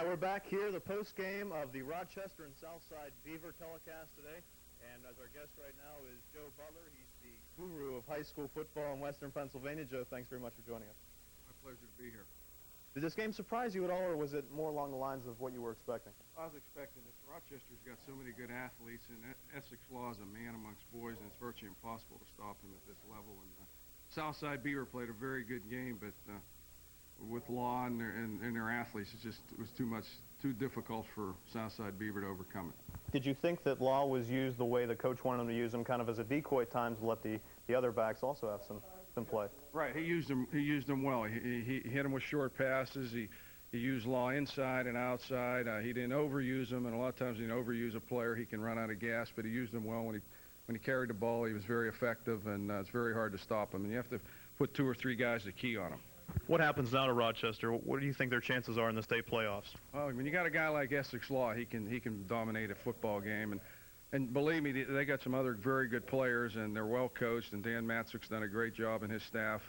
right, we're back here, the post-game of the Rochester and Southside Beaver telecast today. And as our guest right now is Joe Butler. He's the guru of high school football in Western Pennsylvania. Joe, thanks very much for joining us. My pleasure to be here. Did this game surprise you at all, or was it more along the lines of what you were expecting? I was expecting this. Rochester's got so many good athletes, and Essex Law is a man amongst boys, and it's virtually impossible to stop him at this level. And Southside Beaver played a very good game, but with Law and their athletes, it was too difficult for Southside Beaver to overcome it. Did you think that Law was used the way the coach wanted him to use him, kind of as a decoy at times, to let the other backs also have some play? Right, he used them well. He hit them with short passes. He used Law inside and outside. He didn't overuse them, and a lot of times he didn't overuse a player. He can run out of gas, but he used them well. When he carried the ball, he was very effective, and it's very hard to stop him. And you have to put 2 or 3 guys to key on him. What happens now to Rochester? What do you think their chances are in the state playoffs? Well, when you got a guy like Essex Law, he can dominate a football game, and believe me, they got some other very good players, and they're well coached. And Dan Matzick's done a great job, and his staff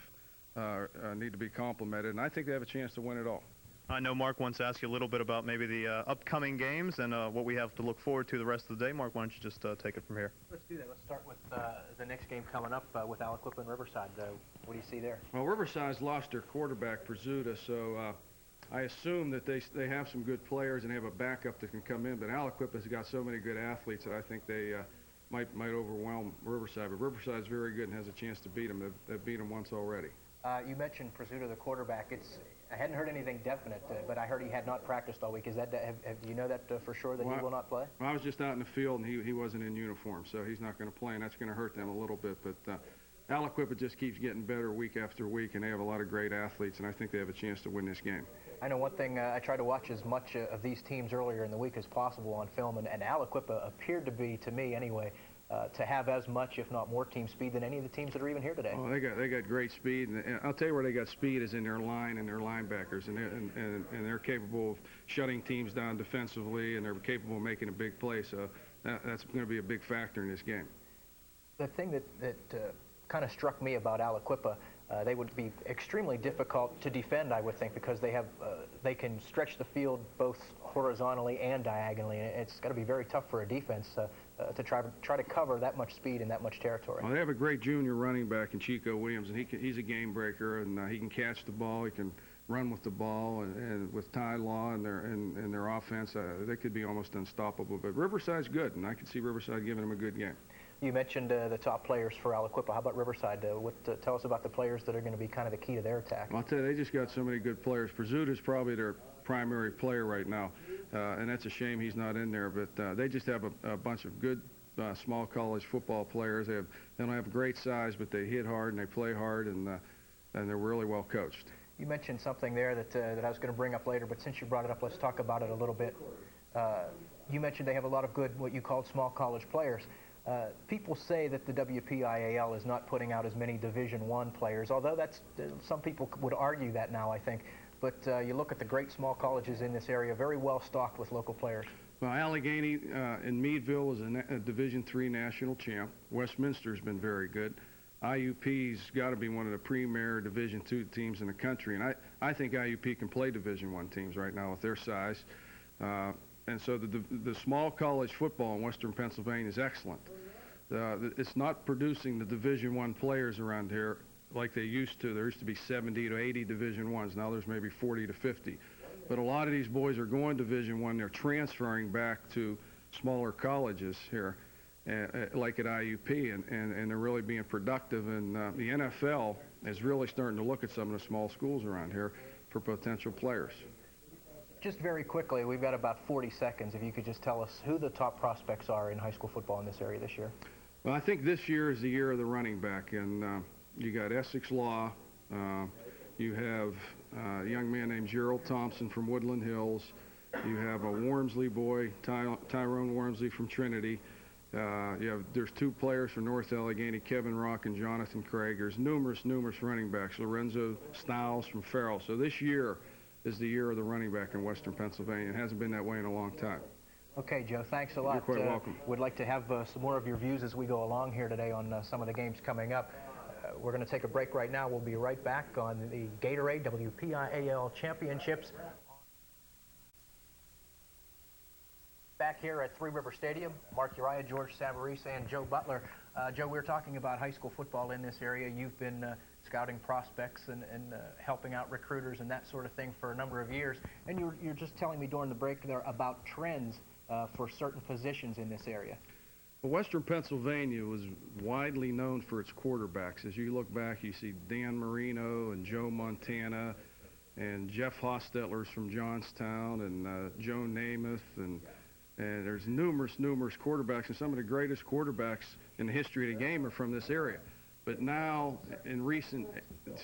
need to be complimented. And I think they have a chance to win it all. I know Mark wants to ask you a little bit about maybe the upcoming games and what we have to look forward to the rest of the day. Mark, why don't you just take it from here? Let's do that. Let's start with the next game coming up with Aliquippa and Riverside. What do you see there? Well, Riverside's lost their quarterback, Prazuta, so I assume that they have some good players and they have a backup that can come in. But Aliquippa's got so many good athletes that I think they might overwhelm Riverside. But Riverside's very good and has a chance to beat them. They've beat them once already. You mentioned Prazuta, the quarterback. I hadn't heard anything definite, but I heard he had not practiced all week. Is that do you know that for sure that he will not play? Well, I was just out in the field, and he wasn't in uniform, so he's not going to play, and that's going to hurt them a little bit. But Aliquippa just keeps getting better week after week, and they have a lot of great athletes, and I think they have a chance to win this game. I know one thing, I tried to watch as much of these teams earlier in the week as possible on film, and Aliquippa appeared to be, to me anyway, to have as much, if not more, team speed than any of the teams that are even here today. Oh, they got great speed, and I'll tell you where they got speed is in their line and their linebackers, and they're capable of shutting teams down defensively, and they're capable of making a big play. So that's going to be a big factor in this game. The thing that kind of struck me about Aliquippa, they would be extremely difficult to defend, I would think, because they can stretch the field both horizontally and diagonally, and it's got to be very tough for a defense to try to cover that much speed and that much territory. Well, they have a great junior running back in Chico Williams, and he's a game breaker, and he can catch the ball, he can run with the ball, and with Ty Law and their offense, they could be almost unstoppable. But Riverside's good, and I could see Riverside giving them a good game. You mentioned the top players for Aliquippa. How about Riverside? Tell us about the players that are going to be kind of the key to their attack. Well, I'll tell you, they just got so many good players. Prazuta's probably their primary player right now, and that's a shame he's not in there. But they just have a bunch of good small college football players. They don't have great size, but they hit hard and they play hard, and they're really well coached. You mentioned something there that I was going to bring up later, but since you brought it up, let's talk about it a little bit. You mentioned they have a lot of good, what you called small college players. People say that the WPIAL is not putting out as many Division I players, although some people would argue that now, I think. But you look at the great small colleges in this area, very well stocked with local players. Well, Allegheny in Meadville is a Division III national champ. Westminster's been very good. IUP's got to be one of the premier Division II teams in the country, and I think IUP can play Division I teams right now with their size. And so the small college football in Western Pennsylvania is excellent. It's not producing the Division I players around here like they used to. There used to be 70 to 80 Division I's. Now there's maybe 40 to 50. But a lot of these boys are going Division I. They're transferring back to smaller colleges here, like at IUP, and they're really being productive. And the NFL is really starting to look at some of the small schools around here for potential players. Just very quickly, we've got about 40 seconds. If you could just tell us who the top prospects are in high school football in this area this year. Well, I think this year is the year of the running back, and you got Essex Law. You have a young man named Gerald Thompson from Woodland Hills. You have a Wormsley boy, Tyrone Wormsley from Trinity. There's 2 players from North Allegheny, Kevin Rock and Jonathan Craig. There's numerous running backs. Lorenzo Stiles from Farrell. So this year is the year of the running back in Western Pennsylvania. It hasn't been that way in a long time. Okay, Joe, thanks a lot. You're quite welcome. We'd like to have some more of your views as we go along here today on some of the games coming up. We're going to take a break right now. We'll be right back on the Gatorade WPIAL Championships. back here at Three River Stadium. Mark Uriah, George Savarese, and Joe Butler. Joe, we were talking about high school football in this area. You've been scouting prospects and helping out recruiters and that sort of thing for a number of years. And you're just telling me during the break there about trends for certain positions in this area. Well, Western Pennsylvania was widely known for its quarterbacks. As you look back, you see Dan Marino and Joe Montana and Jeff Hostetler's from Johnstown and Joe Namath, and there's numerous quarterbacks, and some of the greatest quarterbacks in the history of the game are from this area. But now, in recent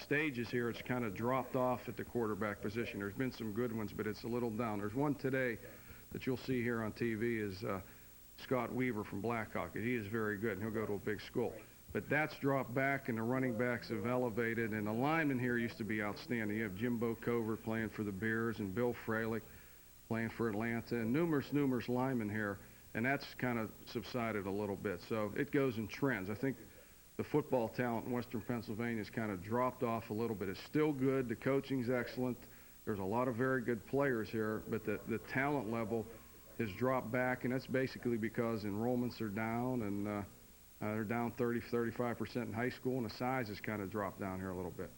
stages here, it's kind of dropped off at the quarterback position. There's been some good ones, but it's a little down. There's one today that you'll see here on TV is Scott Weaver from Blackhawk. He is very good, and he'll go to a big school. But that's dropped back, and the running backs have elevated, and the linemen here used to be outstanding. You have Jimbo Covert playing for the Bears, and Bill Fralick playing for Atlanta, and numerous linemen here, and that's kind of subsided a little bit. So it goes in trends. I think the football talent in Western Pennsylvania has kind of dropped off a little bit. It's still good. The coaching's excellent. There's a lot of very good players here, but the talent level has dropped back, and that's basically because enrollments are down, and they're down 30-35% in high school, and the size has kind of dropped down here a little bit.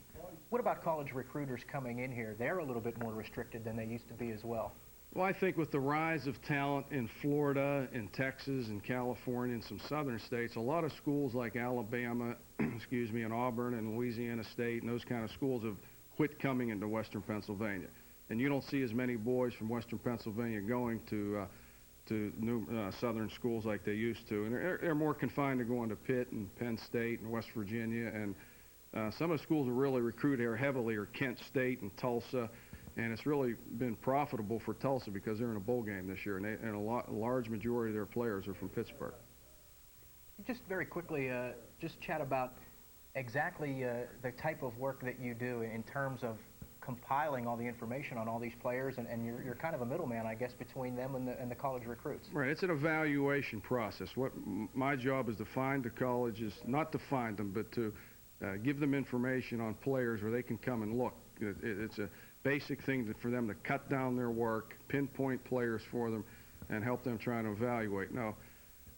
What about college recruiters coming in here? They're a little bit more restricted than they used to be as well. Well, I think with the rise of talent in Florida, in Texas, in California, and some southern states, a lot of schools like Alabama, and Auburn and Louisiana State and those kind of schools have quit coming into Western Pennsylvania. And you don't see as many boys from Western Pennsylvania going to southern schools like they used to. And they're more confined to going to Pitt and Penn State and West Virginia. And some of the schools that really recruit here heavily are Kent State and Tulsa. And it's really been profitable for Tulsa because they're in a bowl game this year, and a large majority of their players are from Pittsburgh. Just very quickly, just chat about exactly the type of work that you do in terms of compiling all the information on all these players, and you're kind of a middleman, I guess, between them and the college recruits. Right. It's an evaluation process. What my job is to find the colleges, not to find them, but to give them information on players where they can come and look. It's a basic thing for them to cut down their work, pinpoint players for them, and help them try and evaluate. Now,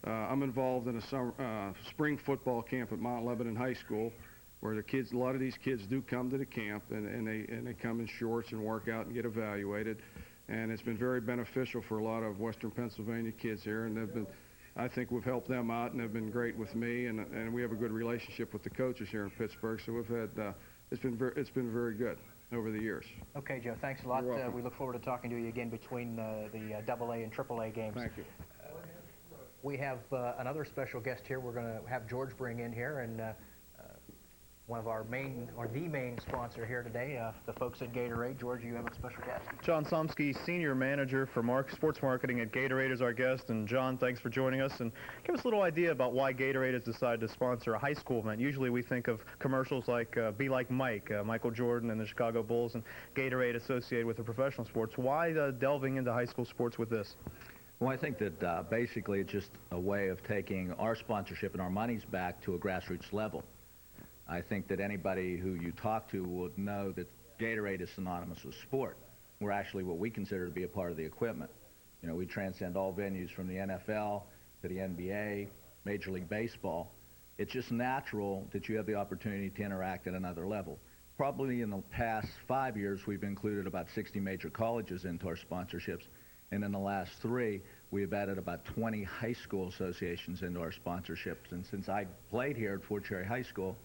I'm involved in a spring football camp at Mount Lebanon High School, where a lot of these kids do come to the camp, and they come in shorts and work out and get evaluated. And it's been very beneficial for a lot of Western Pennsylvania kids here, and I think we've helped them out, and they've been great with me, and we have a good relationship with the coaches here in Pittsburgh. So we've had it's been very good over the years. Okay, Joe, thanks a lot. You're welcome. We look forward to talking to you again between the AA and AAA games. Thank you. We have another special guest here. We're going to have George bring in here, and one of our main, or the main sponsor here today, the folks at Gatorade. George, you have a special guest. John Somsky, Senior Manager for Sports Marketing at Gatorade, is our guest. And John, thanks for joining us. And give us a little idea about why Gatorade has decided to sponsor a high school event. Usually we think of commercials like Be Like Mike, Michael Jordan and the Chicago Bulls, and Gatorade associated with the professional sports. Why delving into high school sports with this? Well, I think that basically it's just a way of taking our sponsorship and our monies back to a grassroots level. I think that anybody who you talk to would know that Gatorade is synonymous with sport. We're actually what we consider to be a part of the equipment. You know, we transcend all venues from the NFL to the NBA, Major League Baseball. It's just natural that you have the opportunity to interact at another level. Probably in the past 5 years, we've included about 60 major colleges into our sponsorships. And in the last 3, we've added about 20 high school associations into our sponsorships. And since I played here at Fort Cherry High School,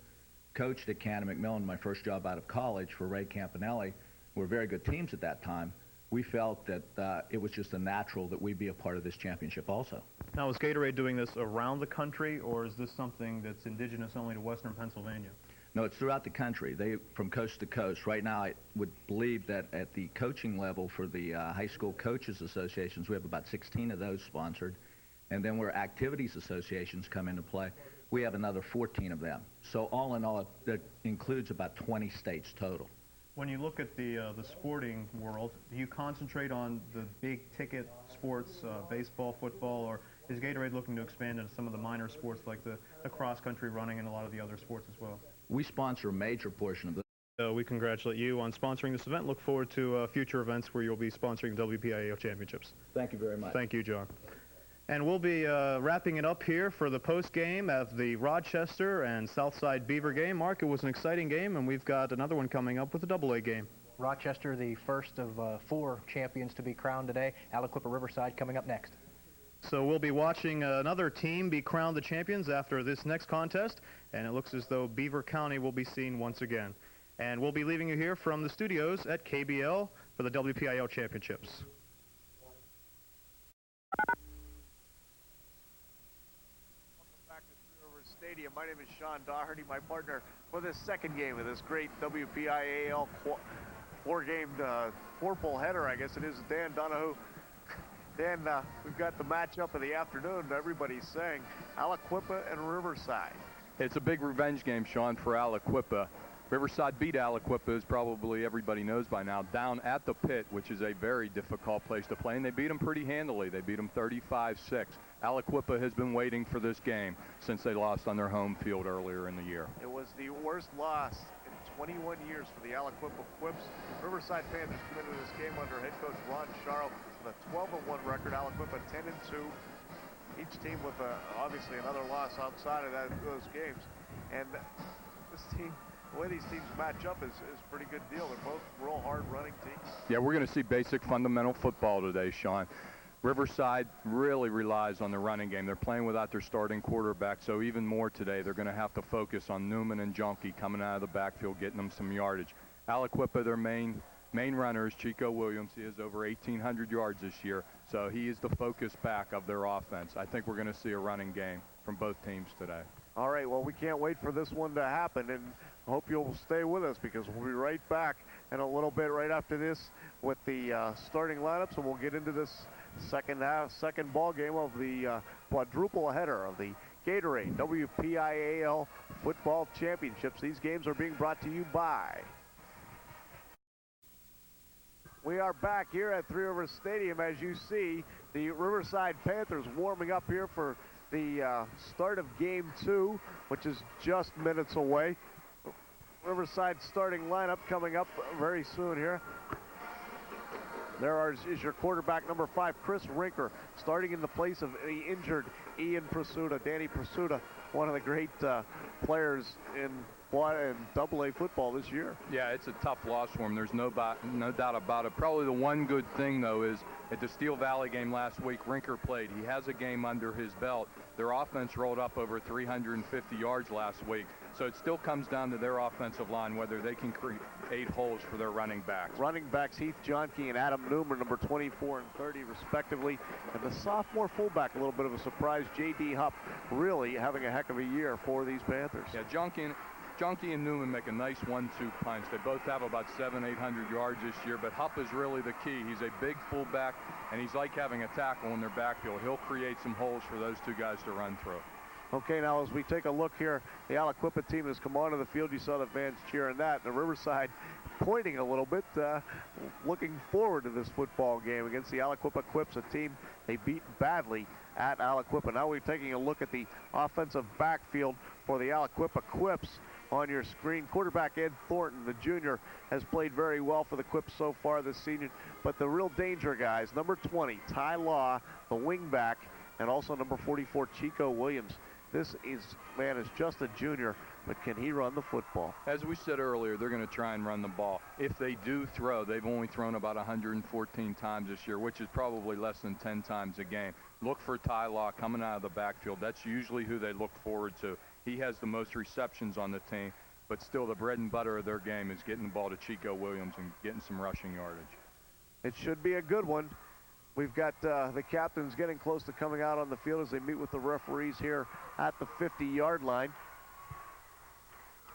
coached at Canton McMillan, my first job out of college for Ray Campanelli, who were very good teams at that time, we felt that it was just a natural that we be a part of this championship also. Now, is Gatorade doing this around the country, or is this something that's indigenous only to Western Pennsylvania? No, it's throughout the country, from coast to coast. Right now, I would believe that at the coaching level for the high school coaches associations, we have about 16 of those sponsored. And then where activities associations come into play, we have another 14 of them. So all in all, that includes about 20 states total. When you look at the sporting world, do you concentrate on the big ticket sports, baseball, football, or is Gatorade looking to expand into some of the minor sports like the cross-country running and a lot of the other sports as well? We sponsor a major portion of We congratulate you on sponsoring this event. Look forward to future events where you'll be sponsoring the WPIAL championships. Thank you very much. Thank you, John. And we'll be wrapping it up here for the post game of the Rochester and Southside Beaver game. Mark, it was an exciting game, and we've got another one coming up with a AA game. Rochester, the first of 4 champions to be crowned today. Aliquippa Riverside coming up next. So we'll be watching another team be crowned the champions after this next contest, and it looks as though Beaver County will be seen once again. And we'll be leaving you here from the studios at KBL for the WPIAL championships. Welcome back to Three Rivers Stadium. My name is Sean Doherty, my partner for this second game of this great WPIAL four-game, four-pole header, I guess it is, Dan Donohue. Dan, we've got the matchup of the afternoon. Everybody's saying Aliquippa and Riverside. It's a big revenge game, Sean, for Aliquippa. Riverside beat Aliquippa, as probably everybody knows by now, down at the pit, which is a very difficult place to play, and they beat them pretty handily. They beat them 35-6. Aliquippa has been waiting for this game since they lost on their home field earlier in the year. It was the worst loss in 21 years for the Aliquippa Quips. Riverside Panthers come into this game under head coach Ron Charles with a 12-1 record. Aliquippa 10-2. Each team with obviously another loss outside of those games. And this team, the way these teams match up is a pretty good deal. They're both real hard-running teams. Yeah, we're going to see basic fundamental football today, Sean. Riverside really relies on the running game. They're playing without their starting quarterback, so even more today, they're going to have to focus on Newman and Junkie coming out of the backfield, getting them some yardage. Aliquippa, their main runner is Chico Williams. He has over 1,800 yards this year, so he is the focus back of their offense. I think we're going to see a running game from both teams today. All right, well, we can't wait for this one to happen, and I hope you'll stay with us because we'll be right back in a little bit right after this with the starting lineups, and we'll get into this second ball game of the quadruple header of the Gatorade WPIAL Football Championships. These games are being brought to you by... We are back here at Three Rivers Stadium. As you see, the Riverside Panthers warming up here for the start of Game 2, which is just minutes away. Riverside starting lineup coming up very soon here. There is your quarterback, number 5, Chris Rinker, starting in the place of the injured Ian Prasuta. Danny Prasuta, one of the great players in AA football this year. Yeah, it's a tough loss for him. There's no doubt about it. Probably the one good thing, though, is at the Steel Valley game last week, Rinker played. He has a game under his belt. Their offense rolled up over 350 yards last week. So it still comes down to their offensive line, whether they can create holes for their running backs. Running backs Heath Johnke and Adam Newman, number 24 and 30, respectively. And the sophomore fullback, a little bit of a surprise, J.D. Hupp, really having a heck of a year for these Panthers. Yeah, Junkie and Newman make a nice 1-2 punch. They both have about 700-800 yards this year, but Hupp is really the key. He's a big fullback, and he's like having a tackle in their backfield. He'll create some holes for those two guys to run through. Okay, now as we take a look here, the Aliquippa team has come onto the field. You saw the fans cheering that. The Riverside pointing a little bit, looking forward to this football game against the Aliquippa Quips, a team they beat badly at Aliquippa. Now we're taking a look at the offensive backfield for the Aliquippa Quips on your screen. Quarterback Ed Thornton, the junior, has played very well for the Quips so far this season, but the real danger guys, number 20, Ty Law, the wingback, and also number 44, Chico Williams. This man is just a junior, but can he run the football? As we said earlier, they're going to try and run the ball. If they do throw, they've only thrown about 114 times this year, which is probably less than 10 times a game. Look for Ty Law coming out of the backfield. That's usually who they look forward to. He has the most receptions on the team, but still the bread and butter of their game is getting the ball to Chico Williams and getting some rushing yardage. It should be a good one. We've got the captains getting close to coming out on the field as they meet with the referees here at the 50-yard line.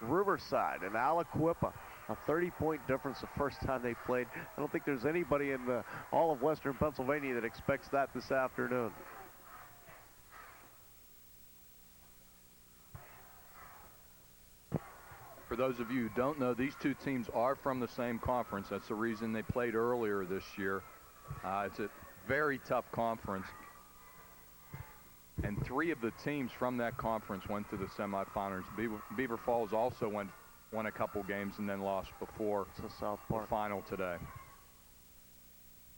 Riverside and Aliquippa, a 30-point difference the first time they played. I don't think there's anybody in all of Western Pennsylvania that expects that this afternoon. For those of you who don't know, these two teams are from the same conference. That's the reason they played earlier this year. It's a very tough conference. And 3 of the teams from that conference went to the semifinals. Beaver Falls also went won a couple games and then lost before to South the Park. final today.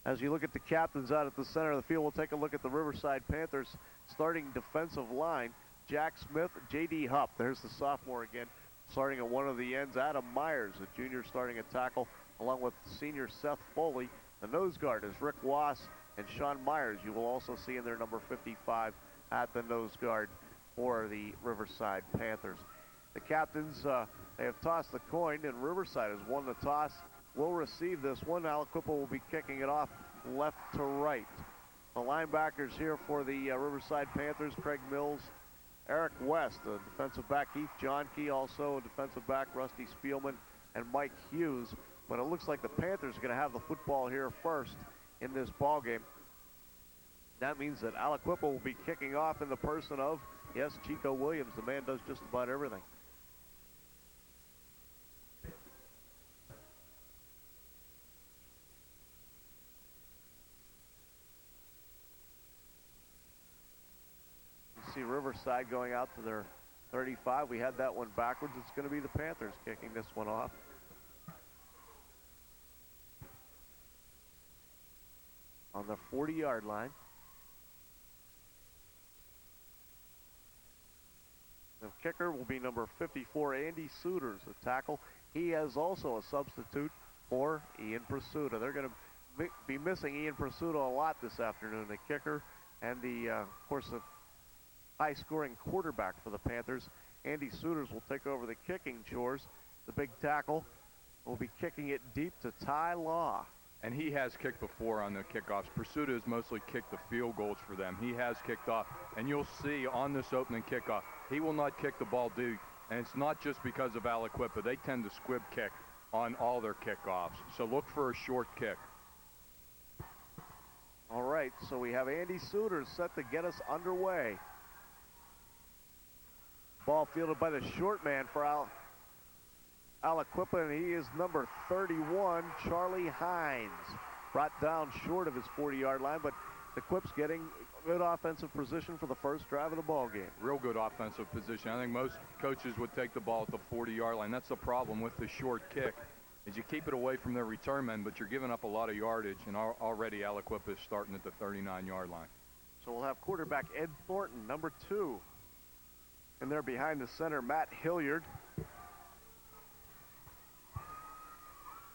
As you look at the captains out at the center of the field, we'll take a look at the Riverside Panthers starting defensive line. Jack Smith, J.D. Hupp. There's the sophomore again, starting at one of the ends. Adam Myers, a junior, starting at tackle, along with senior Seth Foley. The nose guard is Rick Wass and Sean Myers. You will also see in their number 55 at the nose guard for the Riverside Panthers. The captains, they have tossed the coin, and Riverside has won the toss. Will receive this one. Aliquippa will be kicking it off left to right. The linebackers here for the Riverside Panthers, Craig Mills, Eric West, a defensive back, Heath Johnke, also a defensive back, Rusty Spielman, and Mike Hughes. But it looks like the Panthers are going to have the football here first in this ball game. That means that Aliquippa will be kicking off in the person of, yes, Chico Williams. The man does just about everything. You see Riverside going out to their 35. We had that one backwards. It's going to be the Panthers kicking this one off. On the 40-yard line. The kicker will be number 54, Andy Souters, the tackle. He is also a substitute for Ian Pursuta. They're going to be missing Ian Pursuta a lot this afternoon, the kicker and the, of course, the high-scoring quarterback for the Panthers. Andy Souters will take over the kicking chores. The big tackle will be kicking it deep to Ty Law. And he has kicked before on the kickoffs. Pursuta has mostly kicked the field goals for them. He has kicked off. And you'll see on this opening kickoff, he will not kick the ball deep. And it's not just because of Aliquippa. They tend to squib kick on all their kickoffs. So look for a short kick. All right, so we have Andy Souters set to get us underway. Ball fielded by the short man for Aliquippa, and he is number 31, Charlie Hines. Brought down short of his 40-yard line, but the Quip's getting good offensive position for the first drive of the ball game. Real good offensive position. I think most coaches would take the ball at the 40-yard line. That's the problem with the short kick, is you keep it away from their return men, but you're giving up a lot of yardage, and already Aliquippa is starting at the 39-yard line. So we'll have quarterback Ed Thornton, number 2. And there behind the center, Matt Hilliard.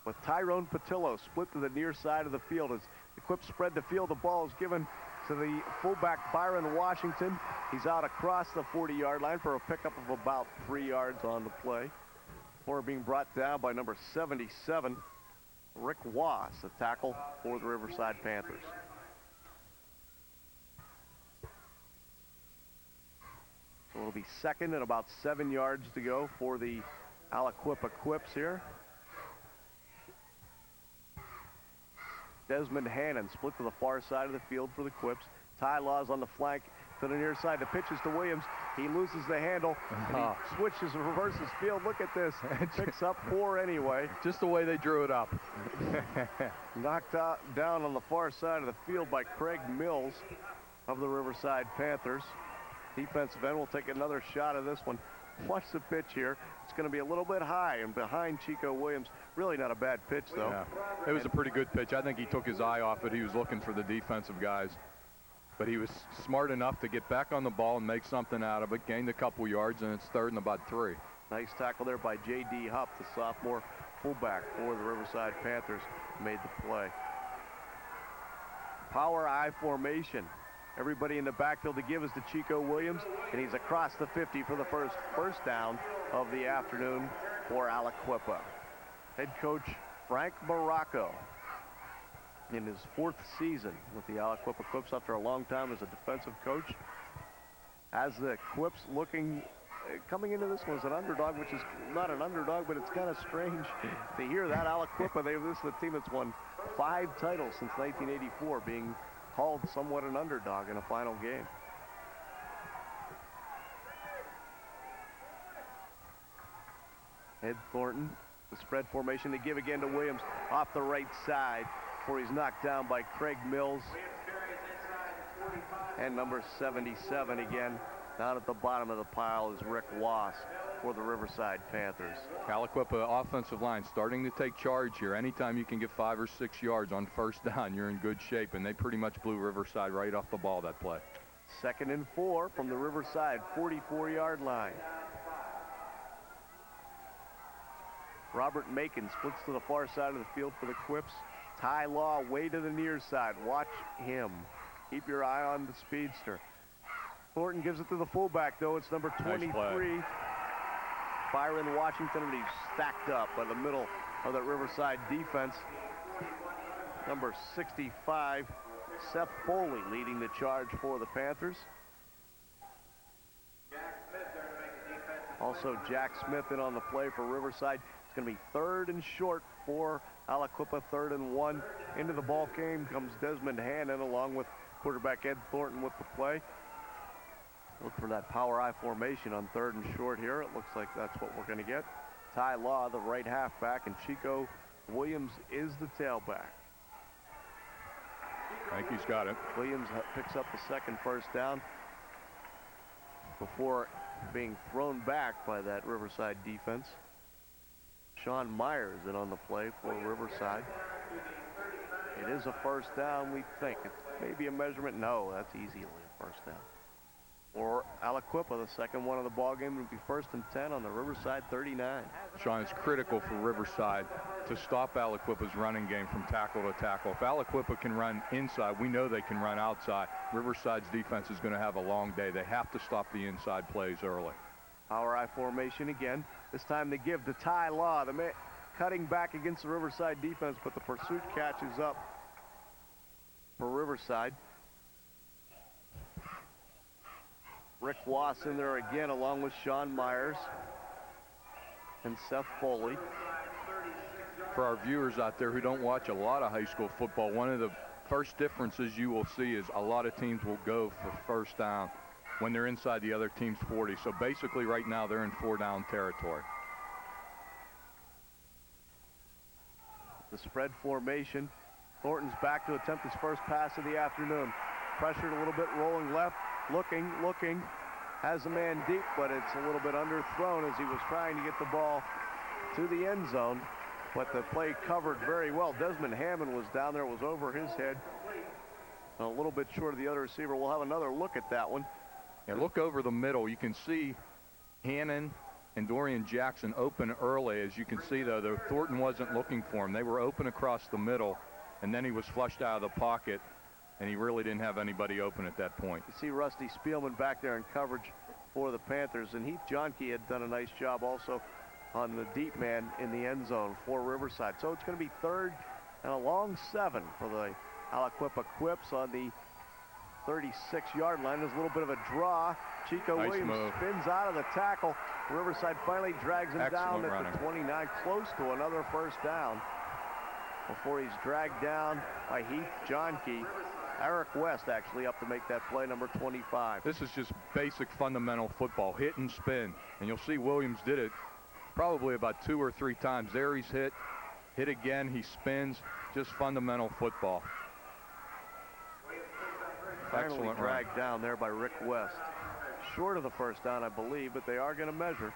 With Tyrone Patillo split to the near side of the field. As the Quip spread the field, the ball is given to the fullback Byron Washington. He's out across the 40-yard line for a pickup of about 3 yards on the play. Before being brought down by number 77, Rick Wass, the tackle for the Riverside Panthers. So it'll be second and about 7 yards to go for the Aliquippa Quips here. Desmond Hannon split to the far side of the field for the Quips. Ty Law's on the flank to the near side. The pitch is to Williams. He loses the handle. And he switches and reverses field. Look at this. Picks up 4 anyway. Just the way they drew it up. Knocked out, down on the far side of the field by Craig Mills of the Riverside Panthers. Defensive end will take another shot of this one. Watch the pitch here. It's going to be a little bit high and behind Chico Williams. Really not a bad pitch, though. Yeah. It was a pretty good pitch. I think he took his eye off it. He was looking for the defensive guys. But he was smart enough to get back on the ball and make something out of it. Gained a couple yards, and it's 3rd and about 3. Nice tackle there by J.D. Hupp, the sophomore fullback for the Riverside Panthers. Made the play. Power I formation. Everybody in the backfield to give is to Chico Williams, and he's across the 50 for the first down of the afternoon for Aliquippa. Head coach Frank Baracco in his 4th season with the Aliquippa Quips after a long time as a defensive coach. As the Quips coming into this one as an underdog, which is not an underdog, but it's kind of strange to hear that. Aliquippa, this is the team that's won 5 titles since 1984, being called somewhat an underdog in a final game. Ed Thornton, the spread formation to give again to Williams off the right side before he's knocked down by Craig Mills. And number 77 again, down at the bottom of the pile is Rick Wass. for the Riverside Panthers. Aliquippa offensive line starting to take charge here. Anytime you can get 5 or 6 yards on first down, you're in good shape, and they pretty much blew Riverside right off the ball that play. 2nd and 4 from the Riverside 44-yard line. Robert Macon splits to the far side of the field for the Quips. Ty Law way to the near side. Watch him. Keep your eye on the speedster. Thornton gives it to the fullback, though. It's number 23, Nice Byron Washington, and he's stacked up by the middle of that Riverside defense. Number 65, Seth Foley, leading the charge for the Panthers. Also, Jack Smith in on the play for Riverside. It's going to be 3rd and short for Aliquippa, 3rd and 1. Into the ball game comes Desmond Hannon along with quarterback Ed Thornton with the play. Look for that power I formation on 3rd and short here. It looks like that's what we're going to get. Ty Law, the right halfback, and Chico Williams is the tailback. I think he's got it. Williams picks up the 2nd first down before being thrown back by that Riverside defense. Sean Myers in on the play for Riverside. It is a first down, we think. It may be a measurement. No, that's easily a first down. For Aliquippa, the 2nd one of the ball game would be 1st and 10 on the Riverside 39. Sean, it's critical for Riverside to stop Aliquippa's running game from tackle to tackle. If Aliquippa can run inside, we know they can run outside. Riverside's defense is going to have a long day. They have to stop the inside plays early. Power I formation again. This time they give to Ty Law, the man cutting back against the Riverside defense, but the pursuit catches up for Riverside. Rick Wass in there again, along with Sean Myers and Seth Foley. For our viewers out there who don't watch a lot of high school football, one of the first differences you will see is a lot of teams will go for first down when they're inside the other team's 40. So basically right now they're in 4-down territory. The spread formation. Thornton's back to attempt his first pass of the afternoon. Pressured a little bit, rolling left, looking, has a man deep, but it's a little bit underthrown as he was trying to get the ball to the end zone, but the play covered very well. Desmond Hammond was down there, it was over his head, and a little bit short of the other receiver. We'll have another look at that one. Yeah, look over the middle. You can see Hannon and Dorian Jackson open early. As you can see, though, Thornton wasn't looking for him. They were open across the middle, and then he was flushed out of the pocket, and he really didn't have anybody open at that point. You see Rusty Spielman back there in coverage for the Panthers, and Heath Johnke had done a nice job also on the deep man in the end zone for Riverside. So it's going to be 3rd and a long 7 for the Aliquippa Quips on the 36-yard line. There's a little bit of a draw. Chico Nice Williams move. spins out of the tackle. Riverside finally drags him Excellent down at running. the 29, close to another first down before he's dragged down by Heath Johnke. Eric West actually up to make that play, number 25. This is just basic fundamental football, hit and spin. And you'll see Williams did it probably about 2 or 3 times. There he's hit again, he spins, just fundamental football. Finally Excellent dragged run. down there by Rick West. Short of the first down, I believe, but they are going to measure.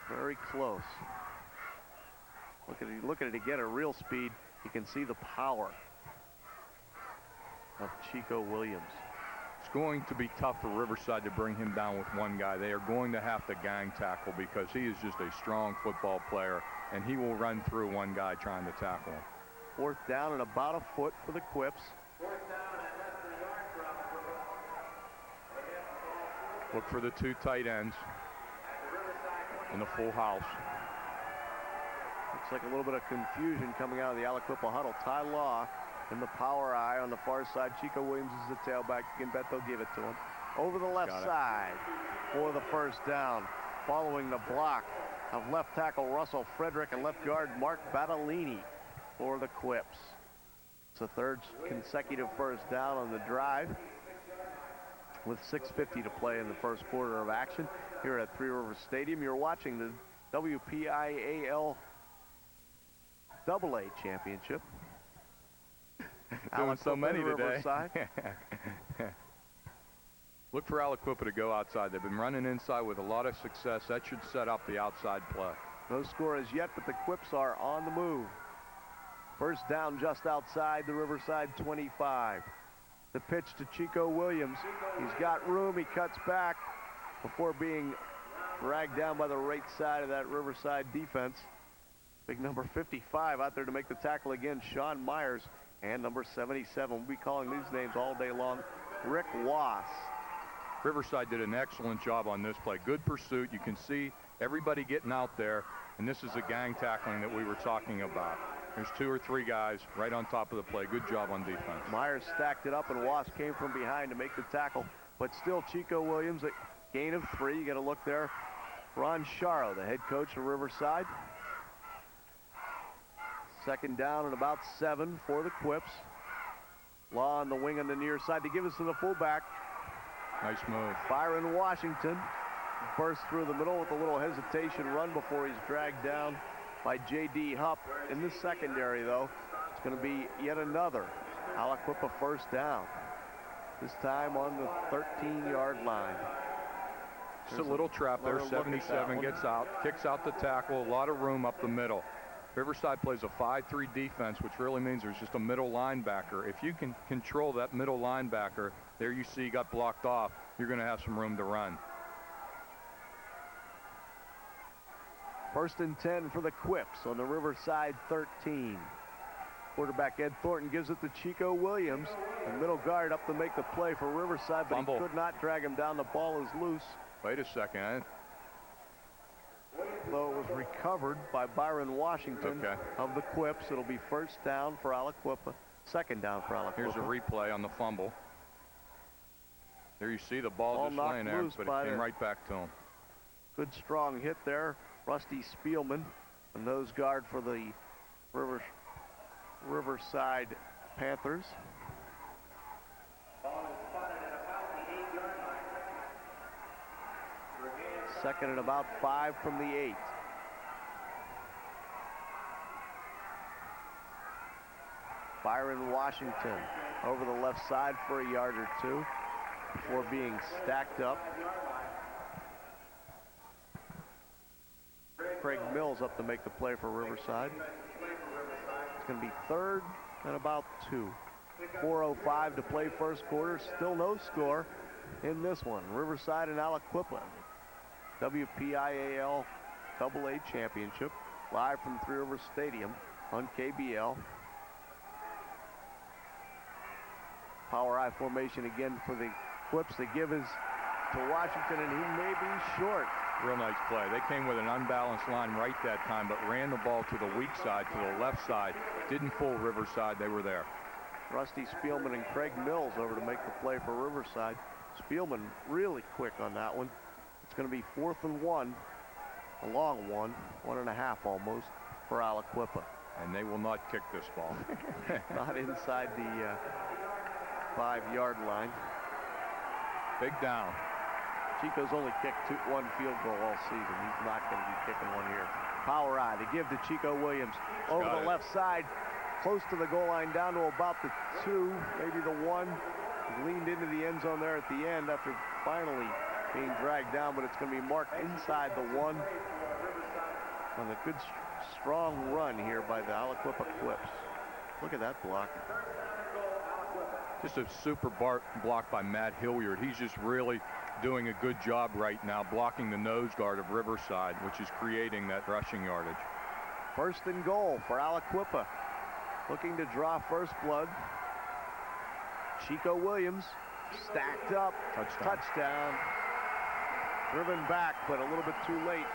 Very close. Look at it again at real speed. You can see the power of Chico Williams. It's going to be tough for Riverside to bring him down with one guy. They are going to have to gang tackle because he is just a strong football player, and he will run through one guy trying to tackle him. 4th down and about a foot for the Quips. Look for the 2 tight ends in the full house. Looks like a little bit of confusion coming out of the Aliquippa huddle. Ty Law in the power eye on the far side. Chico Williams is the tailback. You can bet they'll give it to him. Over the left side for the first down. Following the block of left tackle Russell Frederick and left guard Mark Battolini for the Quips. It's a 3rd consecutive first down on the drive with 6:50 to play in the first quarter of action here at Three Rivers Stadium. You're watching the WPIAL AA Championship. Doing so many today. Look for Aliquippa to go outside. They've been running inside with a lot of success. That should set up the outside play. No score as yet, but the Quips are on the move. First down just outside the Riverside 25. The pitch to Chico Williams. He's got room. He cuts back before being dragged down by the right side of that Riverside defense. Big number 55 out there to make the tackle again, Sean Myers, and number 77. We'll be calling these names all day long, Rick Wass. Riverside did an excellent job on this play. Good pursuit. You can see everybody getting out there, and this is the gang tackling that we were talking about. There's 2 or 3 guys right on top of the play. Good job on defense. Myers stacked it up, and Wass came from behind to make the tackle. But still, Chico Williams, a gain of 3. You got to look there. Ron Charo, the head coach of Riverside. Second down and about 7 for the Quips. Law on the wing on the near side to give us to the fullback. Nice move. Byron Washington burst through the middle with a little hesitation run before he's dragged down by J.D. Hupp. In the secondary, though, it's going to be yet another Aliquippa first down. This time on the 13-yard line. Just a little trap there. 77 gets out, kicks out the tackle. A lot of room up the middle. Riverside plays a 5-3 defense, which really means there's just a middle linebacker. If you can control that middle linebacker, there you see he got blocked off, you're going to have some room to run. First and 10 for the Quips on the Riverside 13. Quarterback Ed Thornton gives it to Chico Williams. The middle guard up to make the play for Riverside, but Fumble. he could not drag him down. The ball is loose. Wait a second. Though it was recovered by Byron Washington of the Quips. It'll be first down for Aliquippa. Second down for Aliquippa. Here's a replay on the fumble. There you see the ball just laying there, but it came right back to him. Good strong hit there. Rusty Spielman, a nose guard for the Riverside Panthers. Second and about 5 from the 8. Byron Washington over the left side for a yard or 2 before being stacked up. Craig Mills up to make the play for Riverside. It's going to be third and about 2. 4:05 to play first quarter. Still no score in this one. Riverside and Aliquippa. WPIAL AA Championship, live from Three Rivers Stadium on KBL. Power I formation again for the Quips. The give is to Washington, and he may be short. Real nice play. They came with an unbalanced line right that time, but ran the ball to the weak side, to the left side. Didn't fool Riverside. They were there. Rusty Spielman and Craig Mills over to make the play for Riverside. Spielman really quick on that one. It's going to be 4th and 1, a long 1.5 almost, for Aliquippa. And they will not kick this ball. Not inside the 5-yard line. Big down. Chico's only kicked 1 field goal all season. He's not going to be kicking one here. Power I to give to Chico Williams over the left side, close to the goal line, down to about the 2, maybe the 1. He leaned into the end zone there at the end after finally being dragged down, but it's going to be marked inside the 1 on a good strong run here by the Aliquippa Quips. Look at that block. Just a super block by Matt Hilliard. He's just really doing a good job right now blocking the nose guard of Riverside, which is creating that rushing yardage. First and goal for Aliquippa, looking to draw first blood. Chico Williams stacked up. Touchdown. Driven back, but a little bit too late.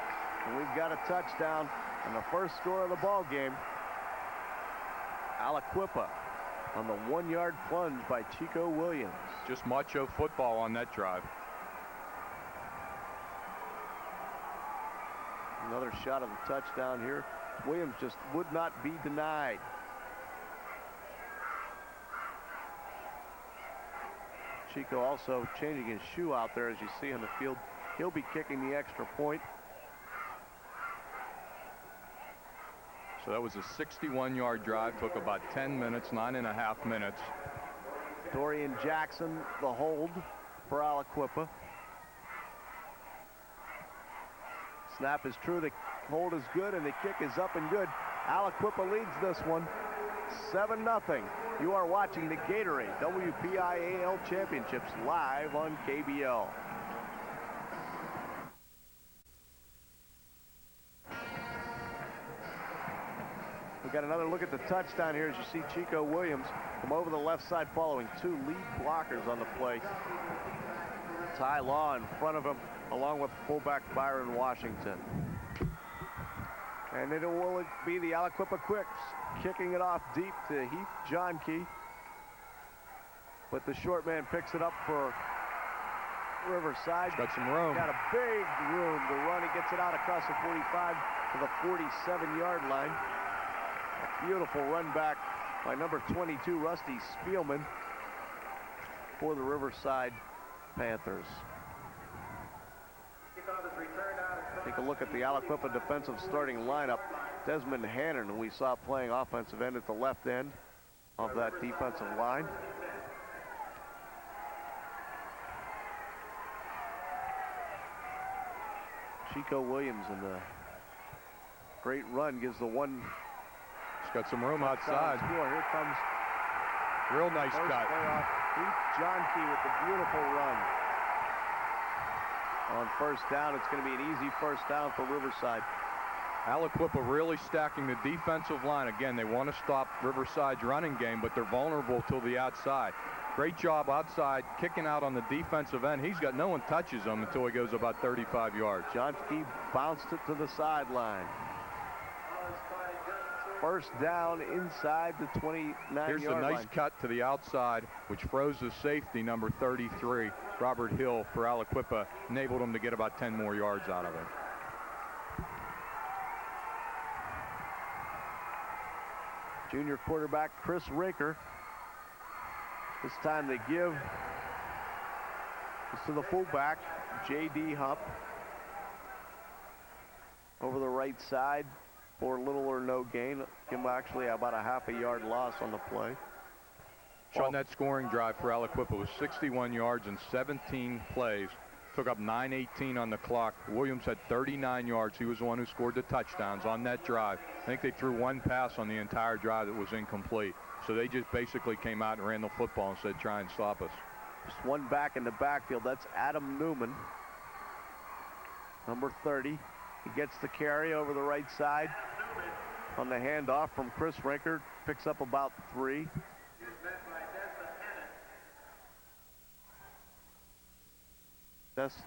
And we've got a touchdown and the first score of the ball game. Aliquippa on the 1-yard plunge by Chico Williams. Just macho football on that drive. Another shot of the touchdown here. Williams just would not be denied. Chico also changing his shoe out there, as you see on the field. He'll be kicking the extra point. So that was a 61-yard drive. Took about 10 minutes, 9.5 minutes. Dorian Jackson, the hold. for Aliquippa. Snap is true, the hold is good, and the kick is up and good. Aliquippa leads this one 7-0. You are watching the Gatorade WPIAL Championships live on KBL. We got another look at the touchdown here as you see Chico Williams come over the left side following 2 lead blockers on the play. Ty Law in front of him along with fullback Byron Washington. And it will be the Aliquippa Quips kicking it off deep to Heath Johnke. But the short man picks it up for Riverside. Got some room. Got a big room to run. He gets it out across the 45 to the 47-yard line. A beautiful run back by number 22, Rusty Spielman, for the Riverside Panthers. Take a look at the Aliquippa defensive starting lineup. Desmond Hannon, who we saw playing offensive end at the left end of that defensive line. Chico Williams in the great run gives the one. He's got some room outside. Here comes real nice first cut. Playoff. Heath Johnke with the beautiful run. On first down, it's going to be an easy first down for Riverside. Aliquippa really stacking the defensive line. Again, they want to stop Riverside's running game, but they're vulnerable to the outside. Great job outside, kicking out on the defensive end. He's got no one touches him until he goes about 35 yards. Johnke bounced it to the sideline. First down inside the 29-yard line. Here's a nice cut to the outside, which froze the safety, number 33, Robert Hill, for Aliquippa, enabled him to get about 10 more yards out of it. Junior quarterback Chris Raker. This time they give this to the fullback, J.D. Hump, over the right side for little or no gain. Give him actually about a half-a-yard loss on the play. On that scoring drive for Aliquippa was 61 yards and 17 plays. Took up 9:18 on the clock. Williams had 39 yards. He was the one who scored the touchdowns on that drive. I think they threw one pass on the entire drive that was incomplete. So they just basically came out and ran the football and said, try and stop us. Just one back in the backfield. That's Adam Newman, number 30. He gets the carry over the right side on the handoff from Chris Raker. Picks up about 3. Best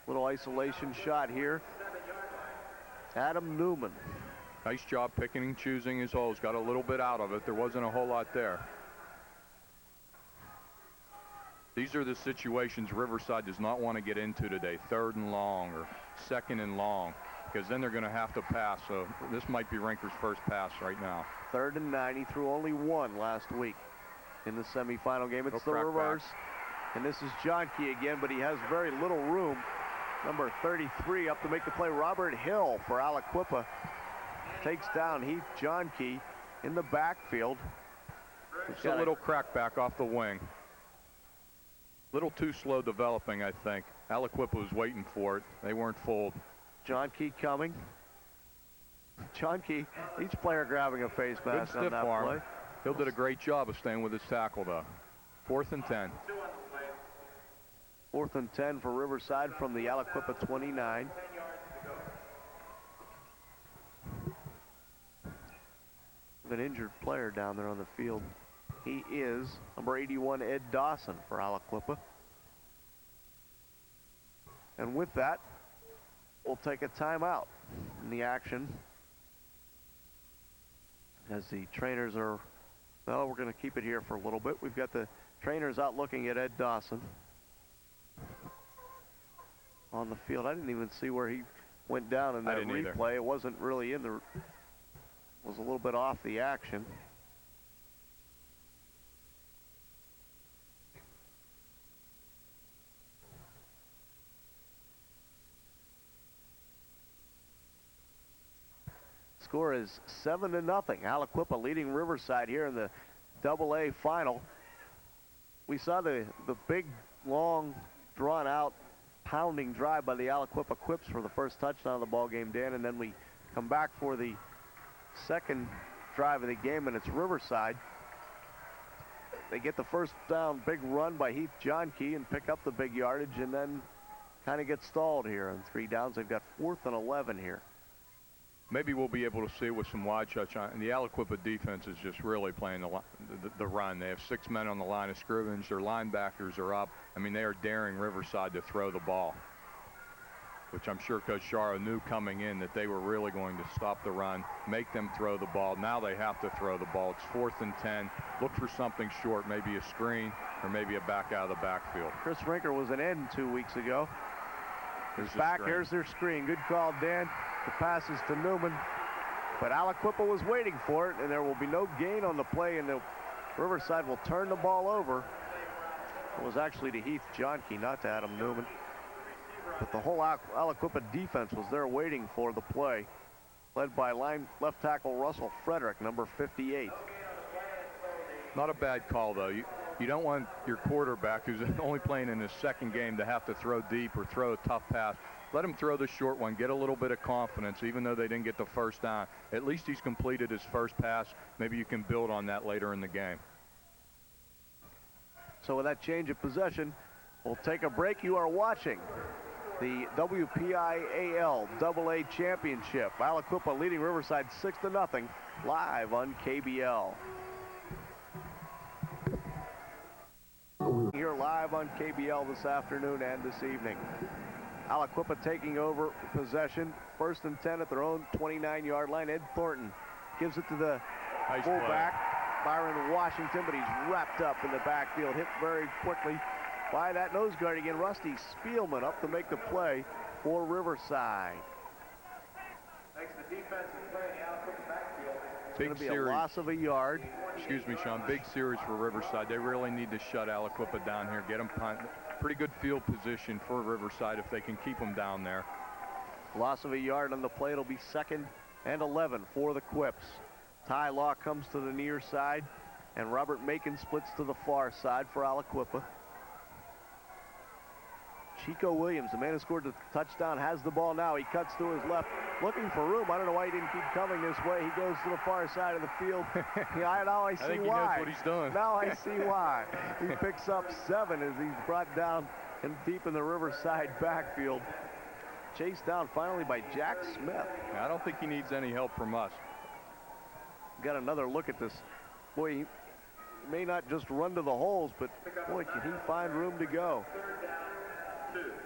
little isolation shot here. Adam Newman. Nice job picking and choosing his holes. Got a little bit out of it. There wasn't a whole lot there. These are the situations Riverside does not want to get into today. 3rd and long or 2nd and long, because then they're going to have to pass. So this might be Rinker's first pass right now. 3rd and 9. He threw only 1 last week in the semifinal game. It's the reverse. And this is Johnke again, but he has very little room. Number 33 up to make the play. Robert Hill for Aliquippa takes down Heath Johnke in the backfield. It's a little crack back off the wing. Little too slow developing, I think. Aliquippa was waiting for it. They weren't fooled. Johnke coming. Johnke, each player grabbing a face mask on that play. Hill did a great job of staying with his tackle, though. 4th and 10. 4th and 10 for Riverside from the Aliquippa 29. An injured player down there on the field. He is number 81, Ed Dawson, for Aliquippa. And with that, we'll take a timeout in the action as the trainers are, well, we're going to keep it here for a little bit. We've got the trainers out looking at Ed Dawson on the field. I didn't even see where he went down in that replay. It wasn't really in the, was a little bit off the action. Score is 7-0. Aliquippa leading Riverside here in the AA final. We saw the big, long drawn-out, pounding drive by the Aliquippa Quips for the first touchdown of the ball game, Dan, and then we come back for the second drive of the game, and it's Riverside. They get the first down, big run by Heath Johnke and pick up the big yardage, and then kind of get stalled here on 3 downs. They've got 4th and 11 here. Maybe we'll be able to see it with some wide shots. And the Aliquippa defense is just really playing the run. They have 6 men on the line of scrimmage. Their linebackers are up. I mean, they are daring Riverside to throw the ball, which I'm sure Coach Sharo knew coming in that they were really going to stop the run, make them throw the ball. Now they have to throw the ball. It's 4th and 10. Look for something short, maybe a screen or maybe a back out of the backfield. Chris Rinker was an end 2 weeks ago. Here's back, here's their screen. Good call, Dan. The pass is to Newman, but Aliquippa was waiting for it, and there will be no gain on the play, and the Riverside will turn the ball over. It was actually to Heath Johnke, not to Adam Newman. But the whole Aliquippa defense was there waiting for the play, led by left tackle Russell Frederick, number 58. Not a bad call, though. You don't want your quarterback, who's only playing in his second game, to have to throw deep or throw a tough pass. Let him throw the short one, get a little bit of confidence, even though they didn't get the first down. At least he's completed his first pass. Maybe you can build on that later in the game. So with that change of possession, we'll take a break. You are watching the WPIAL AA Championship. Aliquippa leading Riverside 6-0 live on KBL. Here live on KBL this afternoon and this evening. Aliquippa taking over possession. 1st and 10 at their own 29-yard line. Ed Thornton gives it to the fullback, Byron Washington, but he's wrapped up in the backfield, hit very quickly by that nose guard again. Rusty Spielman up to make the play for Riverside. Thanks to the defensive play in the Aliquippa backfield. It's going to be a loss of a yard. Excuse me, Sean. Big series for Riverside. They really need to shut Aliquippa down here. Get them pretty good field position for Riverside if they can keep them down there. Loss of a yard on the play. It'll be 2nd and 11 for the Quips. Ty Law comes to the near side, and Robert Macon splits to the far side for Aliquippa. Chico Williams, the man who scored the touchdown, has the ball now. He cuts to his left, looking for room. I don't know why he didn't keep coming this way. He goes to the far side of the field. Now I see I think he why. knows what he's doing. Now I see why. He picks up 7 as he's brought down and deep in the Riverside backfield. Chased down finally by Jack Smith. I don't think he needs any help from us. Got another look at this. Boy, he may not just run to the holes, but boy, can he find room to go.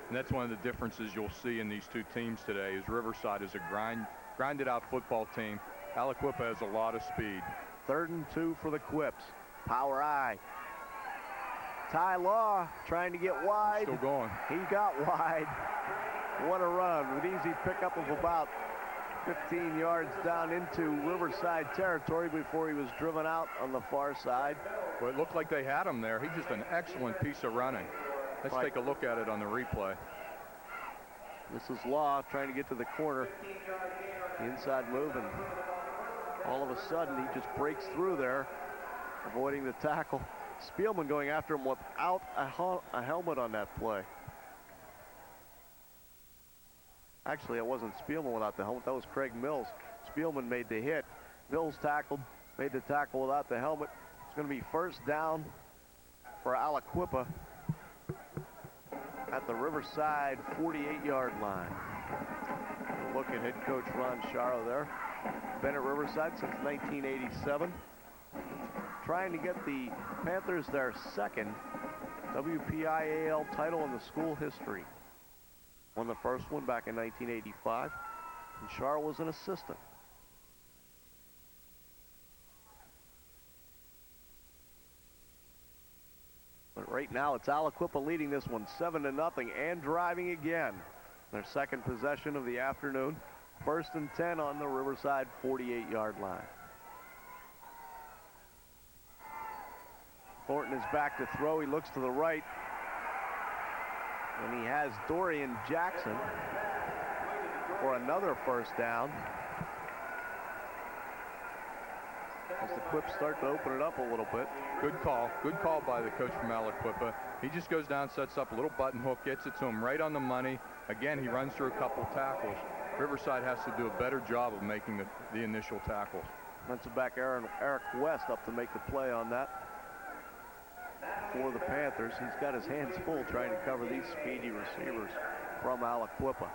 And that's one of the differences you'll see in these two teams today is Riverside is a grinded out football team. Aliquippa has a lot of speed. 3rd and 2 for the Quips. Power I. Ty Law trying to get wide. Still going. He got wide. What a run with easy pickup of about 15 yards down into Riverside territory before he was driven out on the far side. Well, it looked like they had him there. He's just an excellent piece of running. Let's take a look at it on the replay. This is Law trying to get to the corner. The inside move, and all of a sudden he just breaks through there, avoiding the tackle. Spielman going after him without a helmet on that play. Actually, it wasn't Spielman without the helmet. That was Craig Mills. Spielman made the hit. Mills tackled, made the tackle without the helmet. It's going to be 1st down for Aliquippa at the Riverside 48-yard line. Look at head coach Ron Sharo there. Been at Riverside since 1987. Trying to get the Panthers their 2nd WPIAL title in the school history. Won the first one back in 1985, and Sharo was an assistant. But right now it's Aliquippa leading this one 7-0 and driving again. Their 2nd possession of the afternoon. 1st and 10 on the Riverside 48-yard line. Thornton is back to throw. He looks to the right. And he has Dorian Jackson for another 1st down. as the Quips start to open it up a little bit. Good call by the coach from Aliquippa. He just goes down, sets up a little button hook, gets it to him right on the money. Again, he runs through a couple tackles. Riverside has to do a better job of making the initial tackles. Defensive back Eric West up to make the play on that for the Panthers. He's got his hands full trying to cover these speedy receivers from Aliquippa.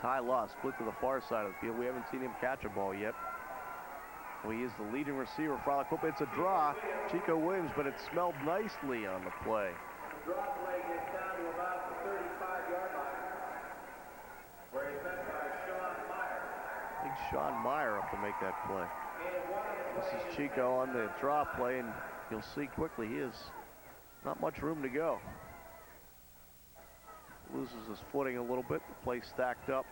Ty Law split to the far side of the field. We haven't seen him catch a ball yet. Well, he is the leading receiver for Aliquippa. It's a draw, Chico Williams, but it smelled nicely on the play. Draw play gets down to about the 35-yard line, where he's met by Sean Meyer. Big Sean Meyer up to make that play. This is Chico on the draw play, and you'll see quickly he has not much room to go. Loses his footing a little bit. The play stacked up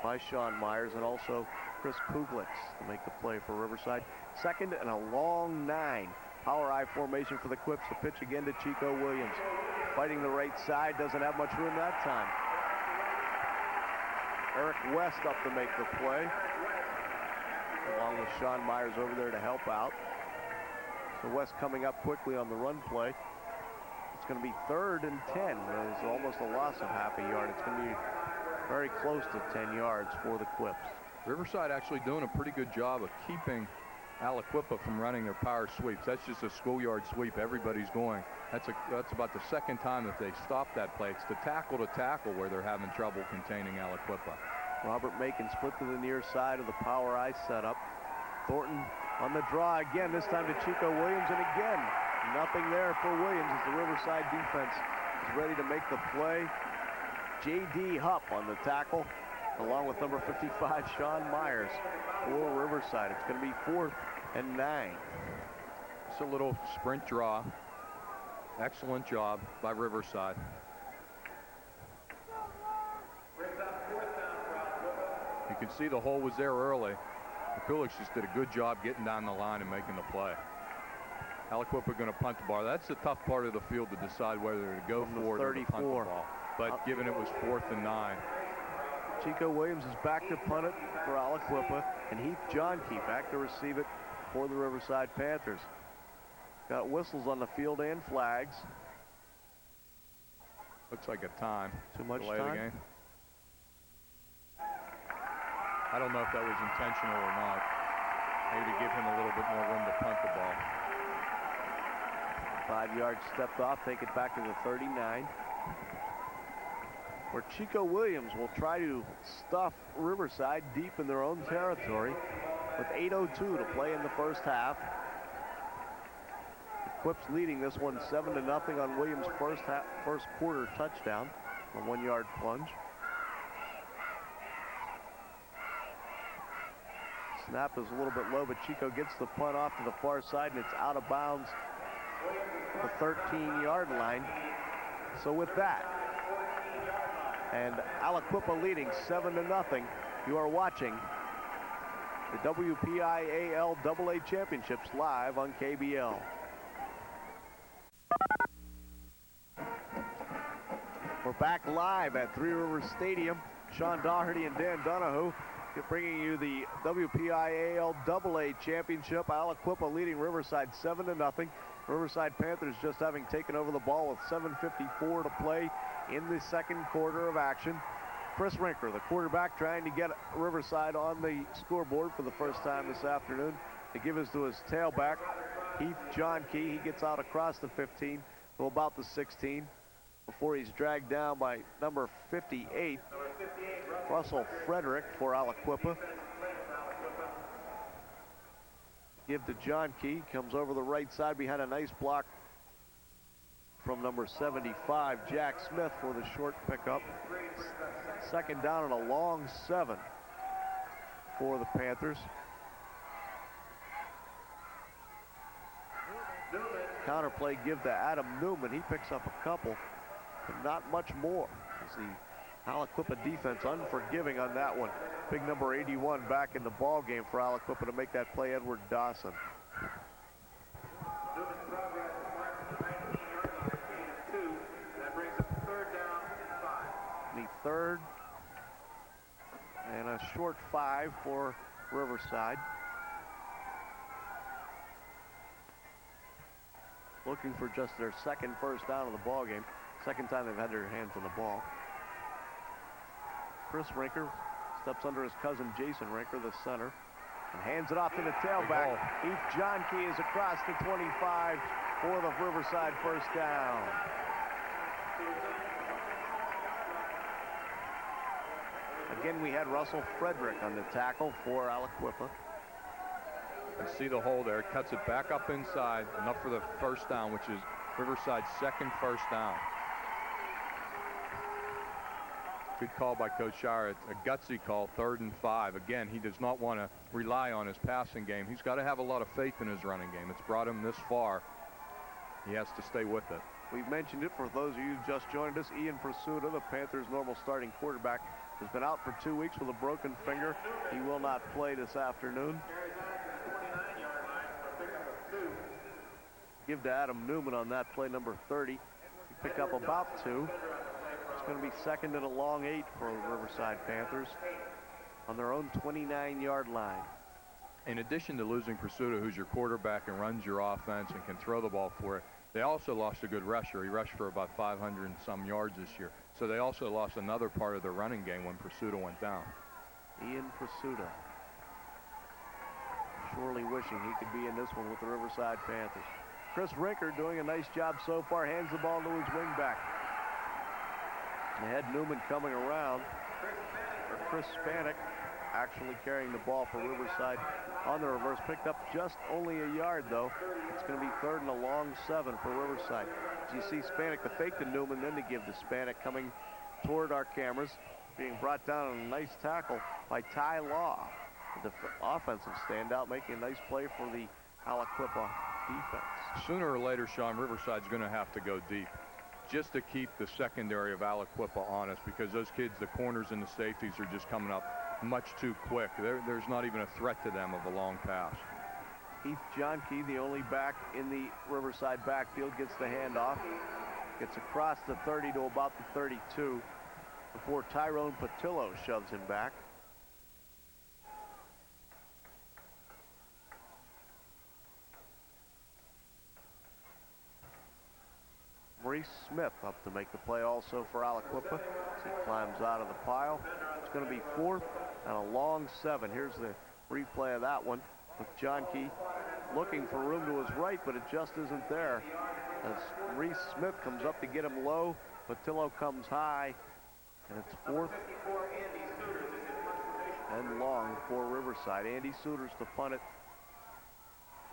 by Sean Myers and also Chris Puglitz to make the play for Riverside. Second and a long 9. Power I formation for the Quips. The pitch again to Chico Williams. Fighting the right side, doesn't have much room that time. Eric West up to make the play, along with Sean Myers over there to help out. So West coming up quickly on the run play. It's going to be 3rd and 10. There's almost a loss of half a yard. It's going to be very close to 10 yards for the Quips. Riverside actually doing a pretty good job of keeping Aliquippa from running their power sweeps. That's just a schoolyard sweep. Everybody's going. That's about the second time that they stopped that play. It's the tackle to tackle where they're having trouble containing Aliquippa. Robert Macon split to the near side of the power I setup. Thornton on the draw again, this time to Chico Williams, and again, nothing there for Williams as the Riverside defense is ready to make the play. J.D. Hupp on the tackle, along with number 55, Sean Myers for Riverside. It's going to be 4th and 9. It's a little sprint draw. Excellent job by Riverside. You can see the hole was there early. Mikulich just did a good job getting down the line and making the play. Aliquippa going to punt the ball. That's the tough part of the field to decide whether to go for it or to punt the ball. But given it was 4th and 9. Chico Williams is back to punt it for Aliquippa, and Heath Johnke back to receive it for the Riverside Panthers. Got whistles on the field and flags. Looks like a time. Too much delay time? Of the game. I don't know if that was intentional or not. Maybe to give him a little bit more room to punt the ball. 5 yards stepped off, take it back to the 39. Where Chico Williams will try to stuff Riverside deep in their own territory with 8:02 to play in the first half. The Quips leading this one 7-0 on Williams' first quarter touchdown, a 1-yard plunge. Snap is a little bit low, but Chico gets the punt off to the far side, and it's out of bounds at the 13-yard line. So with that, and Aliquippa leading 7-0, you are watching the WPIAL AA Championships live on KBL. We're back live at Three Rivers Stadium. Sean Doherty and Dan Donahoe bringing you the WPIAL AA Championship. Aliquippa leading Riverside 7-0. Riverside Panthers just having taken over the ball with 7:54 to play in the second quarter of action. Chris Rinker, the quarterback, trying to get Riverside on the scoreboard for the first time this afternoon. To give us to his tailback, Heath Johnke. He gets out across the 15 to about the 16 before he's dragged down by number 58, Russell Frederick for Aliquippa. Give to Johnke, comes over the right side behind a nice block from number 75, Jack Smith, for the short pickup. Second down and a long 7 for the Panthers. Counterplay give to Adam Newman. He picks up a couple, but not much more. As the Aliquippa defense unforgiving on that one. Big number 81 back in the ball game for Aliquippa to make that play, Edward Dawson. The 3rd and a short 5 for Riverside. Looking for just their second first down of the ball game. Second time they've had their hands on the ball. Chris Rinker steps under his cousin Jason Rinker, the center, and hands it off to the tailback. Heath Johnke is across the 25 for the Riverside first down. Again, we had Russell Frederick on the tackle for Aliquippa. You see the hole there. Cuts it back up inside, enough for the first down, which is Riverside's second first down. Good call by Coach Shire. A gutsy call, 3rd and 5. Again, he does not want to rely on his passing game. He's got to have a lot of faith in his running game. It's brought him this far. He has to stay with it. We've mentioned it for those of you who just joined us. Ian Pursuta, the Panthers' normal starting quarterback, has been out for 2 weeks with a broken finger. He will not play this afternoon. Give to Adam Newman on that play, number 30. He picked up about 2. It's going to be second and a long 8 for the Riverside Panthers on their own 29-yard line. In addition to losing Pursuta, who's your quarterback and runs your offense and can throw the ball for it, they also lost a good rusher. He rushed for about 500 and some yards this year. So they also lost another part of their running game when Pursuta went down. Ian Pursuta. Surely wishing he could be in this one with the Riverside Panthers. Chris Rinker doing a nice job so far. Hands the ball to his wingback. They had Newman coming around. Chris Spanik actually carrying the ball for Riverside on the reverse. Picked up just only a yard, though. It's going to be 3rd and a long 7 for Riverside. As you see Spanik to fake to Newman, then to give to Spanik, coming toward our cameras. Being brought down on a nice tackle by Ty Law. The offensive standout, making a nice play for the Aliquippa defense. Sooner or later, Sean, Riverside's going to have to go deep just to keep the secondary of Aliquippa honest, because those kids, the corners and the safeties, are just coming up much too quick. There's not even a threat to them of a long pass. Heath Johnke, the only back in the Riverside backfield, gets the handoff. Gets across the 30 to about the 32 before Tyrone Patillo shoves him back. Maurice Smith up to make the play also for Aliquippa as he climbs out of the pile. It's going to be 4th and a long 7. Here's the replay of that one with Johnke looking for room to his right, but it just isn't there. As Maurice Smith comes up to get him low, Patillo comes high, and it's 4th and long for Riverside. Andy Souters to punt it.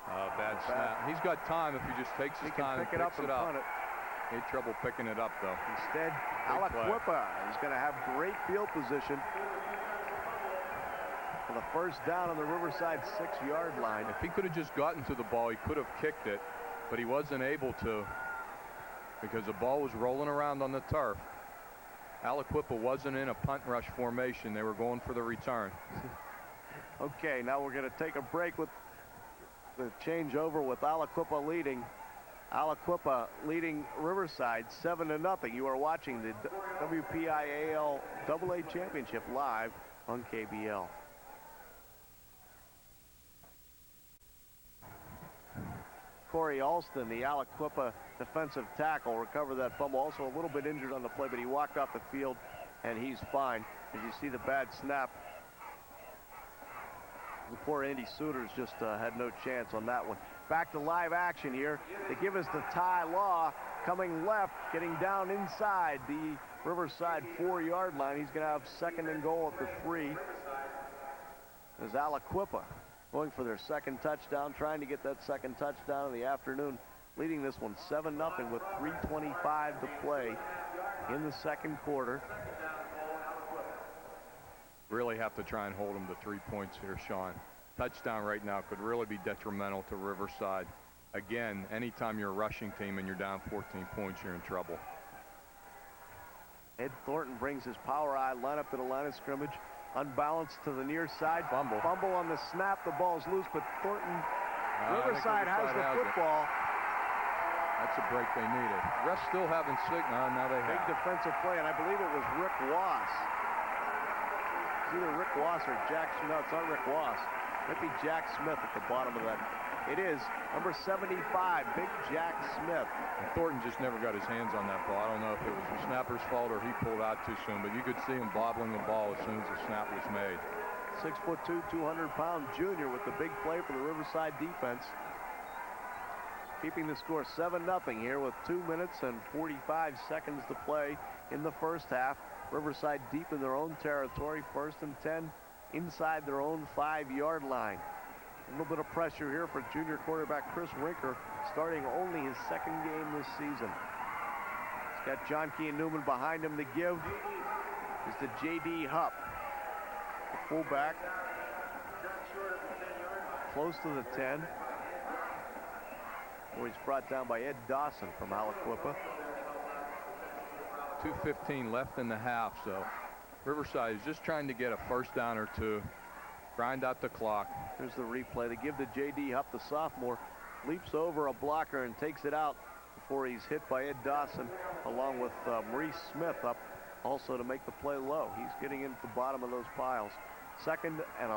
Bad snap. He's got time if he just takes his time and picks it up. Punt it. He had trouble picking it up, though. Instead, Aliquippa is going to have great field position for the first down on the Riverside 6-yard line. If he could have just gotten to the ball, he could have kicked it, but he wasn't able to because the ball was rolling around on the turf. Aliquippa wasn't in a punt rush formation. They were going for the return. Okay, now we're going to take a break with the changeover with Aliquippa leading. Aliquippa leading Riverside 7-0. You are watching the WPIAL AA Championship live on KBL. Corey Alston, the Aliquippa defensive tackle, recovered that fumble. Also a little bit injured on the play, but he walked off the field and he's fine. As you see the bad snap, the poor Andy Souters just had no chance on that one. Back to live action here. They give us the Ty Law coming left, getting down inside the Riverside 4-yard line. He's going to have 2nd and goal at the 3. As Aliquippa going for their second touchdown, trying to get that second touchdown of the afternoon, leading this one 7-0 with 3:25 to play in the second quarter. Really have to try and hold them to 3 points here, Sean. Touchdown right now could really be detrimental to Riverside. Again, anytime you're a rushing team and you're down 14 points, you're in trouble. Ed Thornton brings his power eye lineup to the line of scrimmage. Unbalanced to the near side. Fumble on the snap. The ball's loose, but Thornton, Riverside has the football. That's a break they needed. Refs still haven't signaled. Now they have. Big defensive play, and I believe it was Rick Wass. It's either Rick Wass or Jack Smith. No, it's not Rick Wass. It might be Jack Smith at the bottom of that. It is number 75, Big Jack Smith. And Thornton just never got his hands on that ball. I don't know if it was the snapper's fault or he pulled out too soon, but you could see him bobbling the ball as soon as the snap was made. 6'2", 200-pound junior with the big play for the Riverside defense. Keeping the score 7-0 here with 2 minutes and 45 seconds to play in the first half. Riverside deep in their own territory, 1st and 10 inside their own 5-yard line. A little bit of pressure here for junior quarterback Chris Rinker, starting only his 2nd game this season. He's got John Key and Newman behind him to give. Is to J.D. Hupp, the fullback, close to the 10. Where he's brought down by Ed Dawson from Aliquippa. 2:15 left in the half, so Riverside is just trying to get a first down or two, grind out the clock. Here's the replay. They give to J.D. Hupp, the sophomore, leaps over a blocker and takes it out before he's hit by Ed Dawson, along with Maurice Smith up also to make the play low. He's getting into the bottom of those piles. 2nd and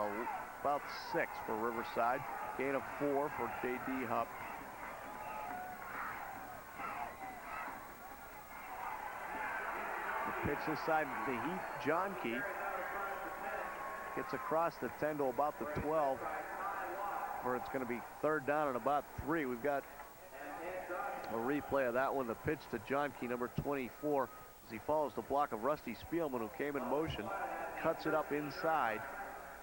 about 6 for Riverside. Gain of 4 for J.D. Hupp. Pitch this side to Heath Johnke. Gets across the 10 to about the 12, where it's going to be 3rd down and about 3. We've got a replay of that one. The pitch to Johnke, number 24, as he follows the block of Rusty Spielman, who came in motion, cuts it up inside,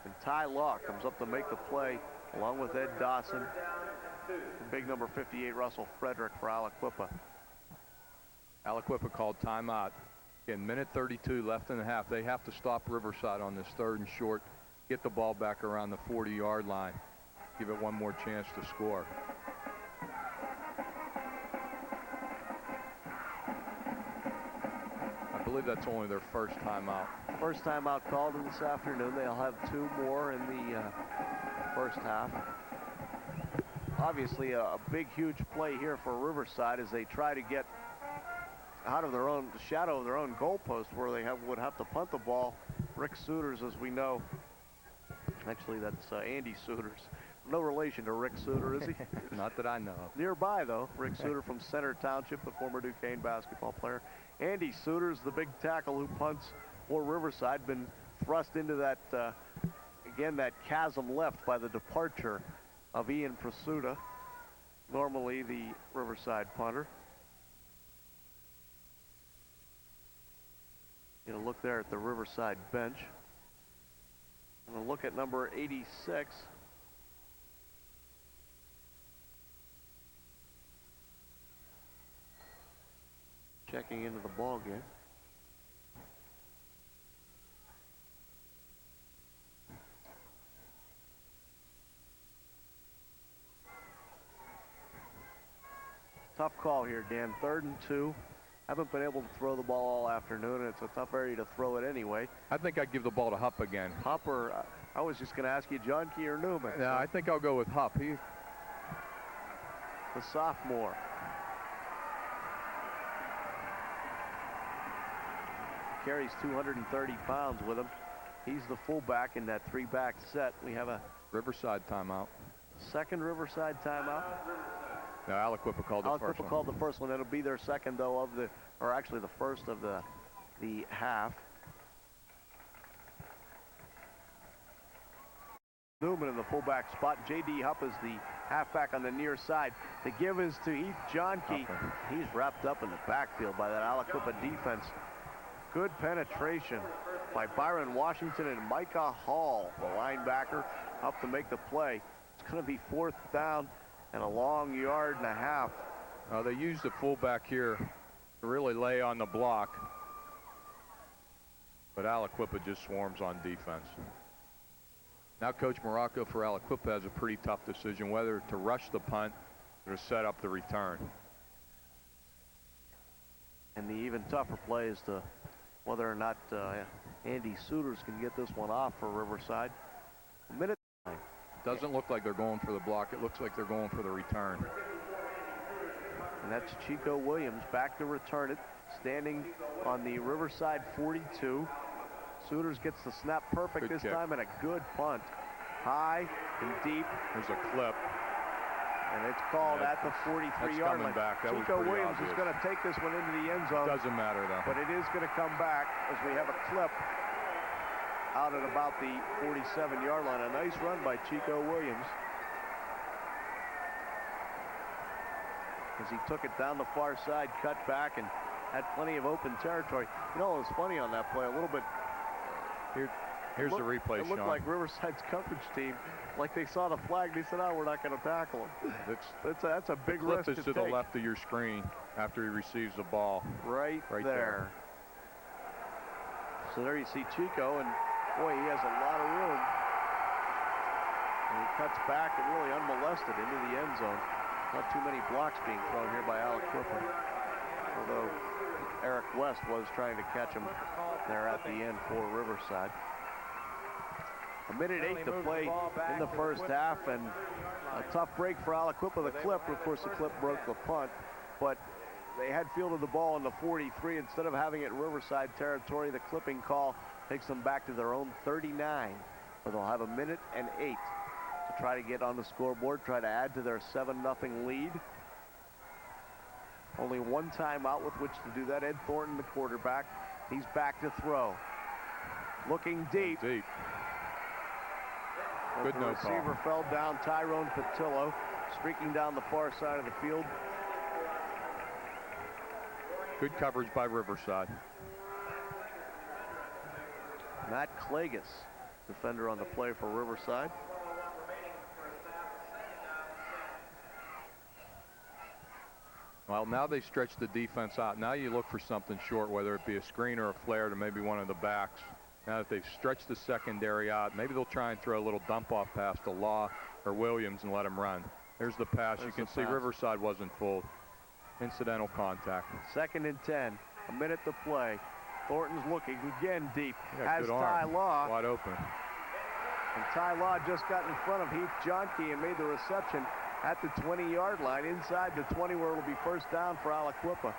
and Ty Law comes up to make the play, along with Ed Dawson, and big number 58, Russell Frederick for Aliquippa. Aliquippa called timeout. Again, minute 32 left in the half. They have to stop Riverside on this 3rd and short, get the ball back around the 40-yard line, give it one more chance to score. I believe that's only their first timeout. First timeout called in this afternoon. They'll have 2 more in the first half. Obviously a big, huge play here for Riverside as they try to get out of their own shadow of their own goalpost, where they would have to punt the ball. Rick Suiters, as we know, actually that's Andy Suiters. No relation to Rick Suiter, is he? Not that I know of. Nearby, though, Rick Suiter from Center Township, the former Duquesne basketball player. Andy Suiters, the big tackle who punts for Riverside, been thrust into that, again, that chasm left by the departure of Ian Prasuta, normally the Riverside punter. Get a look there at the Riverside bench. And a look at number 86. Checking into the ball game. Tough call here, Dan. 3rd and 2. Haven't been able to throw the ball all afternoon, and it's a tough area to throw it anyway. I think I'd give the ball to Hupp again. Hupp, or I was just going to ask you, John Key or Newman? Yeah, I think I'll go with Hupp. The sophomore. Carries 230 pounds with him. He's the fullback in that 3-back set. We have a Riverside timeout. 2nd Riverside timeout. No, Aliquippa called the first one. Aliquippa called the first one. It'll be their 2nd, though, of the, or actually the 1st of the half. Newman in the fullback spot. J.D. Hupp is the halfback on the near side. The give is to Heath Johnke. He's wrapped up in the backfield by that Aliquippa defense. Good penetration by Byron Washington and Micah Hall, the linebacker, up to make the play. It's going to be 4th down and a long 1.5 yards. They used the fullback here to really lay on the block, but Aliquippa just swarms on defense. Now Coach Morocco for Aliquippa has a pretty tough decision whether to rush the punt or to set up the return. And the even tougher play is to whether or not Andy Suiters can get this one off for Riverside. A minute. Doesn't look like they're going for the block. It looks like they're going for the return. And that's Chico Williams back to return it, standing on the Riverside 42. Souders gets the snap perfect Good this kick. time, and a good punt. High and deep, There's a clip. and it's called Yeah, at the 43-yard coming line. back. That was Chico pretty Williams is obvious. going to take this one into the end zone, Doesn't matter, though. but it is going to come back as we have a clip out at about the 47-yard line. A nice run by Chico Williams as he took it down the far side, cut back, and had plenty of open territory. You know, it was funny on that play a little bit. Here's the replay, It looked Sean. like Riverside's coverage team, like they saw the flag, they said, "Oh, we're not going to tackle him." That's a big clip risk is to to the take. left of your screen after he receives the ball. Right there. So there you see Chico, and boy, he has a lot of room. And he cuts back and really unmolested into the end zone. Not too many blocks being thrown here by Aliquippa, although Eric West was trying to catch him there at the end for Riverside. 1:08 to play in the first half, and a tough break for Aliquippa. The clip, of course, the clip broke the punt, but they had fielded the ball in the 43. Instead of having it in Riverside territory, the clipping call takes them back to their own 39, where they'll have 1:08 to try to get on the scoreboard, try to add to their 7-0 lead. Only one timeout with which to do that. Ed Thornton, the quarterback, he's back to throw. Looking deep. Deep. But Good the no call. receiver fell down. Tyrone Patillo streaking down the far side of the field. Good coverage by Riverside. Matt Klages, defender on the play for Riverside. Well, now they stretch the defense out. Now you look for something short, whether it be a screen or a flare to maybe one of the backs. Now that they've stretched the secondary out, maybe they'll try and throw a little dump-off pass to Law or Williams and let him run. There's the pass. There's you can the see pass. Riverside wasn't fooled. Incidental contact. 2nd and 10. A minute to play. Thornton's looking again deep. Yeah, Has good Ty arm. Law. Wide open. And Ty Law just got in front of Heath Johnke and made the reception at the 20-yard line, inside the 20, where it'll be first down for Aliquippa.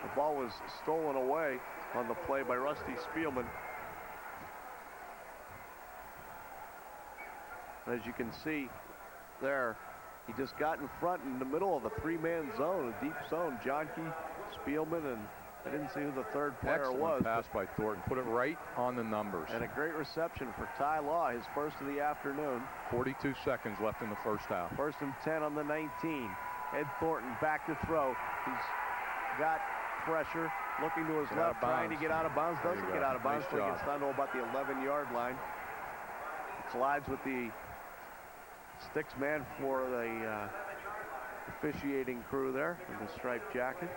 The ball was stolen away on the play by Rusty Spielman. And as you can see there, he just got in front in the middle of a 3-man zone, a deep zone. Johnke, Spielman, and I didn't see who the third player Excellent was. pass by Thornton. Put it right on the numbers. And a great reception for Ty Law, his first of the afternoon. 42 seconds left in the first half. 1st and 10 on the 19. Ed Thornton back to throw. He's got pressure, looking to his Get out left, of trying to bounds. get out of bounds. There Doesn't you get go. out of bounds Nice until he job. gets down to about the 11-yard line. Collides with the sticks man for the officiating crew there in the striped jacket.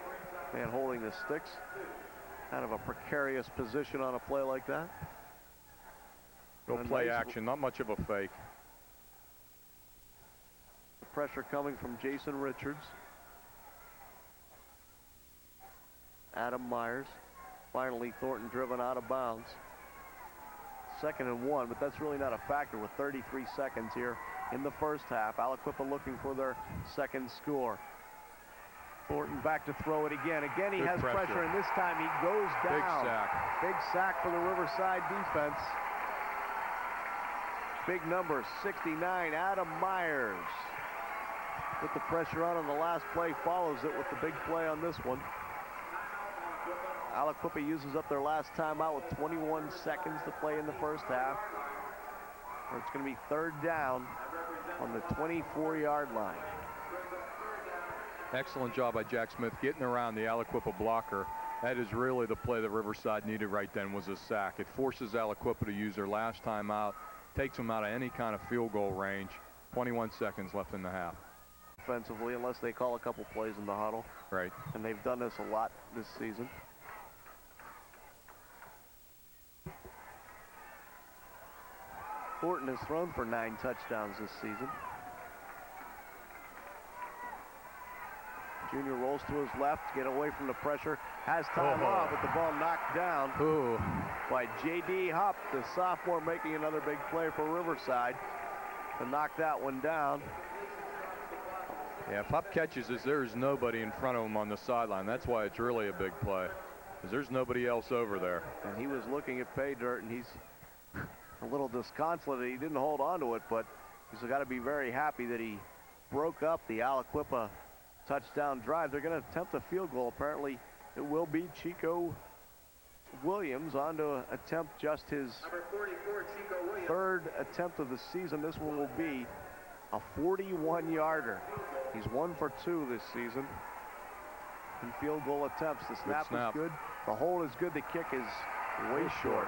Man holding the sticks. Kind of a precarious position on a play like that. Go And a play nice action. Not much of a fake. Pressure coming from Jason Richards. Adam Myers. Finally, Thornton driven out of bounds. 2nd and 1, but that's really not a factor with 33 seconds here in the first half. Aliquippa looking for their second score. Thornton back to throw it again. Again, he Good has pressure, and this time he goes down. Big sack. Big sack for the Riverside defense. Big number, 69, Adam Myers. Put the pressure on the last play, follows it with the big play on this one. Aliquippa uses up their last timeout with 21 seconds to play in the first half. It's going to be 3rd down on the 24-yard line. Excellent job by Jack Smith getting around the Aliquippa blocker. That is really the play that Riverside needed right then, was a sack. It forces Aliquippa to use their last timeout, takes them out of any kind of field goal range. 21 seconds left in the half. Offensively, unless they call a couple plays in the huddle. Right. And they've done this a lot this season. Thornton has thrown for 9 touchdowns this season. Junior rolls to his left, get away from the pressure, has time off, but the ball knocked down by J.D. Hupp, the sophomore, making another big play for Riverside to knock that one down. Yeah, if Hupp catches this, there is nobody in front of him on the sideline. That's why it's really a big play. because there's nobody else over there. And he was looking at pay dirt, and he's a little disconsolate that he didn't hold on to it, but he's got to be very happy that he broke up the Aliquippa touchdown drive. They're going to attempt a field goal. Apparently, it will be Chico Williams on to attempt just his Number 44, Chico Williams. third attempt of the season. This one will be a 41-yarder. He's 1 for 2 this season in field goal attempts. The snap is good. The hold is good. The kick is way short.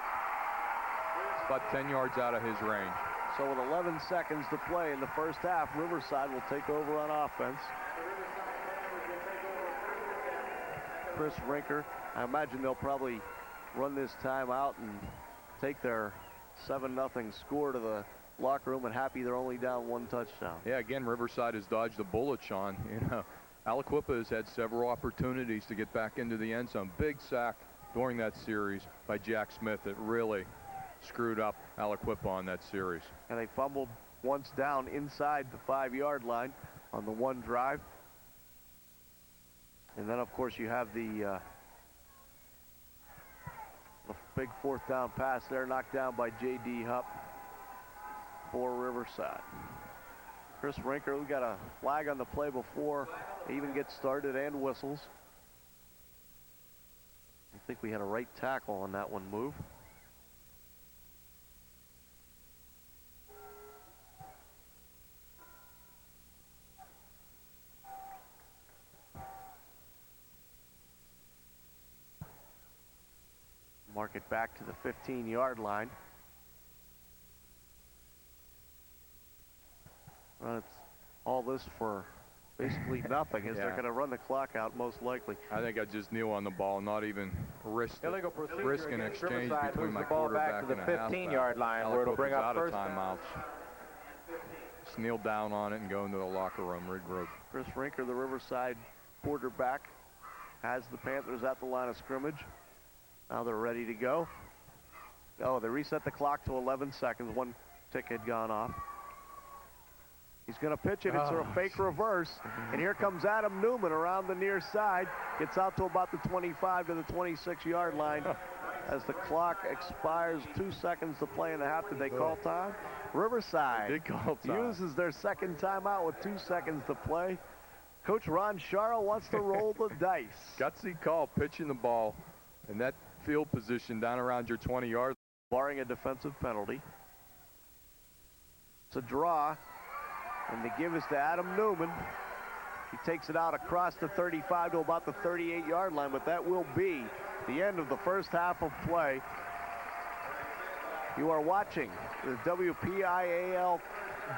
It's about 10 yards out of his range. So with 11 seconds to play in the first half, Riverside will take over on offense. Chris Rinker, I imagine they'll probably run this time out and take their 7-0 score to the locker room, and happy they're only down 1 touchdown. Yeah, again, Riverside has dodged a bullet, Sean. You know, Aliquippa has had several opportunities to get back into the end zone. Big sack during that series by Jack Smith that really screwed up Aliquippa on that series. And they fumbled once down inside the 5-yard line on the one drive. And then, of course, you have the big 4th down pass there, knocked down by J.D. Hupp for Riverside. Chris Rinker, we got a flag on the play before they even get started, and whistles. I think we had a right tackle on that one move. Mark it back to the 15-yard line. Well, it's all this for basically nothing, as they're going to run the clock out most likely. I think I just kneel on the ball, not even risk an exchange between my quarterback quarterback to and the a 15-yard line, where it'll bring up out of first timeouts. Just kneel down on it and go into the locker room, regroup. Chris Rinker, the Riverside quarterback, has the Panthers at the line of scrimmage. Now they're ready to go. Oh, they reset the clock to 11 seconds. 1 tick had gone off. He's going to pitch it. It's a fake reverse. And here comes Adam Newman around the near side. Gets out to about the 25 to the 26-yard line as the clock expires. 2 seconds to play in the half. Did they call time? Riverside Did call time. uses their second timeout with 2 seconds to play. Coach Ron Sharrow wants to roll the dice. Gutsy call, pitching the ball in that field position down around your 20-yard. Barring a defensive penalty. It's a draw. And the give is to Adam Newman. He takes it out across the 35 to about the 38-yard line, but that will be the end of the first half of play. You are watching the WPIAL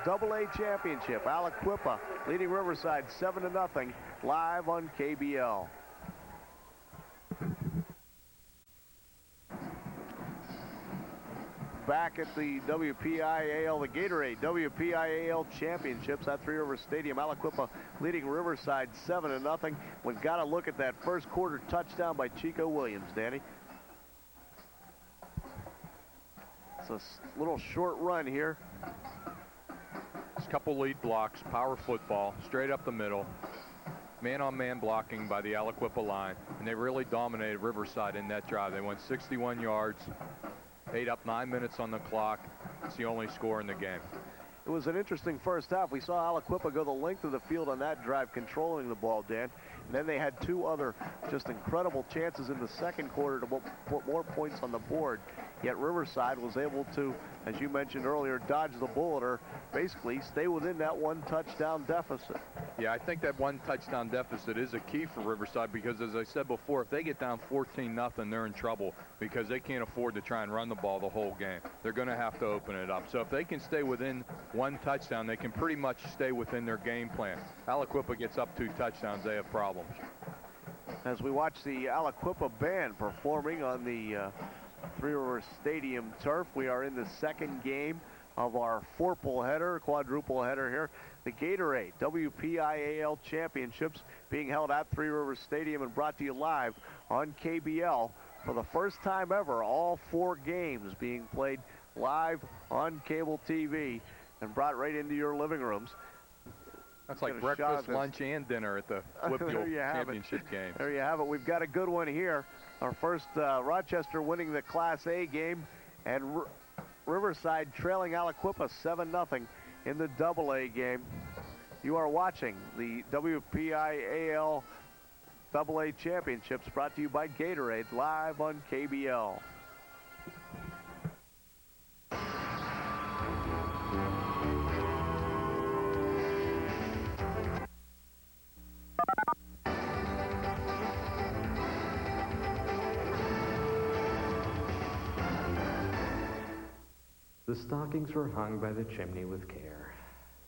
AA Championship. Aliquippa leading Riverside 7-0 live on KBL. Back at the WPIAL, the Gatorade WPIAL Championships at Three Rivers Stadium. Aliquippa leading Riverside 7-0. We've got to look at that first quarter touchdown by Chico Williams, Danny. It's a little short run here. It's a couple lead blocks, power football, straight up the middle. Man-on-man blocking by the Aliquippa line, and they really dominated Riverside in that drive. They went 61 yards. 8 up, 9 minutes on the clock. It's the only score in the game. It was an interesting first half. We saw Aliquippa go the length of the field on that drive, controlling the ball, Dan. And then they had 2 other just incredible chances in the second quarter to put more points on the board. Yet Riverside was able to, as you mentioned earlier, dodge the bullet, or basically stay within that 1 touchdown deficit. Yeah, I think that 1 touchdown deficit is a key for Riverside because, as I said before, if they get down 14-0, they're in trouble because they can't afford to try and run the ball the whole game. They're going to have to open it up. So if they can stay within 1 touchdown, they can pretty much stay within their game plan. Aliquippa gets up 2 touchdowns, they have problems. As we watch the Aliquippa band performing on the Three Rivers Stadium turf, we are in the second game of our quadruple header here. The Gatorade WPIAL Championships being held at Three Rivers Stadium and brought to you live on KBL for the first time ever. All 4 games being played live on cable TV and brought right into your living rooms. That's like Get a shot at breakfast, this. lunch, and dinner at the There you WPIAL have it. championship game. There you have it. We've got a good one here. Our first Rochester winning the Class A game, and Riverside trailing Aliquippa 7-0 in the AA game. You are watching the WPIAL AA Championships brought to you by Gatorade live on KBL. The stockings were hung by the chimney with care,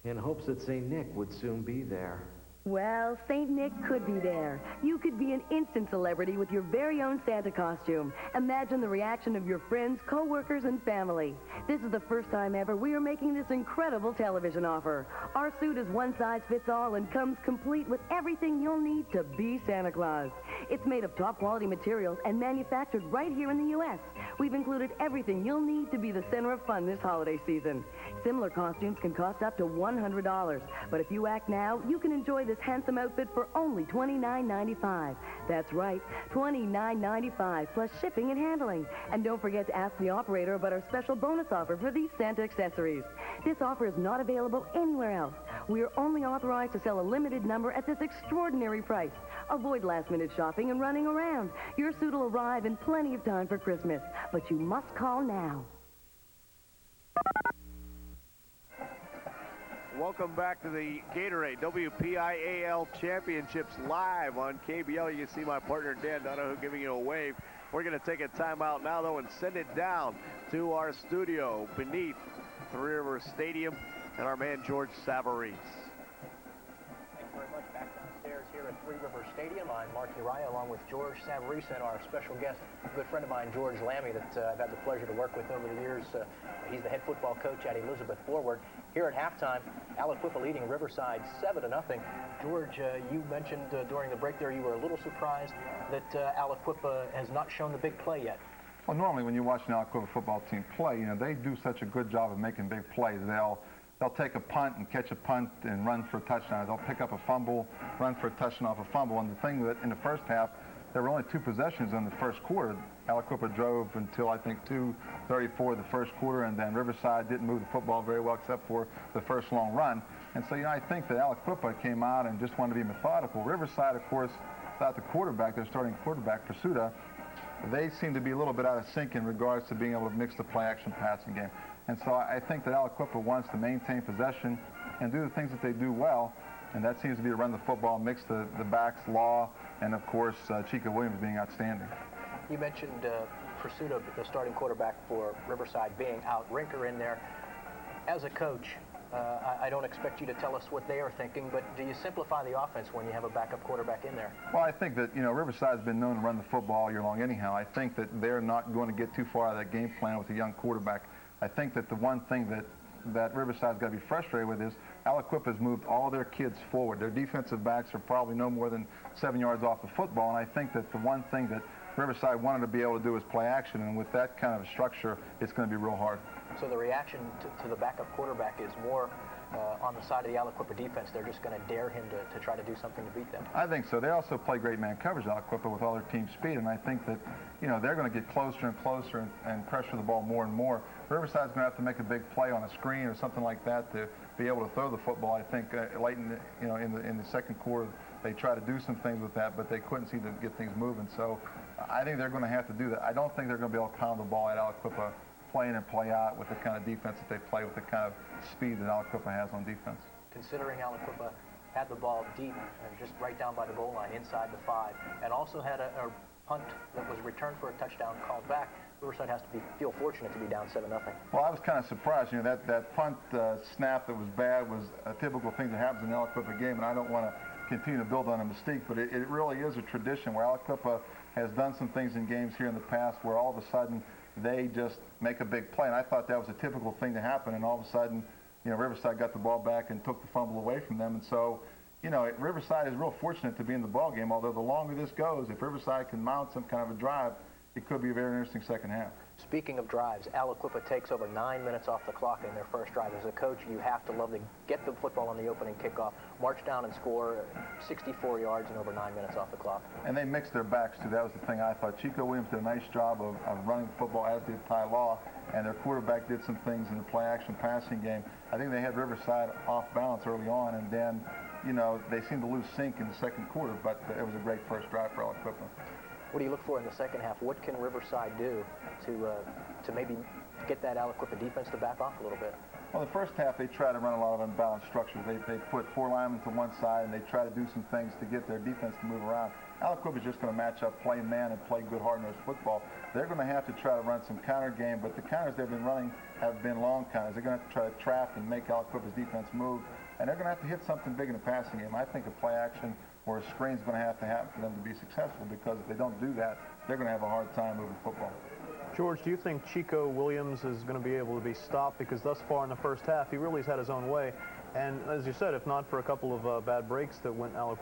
in hopes that St. Nick would soon be there. Well, St. Nick could be there. You could be an instant celebrity with your very own Santa costume. Imagine the reaction of your friends, co-workers, and family. This is the first time ever we are making this incredible television offer. Our suit is one size fits all and comes complete with everything you'll need to be Santa Claus. It's made of top quality materials and manufactured right here in the U.S. We've included everything you'll need to be the center of fun this holiday season. Similar costumes can cost up to $100, but if you act now, you can enjoy this handsome outfit for only $29.95. That's right, $29.95 plus shipping and handling. And don't forget to ask the operator about our special bonus offer for these Santa accessories. This offer is not available anywhere else. We are only authorized to sell a limited number at this extraordinary price. Avoid last-minute shopping and running around. Your suit will arrive in plenty of time for Christmas, but you must call now. Welcome back to the Gatorade WPIAL Championships live on KBL. You can see my partner Dan Donahoe giving you a wave. We're going to take a timeout now, though, and send it down to our studio beneath Three Rivers Stadium and our man George Savarese. Thank you very much. Back downstairs here at Three Rivers Stadium, I'm Mark Uriah along with George Savarese and our special guest, a good friend of mine, George Lammy, that I've had the pleasure to work with over the years. He's the head football coach at Elizabeth Forward. Here at halftime, Aliquippa leading Riverside 7-0. George, you mentioned during the break there you were a little surprised that Aliquippa has not shown the big play yet. Well, normally when you watch an Aliquippa football team play, you know, they do such a good job of making big plays. They'll take a punt and catch a punt and run for a touchdown. They'll pick up a fumble, run for a touchdown off a fumble. And the thing that in the first half, there were only 2 possessions in the first quarter. Aliquippa drove until, I think, 2:34 the first quarter, and then Riverside didn't move the football very well except for the first long run. And so, you know, I think that Aliquippa came out and just wanted to be methodical. Riverside, of course, without the quarterback, their starting quarterback, Pursuta, they seem to be a little bit out of sync in regards to being able to mix the play-action passing game. And so I think that Aliquippa wants to maintain possession and do the things that they do well, and that seems to be to run the football, mix the backs, Law, and of course Chica Williams being outstanding. You mentioned Pursuta, the starting quarterback for Riverside, being out. Rinker in there. As a coach, I don't expect you to tell us what they are thinking, but do you simplify the offense when you have a backup quarterback in there? Well, I think that, you know, Riverside's been known to run the football all year long anyhow. I think that they're not going to get too far out of that game plan with a young quarterback. I think that the one thing that Riverside's got to be frustrated with is Aliquippa's moved all their kids forward. Their defensive backs are probably no more than 7 yards off the football, and I think that the one thing that Riverside wanted to be able to do is play action, and with that kind of structure, it's going to be real hard. So the reaction to the backup quarterback is more on the side of the Aliquippa defense. They're just going to dare him to try to do something to beat them. I think so. They also play great man coverage, Aliquippa, with all their team speed, and I think that, you know, they're going to get closer and closer and pressure the ball more and more. Riverside's going to have to make a big play on a screen or something like that to be able to throw the football. I think late in the second quarter they tried to do some things with that, but they couldn't seem to get things moving. So I think they're going to have to do that. I don't think they're going to be able to pound the ball at Aliquippa play in and play out with the kind of defense that they play, with the kind of speed that Aliquippa has on defense. Considering Aliquippa had the ball deep and just right down by the goal line inside the 5, and also had a punt that was returned for a touchdown called back, Riverside has to feel fortunate to be down 7-0. Well, I was kind of surprised. You know, that punt snap that was bad was a typical thing that happens in an Aliquippa game, and I don't want to continue to build on a mystique, but it really is a tradition where Aliquippa has done some things in games here in the past where all of a sudden they just make a big play, and I thought that was a typical thing to happen, and all of a sudden, you know, Riverside got the ball back and took the fumble away from them, and so, you know, Riverside is real fortunate to be in the ball game, although the longer this goes, if Riverside can mount some kind of a drive, it could be a very interesting second half. Speaking of drives, Aliquippa takes over 9 minutes off the clock in their first drive. As a coach, you have to love to get the football on the opening kickoff, march down and score 64 yards in over 9 minutes off the clock. And they mixed their backs, too. That was the thing I thought. Chico Williams did a nice job of running the football, as did Ty Law, and their quarterback did some things in the play-action passing game. I think they had Riverside off balance early on, and then, you know, they seemed to lose sync in the second quarter, but it was a great first drive for Aliquippa. What do you look for in the second half? What can Riverside do to maybe get that Aliquippa defense to back off a little bit? Well, the first half, they tried to run a lot of unbalanced structures. They put 4 linemen to one side, and they try to do some things to get their defense to move around. Aliquippa is just going to match up, play man, and play good hard-nosed football. They're going to have to try to run some counter game, but the counters they've been running have been long counters. They're going to have to try to trap and make Aliquippa's defense move, and they're going to have to hit something big in the passing game. I think a play action or a screen is going to happen for them to be successful, because if they don't do that, they're going to have a hard time moving football. George, do you think Chico Williams is going to be able to be stopped? Because thus far in the first half, he really has had his own way. And as you said, if not for a couple of bad breaks that went that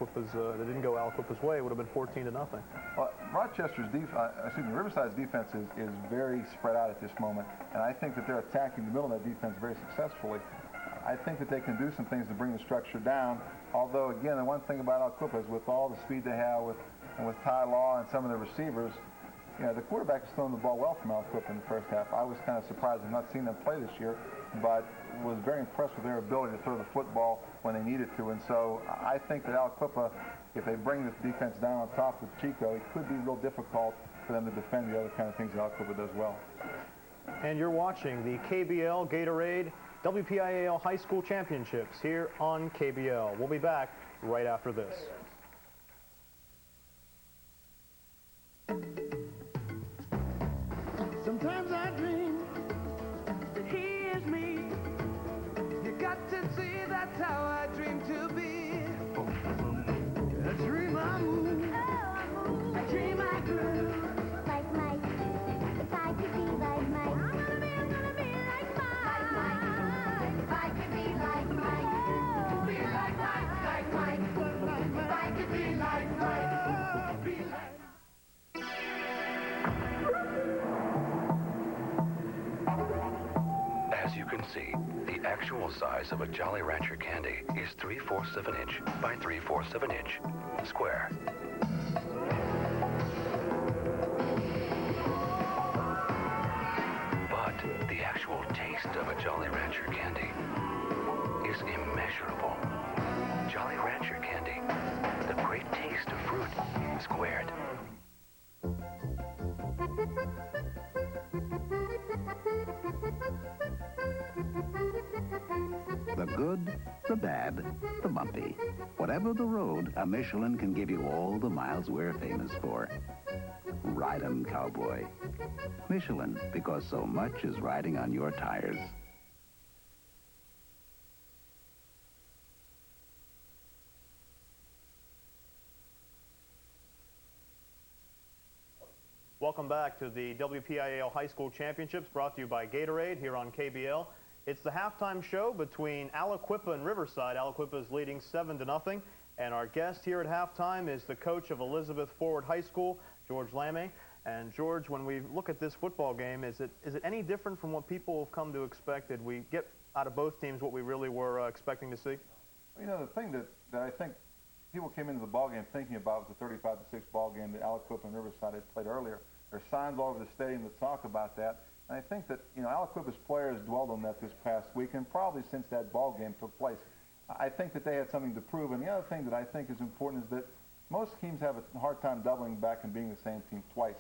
didn't go Aliquippa's way, it would have been 14-0. Well, Riverside's defense is very spread out at this moment, and I think that they're attacking the middle of that defense very successfully. I think that they can do some things to bring the structure down. Although, again, the one thing about Aliquippa is with all the speed they have with Ty Law and some of the receivers, you know, the quarterback is throwing the ball well from Aliquippa in the first half. I was kind of surprised. I've not seen them play this year, but was very impressed with their ability to throw the football when they needed to. And so I think that Aliquippa, if they bring this defense down on top with Chico, it could be real difficult for them to defend the other kind of things that Aliquippa does well. And you're watching the KBL Gatorade WPIAL High School Championships here on KBL. We'll be back right after this. Sometimes I dream that he is me. You got to see that's how I dream to be. I dream I move. I dream I groove. Like Mike. If I could be like Mike. I'm gonna be like Mike. If I could be like Mike. Be like Mike. If I could be like Mike. Be like. As you can see, the actual size of a Jolly Rancher candy is 3/4 of an inch by 3/4 of an inch square. But the actual taste of a Jolly Rancher candy is immeasurable. Jolly Rancher candy, the great taste of fruit squared. The good, the bad, the bumpy. Whatever the road, a Michelin can give you all the miles we're famous for. Ride 'em, cowboy. Michelin, because so much is riding on your tires. Welcome back to the WPIAL High School Championships, brought to you by Gatorade here on KBL. It's the halftime show between Aliquippa and Riverside. Aliquippa is leading 7-0, and our guest here at halftime is the coach of Elizabeth Forward High School, George Lamé. And George, when we look at this football game, is it any different from what people have come to expect? Did we get out of both teams what we really were expecting to see? You know, the thing that I think people came into the ball game thinking about was the 35-6 ball game that Aliquippa and Riverside had played earlier. There's signs all over the stadium that talk about that. And I think that, you know, Aliquippa's players dwelled on that this past week, and probably since that ball game took place. I think that they had something to prove. And the other thing that I think is important is that most teams have a hard time doubling back and being the same team twice.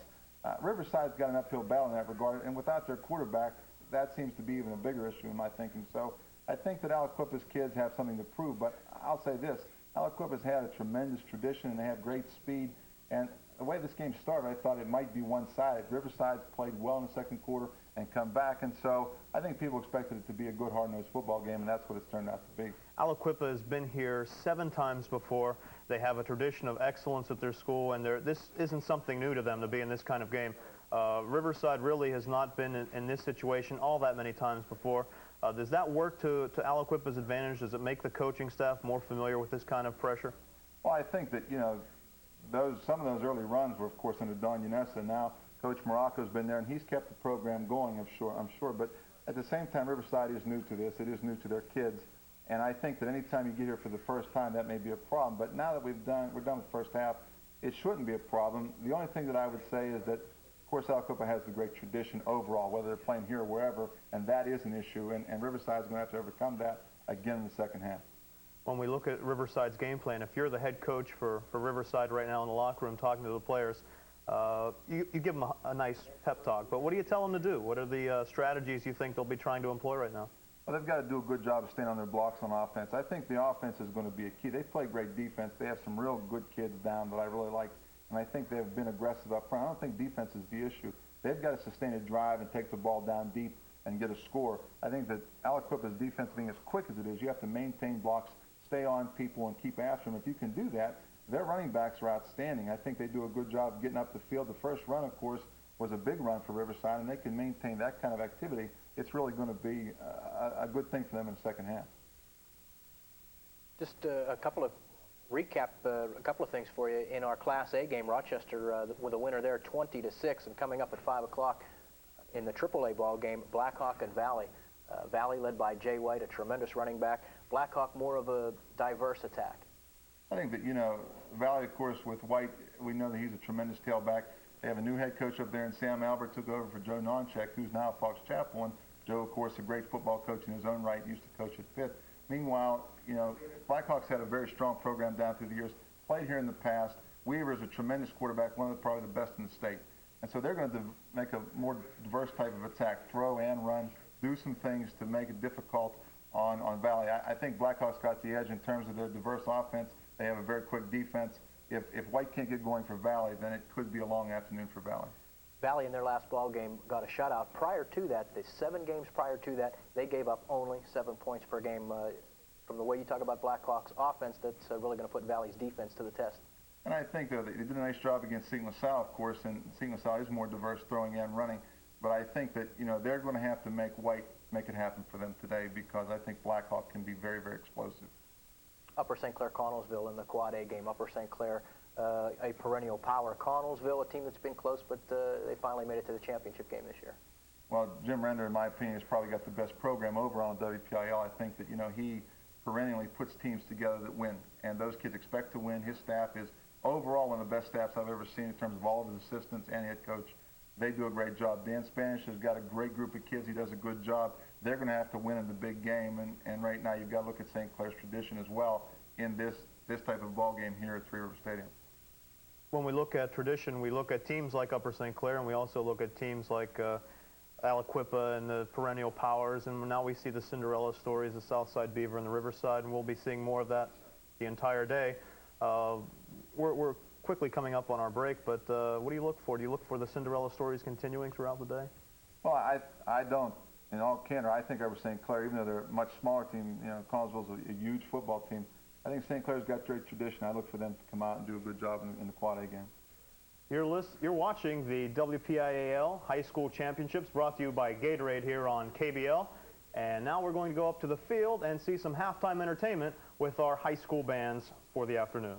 Riverside's got an uphill battle in that regard, and without their quarterback, that seems to be even a bigger issue in my thinking. So I think that Aliquippa's kids have something to prove. But I'll say this, Aliquippa's had a tremendous tradition, and they have great speed. And the way this game started, I thought it might be one-sided. Riverside played well in the second quarter and come back, and so I think people expected it to be a good, hard-nosed football game, and that's what it's turned out to be. Aliquippa has been here 7 times before. They have a tradition of excellence at their school, and this isn't something new to them to be in this kind of game. Riverside really has not been in this situation all that many times before. Does that work to Aliquippa's advantage? Does it make the coaching staff more familiar with this kind of pressure? Well, I think that, you know, some of those early runs were, of course, under Don Yanessa. Now Coach Morocco's been there, and he's kept the program going, I'm sure. But at the same time, Riverside is new to this. It is new to their kids. And I think that any time you get here for the first time, that may be a problem. But now that we're done with the first half, it shouldn't be a problem. The only thing that I would say is that, of course, Aliquippa has the great tradition overall, whether they're playing here or wherever, and that is an issue. And Riverside's going to have to overcome that again in the second half. When we look at Riverside's game plan, if you're the head coach for Riverside right now in the locker room talking to the players, you give them a nice pep talk. But what do you tell them to do? What are the strategies you think they'll be trying to employ right now? Well, they've got to do a good job of staying on their blocks on offense. I think the offense is going to be a key. They play great defense. They have some real good kids down that I really like, and I think they've been aggressive up front. I don't think defense is the issue. They've got to sustain a drive and take the ball down deep and get a score. I think that Aliquippa's defense being as quick as it is, you have to maintain blocks, stay on people, and keep after them. If you can do that, their running backs are outstanding. I think they do a good job of getting up the field. The first run, of course, was a big run for Riverside, and they can maintain that kind of activity. It's really going to be a good thing for them in the second half. Just a couple of things for you. In our Class A game, Rochester with a winner there, 20-6, and coming up at 5 o'clock in the AAA ball game, Blackhawk and Valley. Valley led by Jay White, a tremendous running back. Blackhawk more of a diverse attack. I think that, Valley, of course, with White, we know that he's a tremendous tailback. They have a new head coach up there, and Sam Albert took over for Joe Nonchek, who's now at Fox Chapel. And Joe, of course, a great football coach in his own right, used to coach at Pitt. Meanwhile, Blackhawks had a very strong program down through the years, played here in the past. Weaver's a tremendous quarterback, one of probably the best in the state. And so they're going to make a more diverse type of attack, throw and run, do some things to make it difficult on Valley. I think Blackhawks got the edge in terms of their diverse offense. They have a very quick defense. If White can't get going for Valley, then it could be a long afternoon for Valley. Valley in their last ball game got a shutout. Prior to that, the 7 games prior to that, they gave up only 7 points per game. From the way you talk about Blackhawks offense, that's really going to put Valley's defense to the test. And I think, though, they did a nice job against St. LaSalle, of course, and St. LaSalle is more diverse throwing and running. But I think that, they're going to have to make White make it happen for them today, because I think Blackhawk can be very, very explosive. Upper St. Clair Connellsville in the Quad A game. Upper St. Clair, a perennial power. Connellsville, a team that's been close, but they finally made it to the championship game this year. Well, Jim Render, in my opinion, has probably got the best program overall in WPIAL. I think that, he perennially puts teams together that win, and those kids expect to win. His staff is overall one of the best staffs I've ever seen in terms of all of his assistants and head coach. They do a great job. Dan Spanish has got a great group of kids. He does a good job. They're going to have to win in the big game, and right now you've got to look at St. Clair's tradition as well in this type of ball game here at Three River Stadium. When we look at tradition, we look at teams like Upper St. Clair, and we also look at teams like Aliquippa and the perennial powers, and now we see the Cinderella stories, the Southside Beaver and the Riverside, and we'll be seeing more of that the entire day. We're quickly coming up on our break, but what do you look for? Do you look for the Cinderella stories continuing throughout the day? Well, I don't. In all candor, I think Upper St. Clair, even though they're a much smaller team, Connellsville's a huge football team, I think St. Clair's got great tradition. I look for them to come out and do a good job in the Quad A game. You're watching the WPIAL High School Championships, brought to you by Gatorade here on KBL. And now we're going to go up to the field and see some halftime entertainment with our high school bands for the afternoon.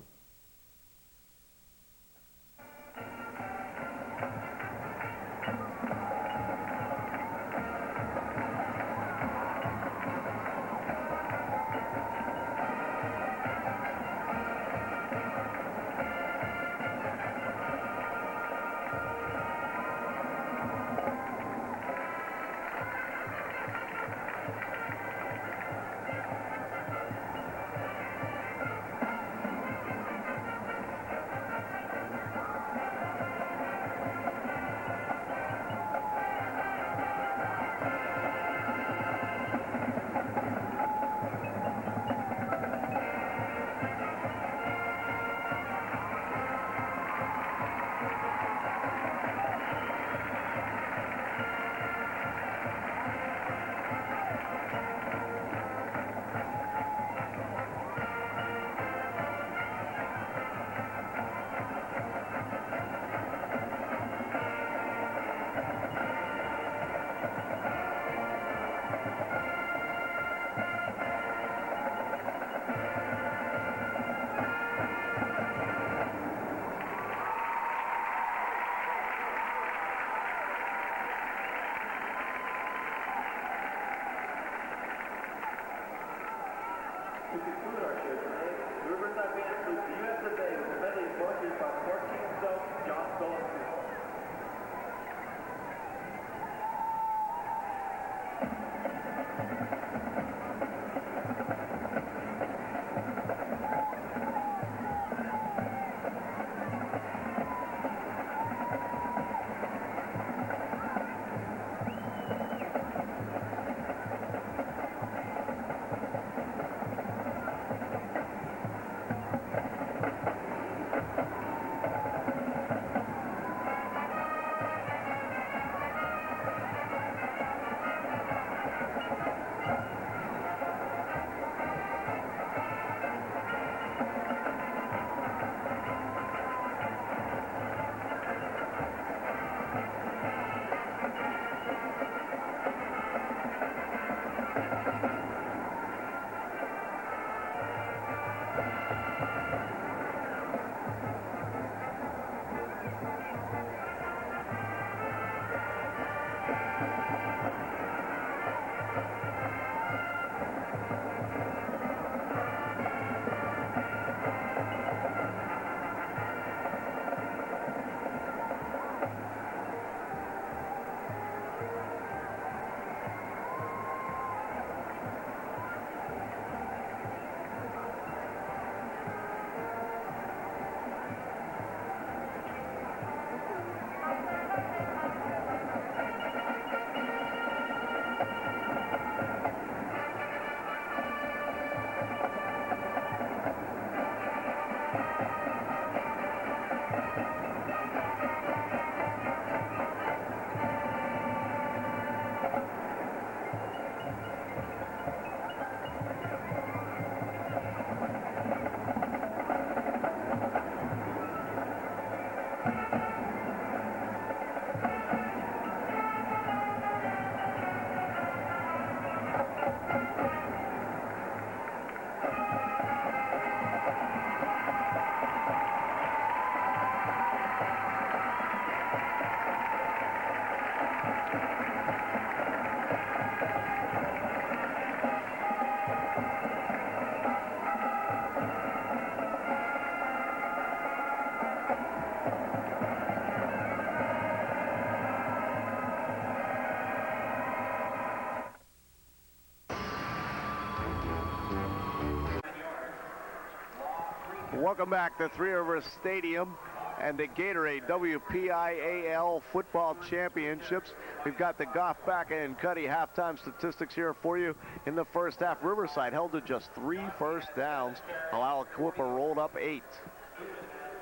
Welcome back to Three Rivers Stadium and the Gatorade WPIAL Football Championships. We've got the Goff, Baca, and Cuddy halftime statistics here for you. In the first half, Riverside held to just 3 first downs, while Aliquippa rolled up 8.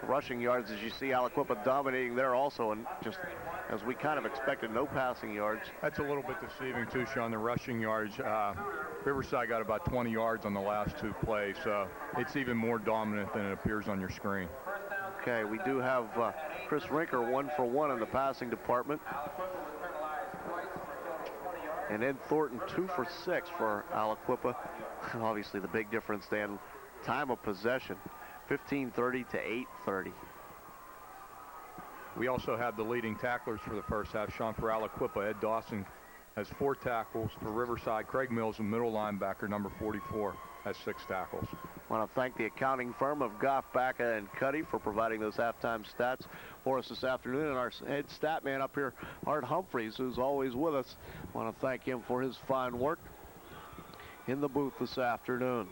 Rushing yards, as you see, Aliquippa dominating there also, and just as we kind of expected, no passing yards. That's a little bit deceiving too, Sean, the rushing yards. Riverside got about 20 yards on the last 2 plays, so it's even more dominant than it appears on your screen. Okay, we do have Chris Rinker 1 for 1 in the passing department. And Ed Thornton 2 for 6 for Aliquippa. Obviously the big difference then, time of possession, 15:30 to 8:30. We also have the leading tacklers for the first half. Sean, for Aliquippa, Ed Dawson has 4 tackles. For Riverside, Craig Mills, a middle linebacker, number 44, has 6 tackles. I want to thank the accounting firm of Goff, Baca, and Cuddy for providing those halftime stats for us this afternoon. And our head stat man up here, Art Humphreys, who's always with us. I want to thank him for his fine work in the booth this afternoon.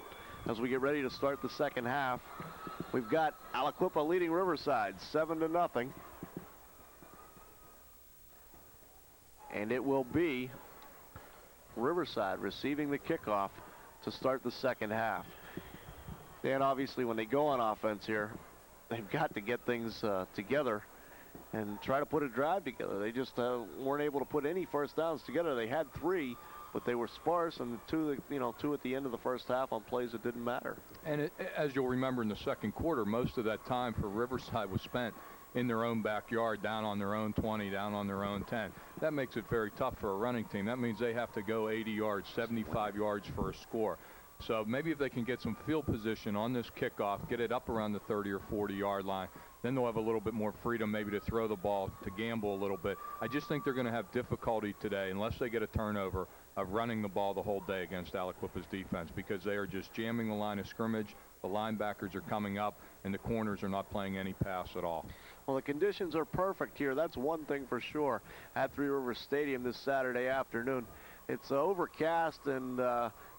As we get ready to start the second half, we've got Aliquippa leading Riverside 7-0. And it will be Riverside receiving the kickoff to start the second half. And obviously when they go on offense here, they've got to get things together and try to put a drive together. They just weren't able to put any first downs together. They had 3, but they were sparse, and the 2 at the end of the first half on plays that didn't matter. And as you'll remember in the second quarter, most of that time for Riverside was spent in their own backyard, down on their own 20, down on their own 10. That makes it very tough for a running team. That means they have to go 80 yards, 75 yards for a score. So maybe if they can get some field position on this kickoff, get it up around the 30 or 40-yard line, then they'll have a little bit more freedom maybe to throw the ball, to gamble a little bit. I just think they're going to have difficulty today, unless they get a turnover, of running the ball the whole day against Aliquippa's defense, because they are just jamming the line of scrimmage. The linebackers are coming up, and the corners are not playing any pass at all. Well, the conditions are perfect here. That's one thing for sure at Three Rivers Stadium this Saturday afternoon. It's overcast and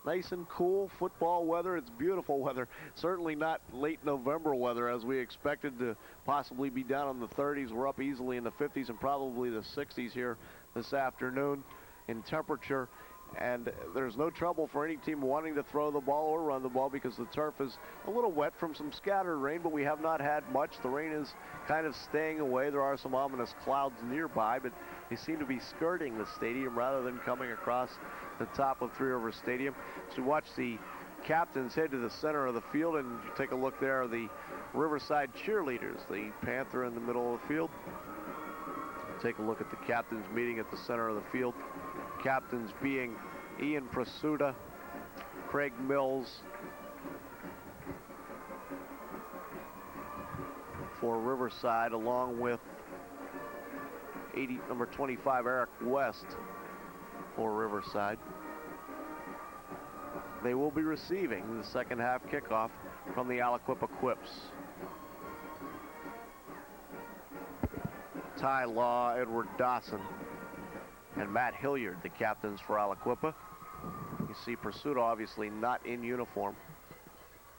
nice and cool football weather. It's beautiful weather. Certainly not late November weather as we expected to possibly be down in the 30s. We're up easily in the 50s and probably the 60s here this afternoon in temperature. And there's no trouble for any team wanting to throw the ball or run the ball because the turf is a little wet from some scattered rain, but we have not had much. The rain is kind of staying away. There are some ominous clouds nearby, but they seem to be skirting the stadium rather than coming across the top of Three Rivers Stadium. So watch the captains head to the center of the field, and you take a look there, the Riverside cheerleaders, the Panther in the middle of the field. Take a look at the captains meeting at the center of the field. Captains being Ian Prasuta, Craig Mills for Riverside, along with number 25 Eric West for Riverside. They will be receiving the second half kickoff from the Aliquippa Quips. Ty Law, Edward Dawson, and Matt Hilliard, the captains for Aliquippa. You see Pursuit obviously not in uniform.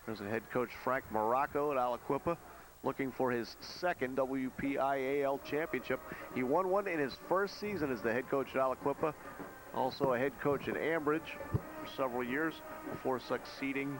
There's a head coach, Frank Morocco, at Aliquippa, looking for his second WPIAL championship. He won one in his first season as the head coach at Aliquippa. Also a head coach at Ambridge for several years before succeeding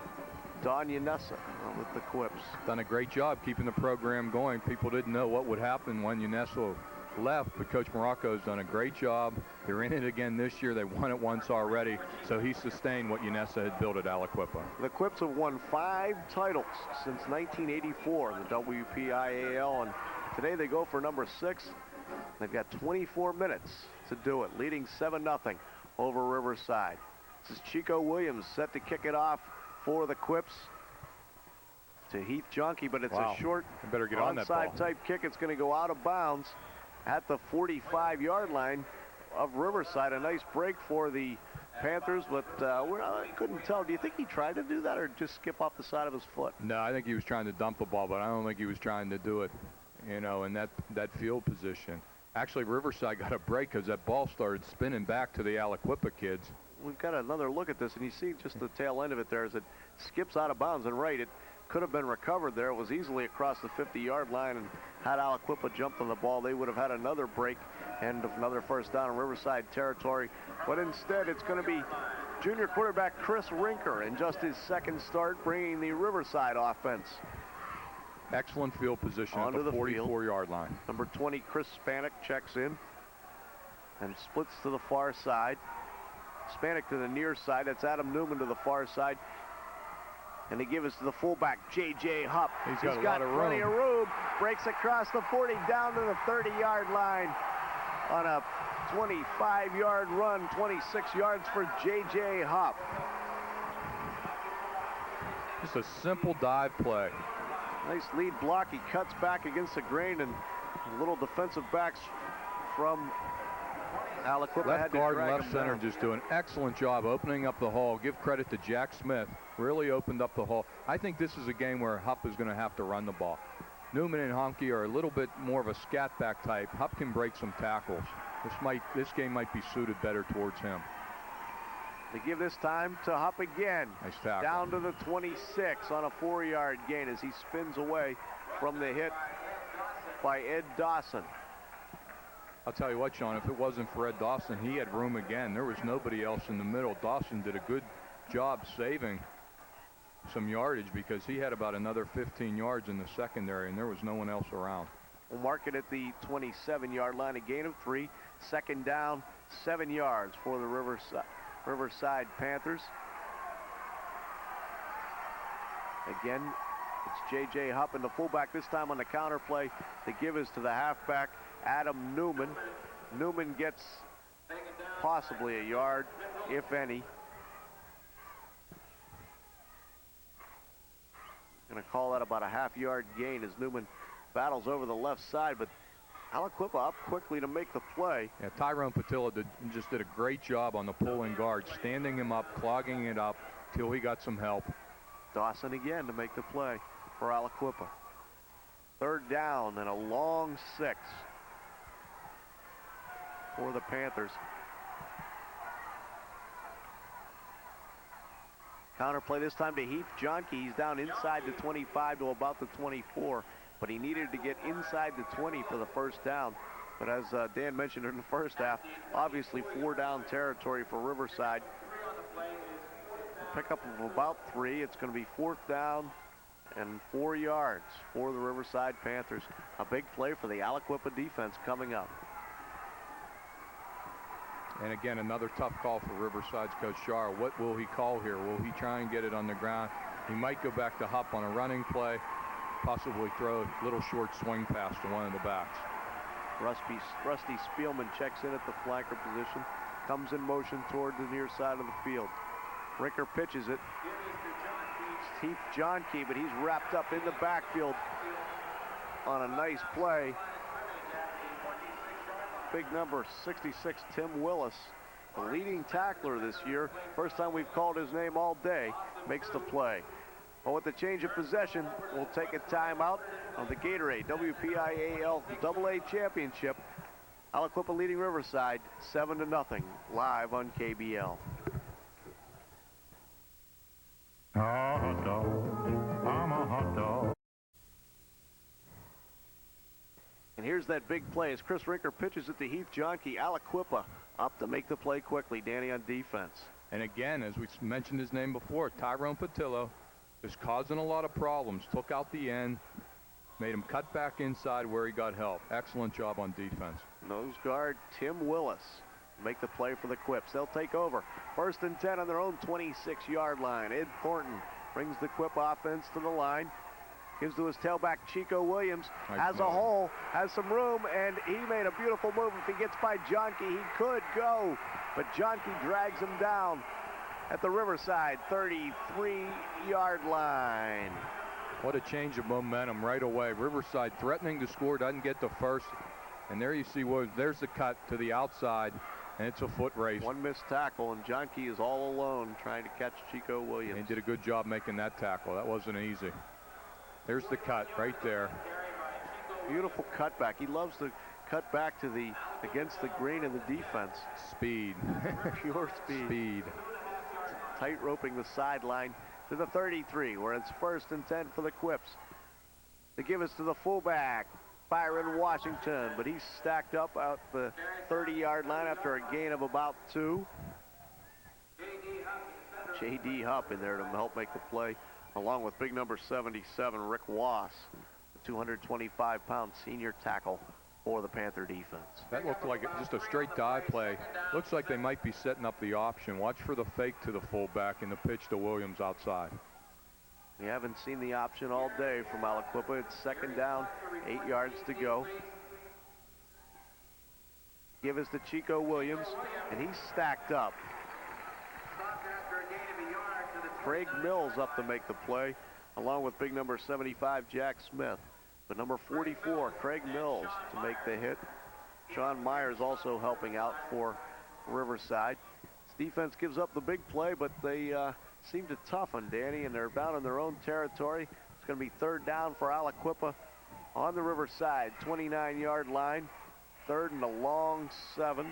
Don Yanessa with the Quips. Done a great job keeping the program going. People didn't know what would happen when Yanessa left, but Coach Morocco's done a great job. They're in it again this year. They won it once already, so he sustained what Yanessa had built at Aliquippa. The Quips have won 5 titles since 1984 in the WPIAL, and today they go for number 6. They've got 24 minutes to do it, leading 7-0 over Riverside. This is Chico Williams set to kick it off for the Quips to Heath Junkie, but it's a short onside type kick. It's going to go out of bounds at the 45-yard line of Riverside. A nice break for the Panthers, but I couldn't tell. Do you think he tried to do that or just skip off the side of his foot? No, I think he was trying to dump the ball, but I don't think he was trying to do it, in that field position. Actually, Riverside got a break because that ball started spinning back to the Aliquippa kids. We've got another look at this, and you see just the tail end of it there as it skips out of bounds. And right, could have been recovered there. It was easily across the 50-yard line, and had Aliquippa jumped on the ball, they would have had another break and another first down in Riverside territory. But instead, it's going to be junior quarterback Chris Rinker in just his second start, bringing the Riverside offense Excellent field position onto at the the 44-yard line. Number 20, Chris Spanik, checks in and splits to the far side. Spanik to the near side. That's Adam Newman to the far side. And they give us to the fullback, J.J. Hupp. He's got plenty of room. Breaks across the 40 down to the 30-yard line on a 25-yard run, 26 yards for J.J. Hupp. Just a simple dive play. Nice lead block. He cuts back against the grain, and little defensive backs from Aliquippa Left guard and left center just do an excellent job opening up the hole. Give credit to Jack Smith. Really opened up the hole. I think this is a game where Hupp is going to have to run the ball. Newman and Honky are a little bit more of a scat back type. Hupp can break some tackles. This game might be suited better towards him. They give this time to Hupp again. Nice tackle. Down to the 26 on a 4-yard gain as he spins away from the hit by Ed Dawson. I'll tell you what, Sean, if it wasn't for Ed Dawson, he had room again. There was nobody else in the middle. Dawson did a good job saving some yardage because he had about another 15 yards in the secondary, and there was no one else around. We'll mark it at the 27-yard line, a gain of 3. Second down, 7 yards for the Riverside Panthers. Again, it's J.J. Hupp and the fullback, this time on the counter play. The give is to the halfback, Adam Newman. Newman gets possibly a yard, if any. Going to call that about a half-yard gain as Newman battles over the left side, but Aliquippa up quickly to make the play. Yeah, Tyrone Patilla just did a great job on the pulling guard, standing him up, clogging it up till he got some help. Dawson again to make the play for Aliquippa. Third down and a long 6 for the Panthers. Counter play this time to Heath Johnke. He's down inside the 25 to about the 24, but he needed to get inside the 20 for the first down. But as Dan mentioned in the first half, obviously 4-down territory for Riverside. Pick up of about 3. It's going to be 4th down and 4 yards for the Riverside Panthers. A big play for the Aliquippa defense coming up. And again, another tough call for Riverside's coach Shar. What will he call here? Will he try and get it on the ground? He might go back to Hupp on a running play, possibly throw a little short swing pass to one of the backs. Rusty Spielman checks in at the flanker position, comes in motion toward the near side of the field. Rinker pitches it. Heath Johnke, but he's wrapped up in the backfield on a nice play. Big number 66, Tim Willis, the leading tackler this year. First time we've called his name all day, makes the play. Well, with the change of possession, we'll take a timeout of the Gatorade WPIAL AA Championship. Aliquippa leading Riverside 7-0, live on KBL. Hot dog, I'm a hot dog. And here's that big play as Chris Rinker pitches it to Heath Johnke. Aliquippa up to make the play quickly. Danny on defense. And again, as we mentioned his name before, Tyrone Patillo is causing a lot of problems. Took out the end, made him cut back inside where he got help. Excellent job on defense. Nose guard Tim Willis make the play for the Quips. They'll take over. 1st and 10 on their own 26-yard line. Ed Thornton brings the Quip offense to the line. Gives to his tailback, Chico Williams. Has a hole, has some room, and he made a beautiful move. If he gets by Johnke, he could go. But Johnke drags him down at the Riverside 33-yard line. What a change of momentum right away. Riverside threatening to score, doesn't get the first. And there you see, there's the cut to the outside, and it's a foot race. One missed tackle, and Johnke is all alone trying to catch Chico Williams. And he did a good job making that tackle. That wasn't easy. There's the cut right there. Beautiful cutback. He loves to cut back to the against the grain of the defense. Speed. Pure speed. Speed. Tight roping the sideline. to the 33, where it's 1st and 10 for the Quips. They give us to the fullback, Byron Washington, but he's stacked up out the 30-yard line after a gain of about 2. J.D. Hupp in there to help make the play, along with big number 77, Rick Wass, the 225-pound senior tackle for the Panther defense. That looked like just a straight dive play. Looks like they might be setting up the option. Watch for the fake to the fullback and the pitch to Williams outside. We haven't seen the option all day from Aliquippa. It's 2nd down, 8 yards to go. Give us to Chico Williams, and he's stacked up. Craig Mills up to make the play, along with big number 75, Jack Smith. But number 44, Craig Mills, to make the hit. Sean Myers also helping out for Riverside. This defense gives up the big play, but they seem to toughen, Danny, and they're down in their own territory. It's going to be 3rd down for Aliquippa on the Riverside 29-yard line. 3rd and a long 7.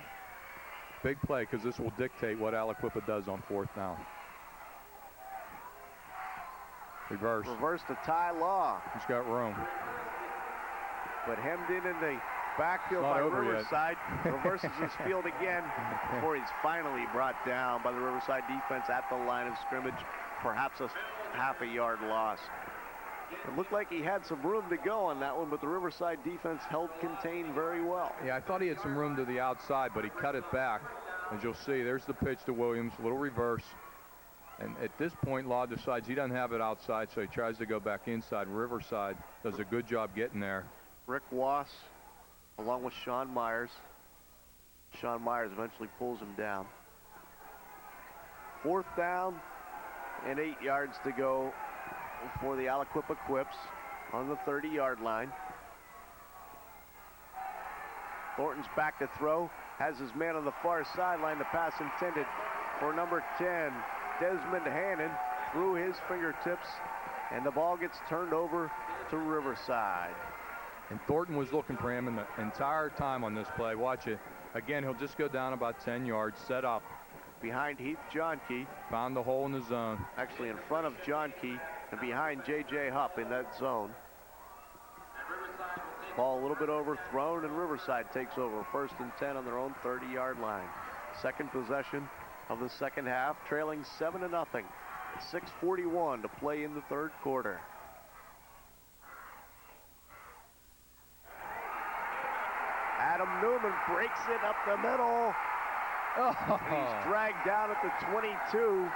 Big play, because this will dictate what Aliquippa does on 4th down. Reverse. Reverse to Ty Law. He's got room. But hemmed in the backfield by Riverside. Reverses his field again before he's finally brought down by the Riverside defense at the line of scrimmage. Perhaps a half-a-yard loss. It looked like he had some room to go on that one, but the Riverside defense held contained very well. Yeah, I thought he had some room to the outside, but he cut it back. As you'll see, there's the pitch to Williams, a little reverse. And at this point, Law decides he doesn't have it outside, so he tries to go back inside. Riverside does a good job getting there. Rick Wass, along with Sean Myers. Sean Myers eventually pulls him down. 4th down and 8 yards to go for the Aliquippa Quips on the 30-yard line. Thornton's back to throw, has his man on the far sideline. The pass intended for number 10, Desmond Hannon, through his fingertips, and the ball gets turned over to Riverside. And Thornton was looking for him in the entire time on this play. Watch it. Again, he'll just go down about 10 yards, set up. Behind Heath Johnke. Found the hole in the zone. Actually in front of Johnke and behind J.J. Hupp in that zone. Ball a little bit overthrown, and Riverside takes over. 1st and 10 on their own 30-yard line. 2nd possession of the 2nd half, trailing 7-0. 6:41 to play in the 3rd quarter. Adam Newman breaks it up the middle. Oh. He's dragged down at the 22.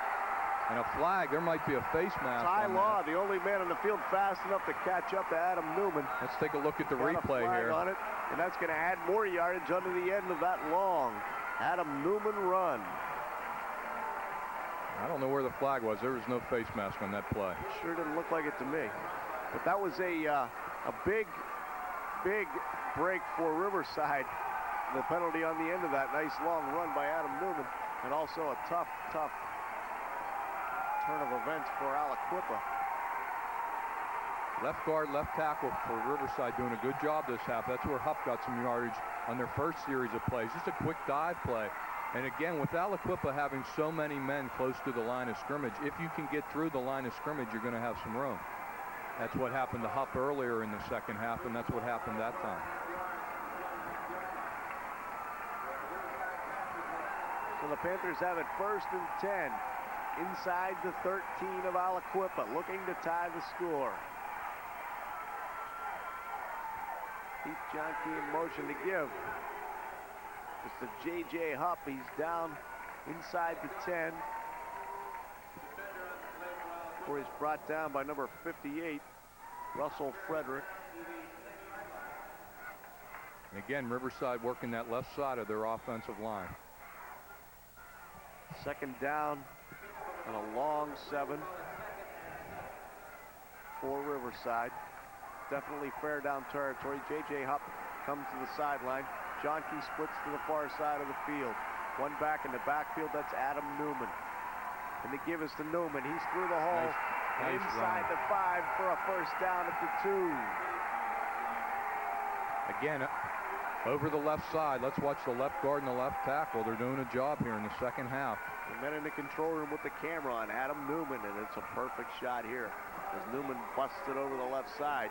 And a flag. There might be a face mask. Ty Law, the only man on the field fast enough to catch up to Adam Newman. Let's take a look at the Got replay a flag here. on it, and that's going to add more yardage under the end of that long Adam Newman run. I don't know where the flag was. There was no face mask on that play. Sure didn't look like it to me. But that was a big break for Riverside. The penalty on the end of that nice long run by Adam Newman, and also a tough turn of events for Aliquippa. Left guard, left tackle for Riverside doing a good job this half. That's where Hupp got some yardage on their first series of plays. Just a quick dive play. And again, with Aliquippa having so many men close to the line of scrimmage, if you can get through the line of scrimmage, you're going to have some room. That's what happened to Hupp earlier in the 2nd half, and that's what happened that time. So the Panthers have it 1st and 10 inside the 13 of Aliquippa, looking to tie the score. Heath Johnke in motion to give. It's the J.J. Hupp. He's down inside the 10. Before he's brought down by number 58, Russell Frederick. And again, Riverside working that left side of their offensive line. 2nd down and a long 7 for Riverside. Definitely fair down territory. J.J. Hupp comes to the sideline. Johnke splits to the far side of the field. One back in the backfield, that's Adam Newman. And the give is to Newman. He's through the hole. Nice inside run. the 5 for a 1st down at the 2. Again, Over the left side. Let's watch the left guard and the left tackle. They're doing a job here in the second half. The men in the control room with the camera on Adam Newman, and it's a perfect shot here as Newman busts it over the left side.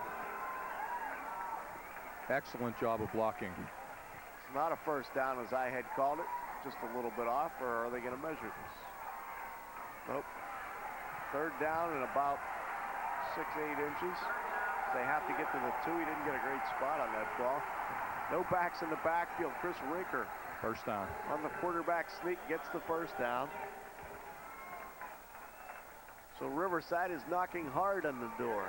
Excellent job of blocking. It's not a first down as I had called it, just a little bit off, or are they going to measure this? Nope. Third down and about 6-8 inches. They have to get to the 2. He didn't get a great spot on that ball. No backs in the backfield. Chris Rinker. First down. On the quarterback sneak, gets the first down. So Riverside is knocking hard on the door.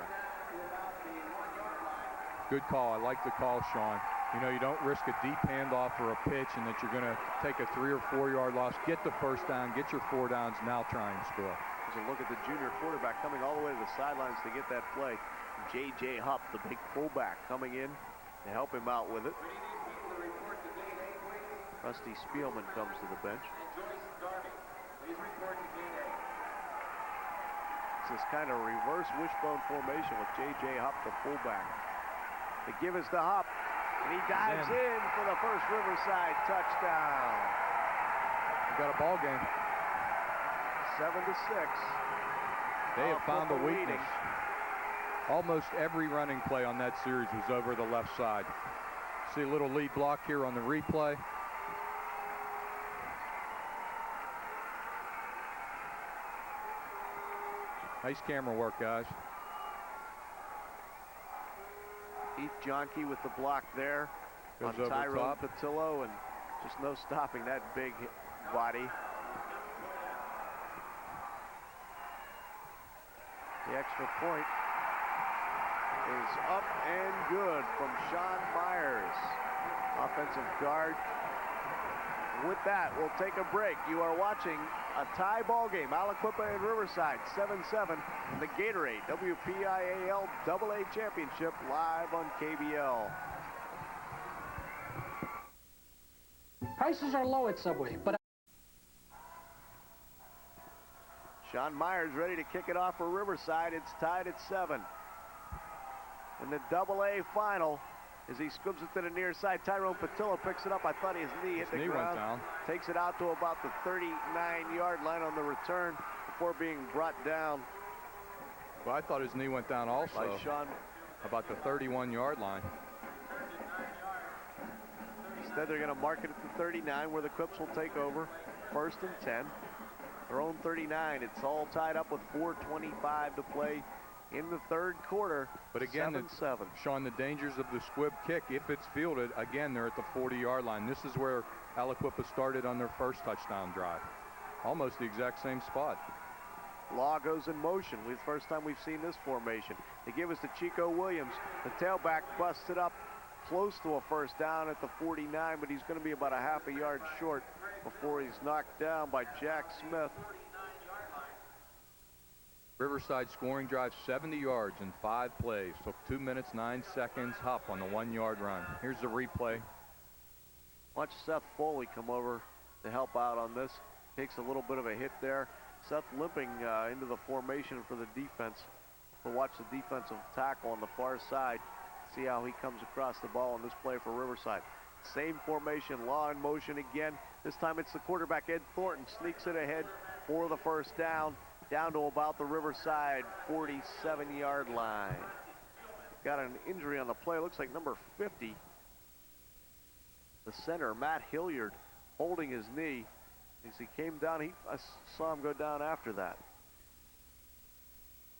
Good call. I like the call, Sean. You know, you don't risk a deep handoff or a pitch and that you're going to take a 3 or 4 yard loss. Get the first down, get your 4 downs, now try and score. There's a look at the junior quarterback coming all the way to the sidelines to get that play. J.J. Hupp, the big fullback, coming in to help him out with it. Rusty Spielman comes to the bench. It's this kind of reverse wishbone formation with J.J. Hupp, the fullback. The give is to Hupp, and he dives in for the first Riverside touchdown. We got a ball game. 7-6. They have found the weakness. Almost every running play on that series was over the left side. See a little lead block here on the replay. Nice camera work, guys. Heath Johnke with the block there on Tyrone Patillo, and just no stopping that big body. The extra point is up and good from Sean Myers, offensive guard. With that, we'll take a break. You are watching a tie ball game, Aliquippa and Riverside, 7-7, in the Gatorade WPIAL AA Championship live on KBL. Prices are low at Subway, but Sean Myers ready to kick it off for Riverside. It's tied at 7. In the AA final, as he scoops it to the near side, Tyrone Patillo picks it up. I thought his knee hit the ground. Went down. Takes it out to about the 39-yard line on the return before being brought down. Well, I thought his knee went down also. By Sean. About the 31-yard line. Instead, they're going to mark it at the 39, where the Quips will take over. 1st and 10. Their own 39. It's all tied up with 4:25 to play in the third quarter. But again, 7-7. Sean, the dangers of the squib kick, if it's fielded, again, they're at the 40-yard line. This is where Aliquippa started on their first touchdown drive. Almost the exact same spot. Law goes in motion. The first time we've seen this formation. They give us to Chico Williams. The tailback busts it up close to a first down at the 49, but he's going to be about a half a yard short before he's knocked down by Jack Smith. Riverside scoring drive, 70 yards in 5 plays. Took 2 minutes, 9 seconds. Hupp on the 1-yard run. Here's the replay. Watch Seth Foley come over to help out on this. Takes a little bit of a hit there. Seth limping into the formation for the defense. We'll watch the defensive tackle on the far side. See how he comes across the ball on this play for Riverside. Same formation, Law in motion again. This time it's the quarterback, Ed Thornton, sneaks it ahead for the first down to about the Riverside 47-yard line. Got an injury on the play. Looks like number 50. The center, Matt Hilliard, holding his knee. As he came down, I saw him go down after that.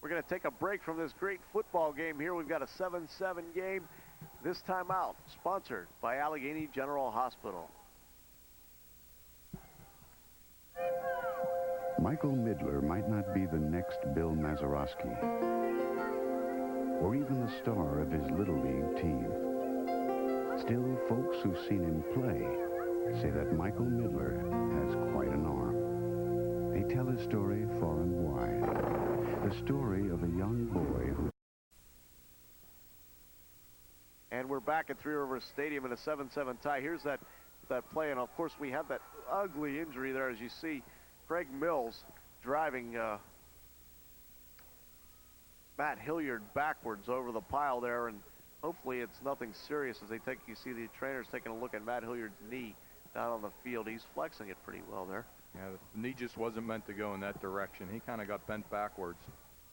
We're going to take a break from this great football game here. We've got a 7-7 game. This time out, sponsored by Allegheny General Hospital. Michael Midler might not be the next Bill Mazeroski, or even the star of his Little League team. Still, folks who've seen him play say that Michael Midler has quite an arm. They tell his story far and wide, the story of a young boy who... And we're back at Three Rivers Stadium in a 7-7 tie. Here's that play, and of course we have that ugly injury there, as you see. Craig Mills driving Matt Hilliard backwards over the pile there, and hopefully it's nothing serious as you see the trainers taking a look at Matt Hilliard's knee down on the field. He's flexing it pretty well there. Yeah, the knee just wasn't meant to go in that direction. He kind of got bent backwards.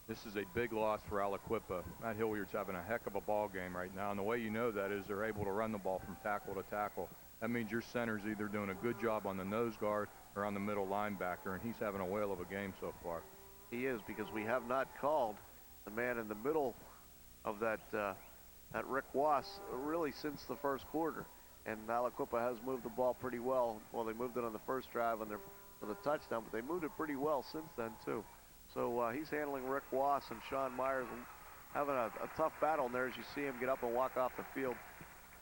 This is a big loss for Aliquippa. Matt Hilliard's having a heck of a ball game right now, and the way you know that is they're able to run the ball from tackle to tackle. That means your center's either doing a good job on the nose guard or on the middle linebacker, and he's having a whale of a game so far. He is, because we have not called the man in the middle of that Rick Wass really since the first quarter. And Aliquippa has moved the ball pretty well. Well, they moved it on the first drive for the touchdown, but they moved it pretty well since then too. So he's handling Rick Wass and Sean Myers and having a tough battle in there as you see him get up and walk off the field.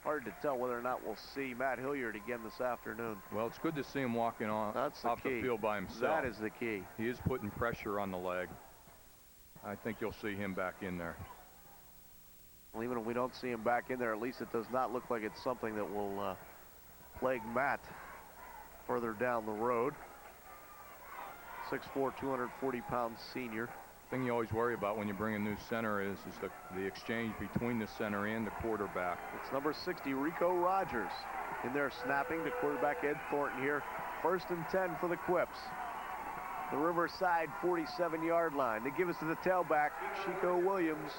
Hard to tell whether or not we'll see Matt Hilliard again this afternoon. Well, it's good to see him walking off the field by himself. That is the key. He is putting pressure on the leg. I think you'll see him back in there. Well, even if we don't see him back in there, at least it does not look like it's something that will plague Matt further down the road. 6'4", 240-pound senior. Thing you always worry about when you bring a new center is the exchange between the center and the quarterback. It's number 60, Rico Rogers, in there snapping to quarterback Ed Thornton here. 1st and 10 for the Quips. The Riverside 47-yard line. They give us to the tailback. Chico Williams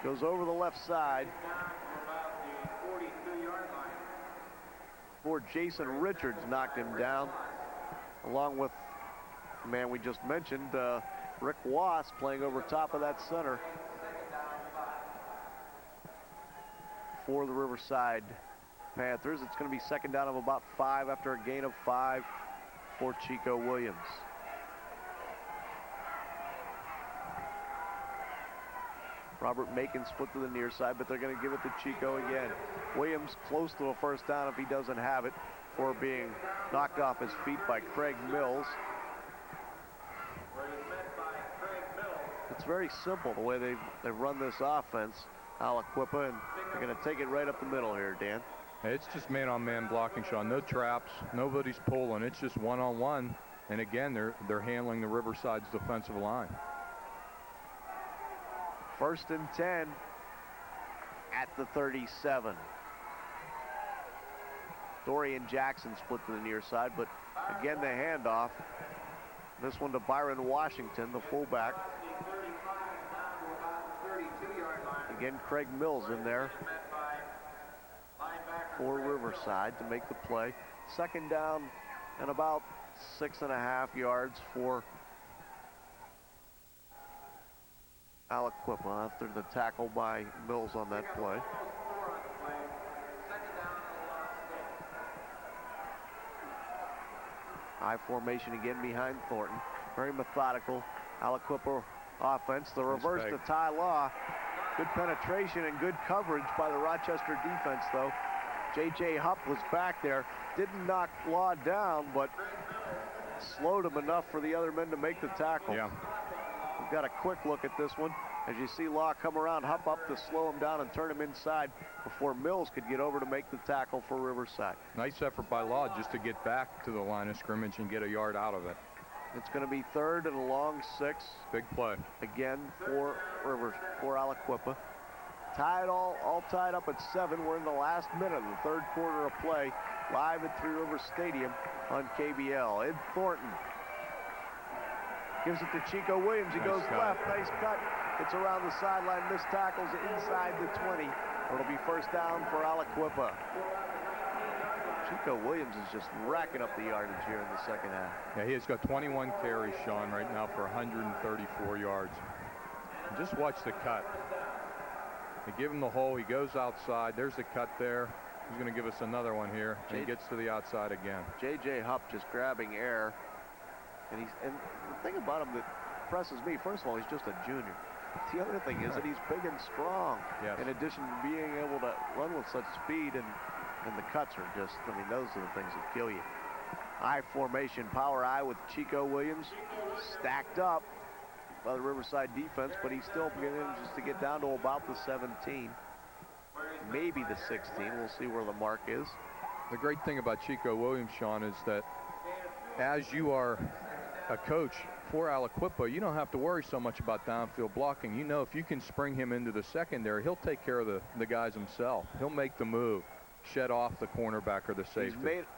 goes over the left side for Jason Richards, knocked him down, along with the man we just mentioned, Rick Wass, playing over top of that center for the Riverside Panthers. It's going to be 2nd down of about 5 after a gain of 5 for Chico Williams. Robert Macon split to the near side, but they're going to give it to Chico again. Williams close to a 1st down if he doesn't have it, for being knocked off his feet by Craig Mills. It's very simple the way they've run this offense, Aliquippa, and they're going to take it right up the middle here, Dan. It's just man-on-man blocking, Sean. No traps, nobody's pulling. It's just one-on-one, and again, they're handling the Riverside's defensive line. 1st and 10 at the 37. Dorian Jackson split to the near side, but again the handoff. This one to Byron Washington, the fullback. Again, Craig Mills in there for Riverside to make the play. 2nd down and about 6.5 yards for Aliquippa after the tackle by Mills on that play. High formation again behind Thornton. Very methodical Aliquippa offense. The reverse to Ty Law. Good penetration and good coverage by the Rochester defense, though. J.J. Hupp was back there. Didn't knock Law down, but slowed him enough for the other men to make the tackle. Yeah. We've got a quick look at this one. As you see Law come around, Hupp up to slow him down and turn him inside before Mills could get over to make the tackle for Riverside. Nice effort by Law just to get back to the line of scrimmage and get a yard out of it. It's going to be 3rd and a long 6. Big play. Again for Aliquippa. Tied all tied up at 7. We're in the last minute of the 3rd quarter of play, live at Three Rivers Stadium on KBL. Ed Thornton gives it to Chico Williams. He goes left. Nice cut. It's around the sideline. Missed tackles inside the 20. It'll be 1st down for Aliquippa. Chico Williams is just racking up the yardage here in the 2nd half. Yeah, he has got 21 carries, Sean, right now for 134 yards. And just watch the cut. They give him the hole. He goes outside. There's the cut there. He's going to give us another one here. And he gets to the outside again. J.J. Hupp just grabbing air. And the thing about him that impresses me, first of all, he's just a junior. The other thing is that he's big and strong. Yes. In addition to being able to run with such speed, and the cuts are just, I mean, those are the things that kill you. Eye formation, power eye with Chico Williams stacked up by the Riverside defense, but he still manages to get down to about the 17, maybe the 16. We'll see where the mark is. The great thing about Chico Williams, Sean, is that as you are a coach, for Aliquippa, you don't have to worry so much about downfield blocking. You know, if you can spring him into the secondary, he'll take care of the guys himself. He'll make the move, shed off the cornerback or the safety.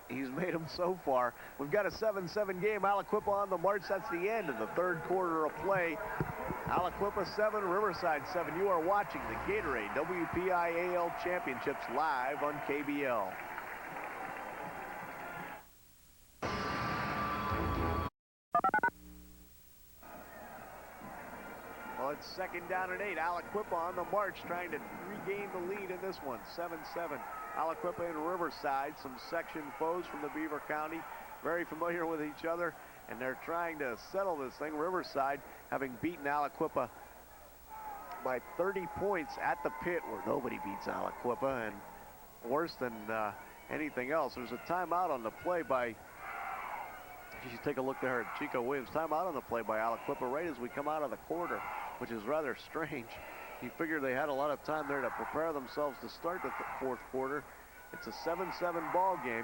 He's made them so far. We've got a 7-7 game. Aliquippa on the march. That's the end of the third quarter of play. Aliquippa 7, Riverside 7. You are watching the Gatorade WPIAL Championships live on KBL. Well, it's 2nd down and 8. Aliquippa on the march, trying to regain the lead in this one. 7-7. Aliquippa and Riverside, some section foes from the Beaver County, very familiar with each other, and they're trying to settle this thing. Riverside having beaten Aliquippa by 30 points at the pit, where nobody beats Aliquippa, and worse than anything else. There's a timeout on the play by, you should take a look there at Chico Williams. Timeout on the play by Aliquippa right as we come out of the quarter, which is rather strange. You figure they had a lot of time there to prepare themselves to start the fourth quarter. It's a 7-7 ball game.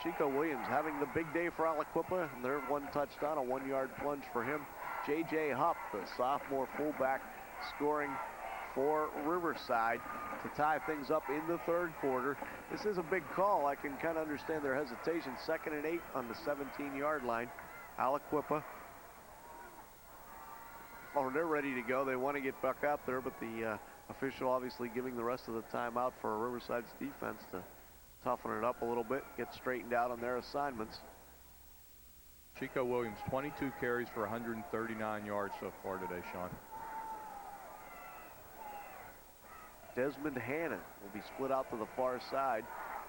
Chico Williams having the big day for Aliquippa, and their 1 touchdown, a 1-yard plunge for him. J.J. Hupp, the sophomore fullback, scoring for Riverside to tie things up in the third quarter. This is a big call. I can kind of understand their hesitation. 2nd and 8 on the 17-yard line. Aliquippa. Oh, they're ready to go. They want to get back out there, but the official obviously giving the rest of the time out for Riverside's defense to toughen it up a little bit, get straightened out on their assignments. Chico Williams, 22 carries for 139 yards so far today, Sean. Desmond Hannon will be split out to the far side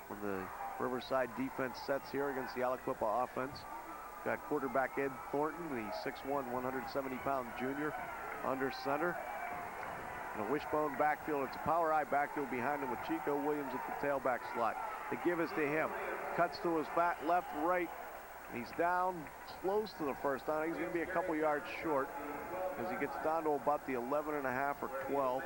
when the Riverside defense sets here against the Aliquippa offense. Got quarterback Ed Thornton, the 6'1", 170-pound junior, under center. In a wishbone backfield, it's a power eye backfield behind him with Chico Williams at the tailback slot. The give is to him. Cuts to his back, left, right. He's down close to the first down. He's going to be a couple yards short as he gets down to about the 11.5 or 12.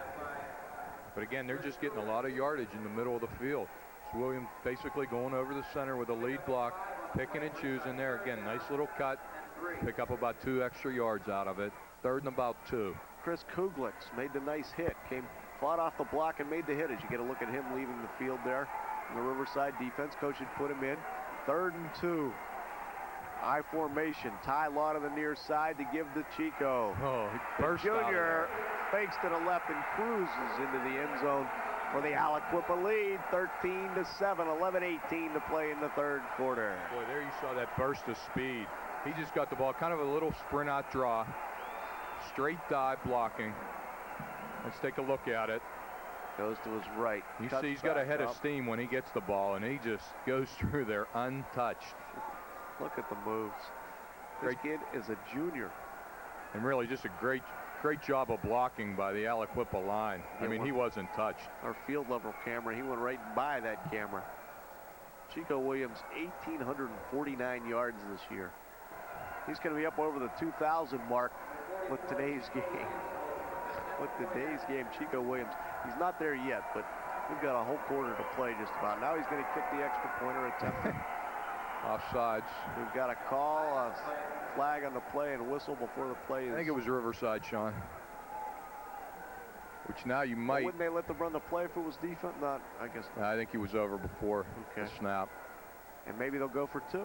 But again, they're just getting a lot of yardage in the middle of the field. It's Williams basically going over the center with a lead block, picking and choosing there. Again, nice little cut. Pick up about 2 extra yards out of it. 3rd and about 2. Chris Kuglitz made the nice hit. Fought off the block and made the hit. As you get a look at him leaving the field there in the Riverside defense. Coach had put him in. 3rd and 2. I formation. Ty Law to the near side to give to Chico. Oh, he burst out of Junior fakes to the left and cruises into the end zone for the Aliquippa lead. 13-7, 11-18 to play in the third quarter. Boy, there you saw that burst of speed. He just got the ball, kind of a little sprint out draw. Straight dive blocking. Let's take a look at it. Goes to his right. You see he's got a head of steam when he gets the ball, and he just goes through there untouched. Look at the moves. This kid is a junior. And really just a great job of blocking by the Aliquippa line. I mean, he wasn't touched. Our field level camera, he went right by that camera. Chico Williams, 1,849 yards this year. He's going to be up over the 2,000 mark with today's game. Chico Williams, he's not there yet, but we've got a whole quarter to play just about. Now he's going to kick the extra pointer attempt. Offsides. We've got a call, a flag on the play, and a whistle before the play is. I think it was Riverside, Sean. Which now you might. Wouldn't they let them run the play if it was defense? Not, I guess. I think he was over before the snap. And maybe they'll go for 2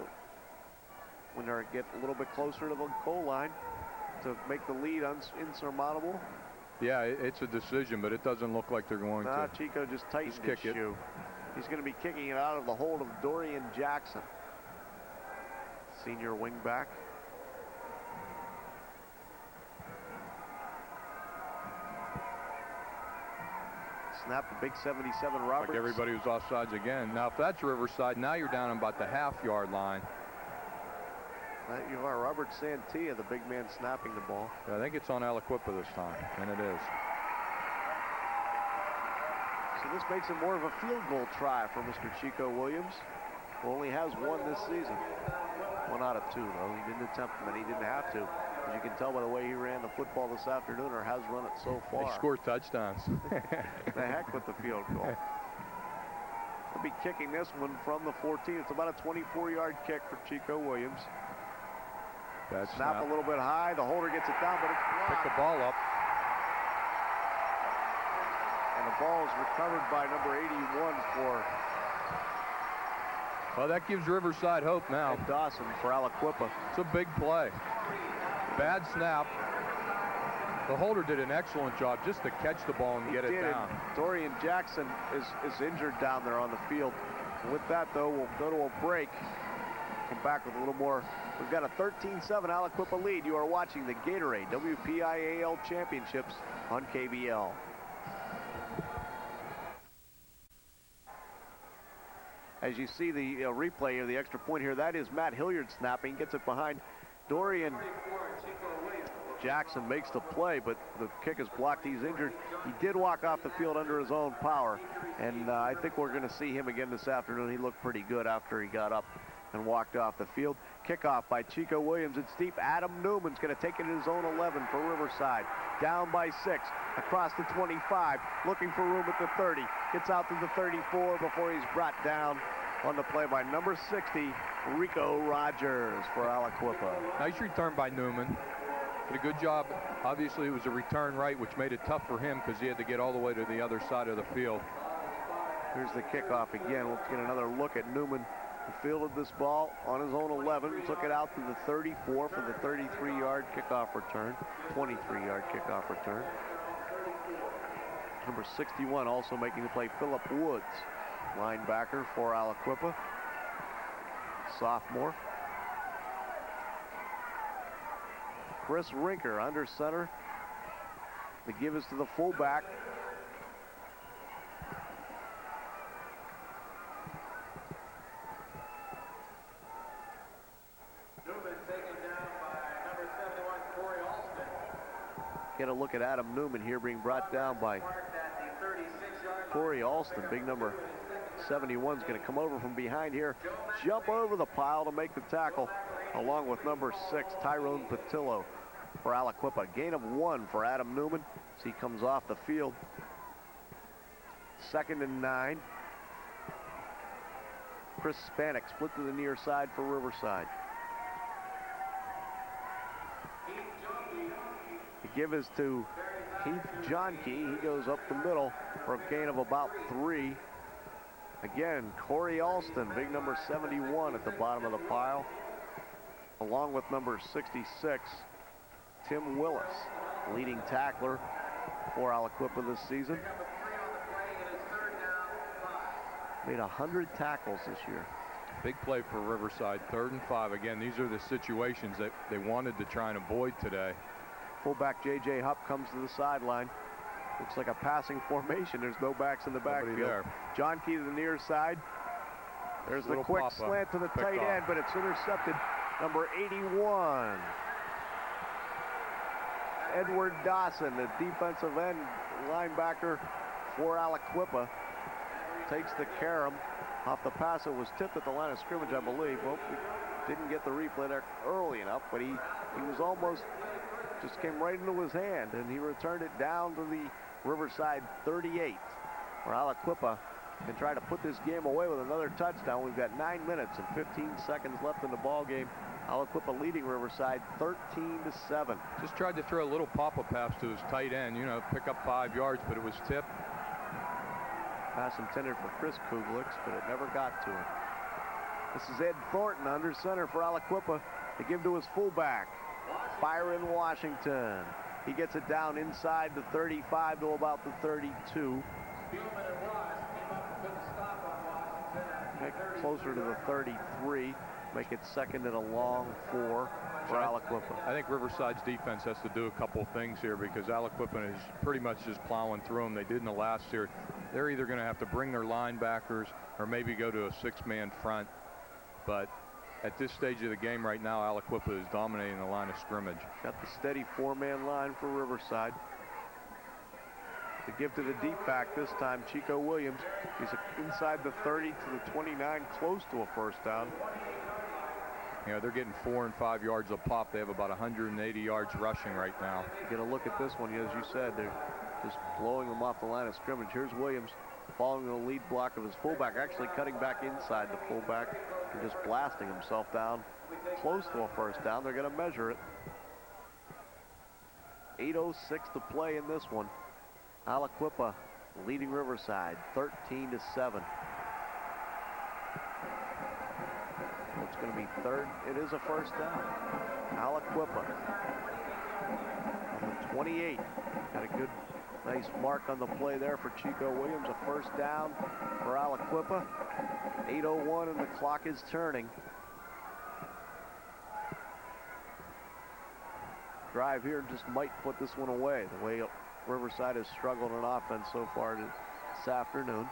when they get a little bit closer to the goal line to make the lead insurmountable. Yeah, it's a decision, but it doesn't look like they're going to. Chico just tightened his shoe. He's going to be kicking it out of the hold of Dorian Jackson, senior wingback. Snap the big 77 Roberts. Like everybody was offsides again. Now, if that's Riverside, now you're down about the half-yard line. You are Robert Santia, the big man snapping the ball. Yeah, I think it's on Aliquippa this time, and it is. So this makes it more of a field goal try for Mr. Chico Williams, who only has 1 this season. 1 out of 2, though. He didn't attempt them, and he didn't have to. As you can tell by the way he ran the football this afternoon, or has run it so far. He scored touchdowns. The heck with the field goal. He'll be kicking this one from the 14. It's about a 24-yard kick for Chico Williams. Bad Snap a little bit high. The holder gets it down, but it's blocked. Pick the ball up. And the ball is recovered by number 81 for Well, that gives Riverside hope now. Ed Dawson for Aliquippa. It's a big play. Bad snap. The holder did an excellent job just to catch the ball and get it down. Dorian Jackson is injured down there on the field. With that, though, we'll go to a break. Come back with a little more. We've got a 13-7 Aliquippa lead. You are watching the Gatorade WPIAL Championships on KBL. As you see the replay of the extra point here, that is Matt Hilliard snapping, gets it behind Dorian Jackson, makes the play, but the kick is blocked. He's injured. He did walk off the field under his own power, and I think we're going to see him again this afternoon. He looked pretty good after he got up and walked off the field. Kickoff by Chico Williams. It's deep. Adam Newman's going to take it in his own 11 for Riverside. Down by 6, across the 25, looking for room at the 30. Gets out to the 34 before he's brought down on the play by number 60, Rico Rogers for Aliquippa. Nice return by Newman. Did a good job. Obviously, it was a return right, which made it tough for him because he had to get all the way to the other side of the field. Here's the kickoff again. We'll get another look at Newman. He fielded this ball on his own 11, took it out to the 34 for the 33-yard kickoff return, 23-yard kickoff return. Number 61 also making the play, Phillip Woods, linebacker for Aliquippa, sophomore. Chris Rinker under center. The give is to the fullback. Get a look at Adam Newman here being brought down by Corey Alston. Big number 71 is going to come over from behind here, jump over the pile to make the tackle, along with number 6, Tyrone Patillo for Aliquippa. Gain of 1 for Adam Newman as he comes off the field. 2nd and 9. Chris Spanik split to the near side for Riverside. The give is to Heath Johnke. He goes up the middle for a gain of about 3. Again, Corey Alston, big number 71 at the bottom of the pile, along with number 66, Tim Willis, leading tackler for Aliquippa this season. Made 100 tackles this year. Big play for Riverside, 3rd and 5. Again, these are the situations that they wanted to try and avoid today. Fullback J.J. Hupp comes to the sideline. Looks like a passing formation. There's no backs in the backfield. There. John Key to the near side. There's the quick slant to the tight end, but it's intercepted. Number 81. Edward Dawson, the defensive end linebacker for Aliquippa, takes the carom off the pass. It was tipped at the line of scrimmage, I believe. Well, we didn't get the replay there early enough, but he was almost, just came right into his hand, and he returned it down to the Riverside 38, where Aliquippa can try to put this game away with another touchdown. We've got 9 minutes and 15 seconds left in the ball game. Aliquippa leading Riverside 13-7. Just tried to throw a little pop-up pass to his tight end, pick up 5 yards, but it was tipped. Pass intended for Chris Kuglix, but it never got to him. This is Ed Thornton under center for Aliquippa. They give to his fullback, Byron Washington. He gets it down inside the 35 to about the 32. Closer to the 33. Make it 2nd and a long 4 for Aliquippa. I think Riverside's defense has to do a couple of things here because Aliquippa is pretty much just plowing through them. They did in the last series. They're either going to have to bring their linebackers or maybe go to a 6-man front. But at this stage of the game right now, Aliquippa is dominating the line of scrimmage. Got the steady 4-man line for Riverside. The give to the deep back this time, Chico Williams. He's inside the 30 to the 29, close to a first down. They're getting 4 and 5 yards a pop. They have about 180 yards rushing right now. Get a look at this one. As you said, they're just blowing them off the line of scrimmage. Here's Williams following the lead block of his fullback, actually cutting back inside the fullback and just blasting himself down close to a first down. They're going to measure it. 8:06 to play in this one. Aliquippa leading Riverside 13-7. It's going to be third. It is a first down. Aliquippa on the 28. Got a good, nice mark on the play there for Chico Williams. A first down for Aliquippa. 8:01 and the clock is turning. Drive here just might put this one away. The way Riverside has struggled on offense so far this afternoon.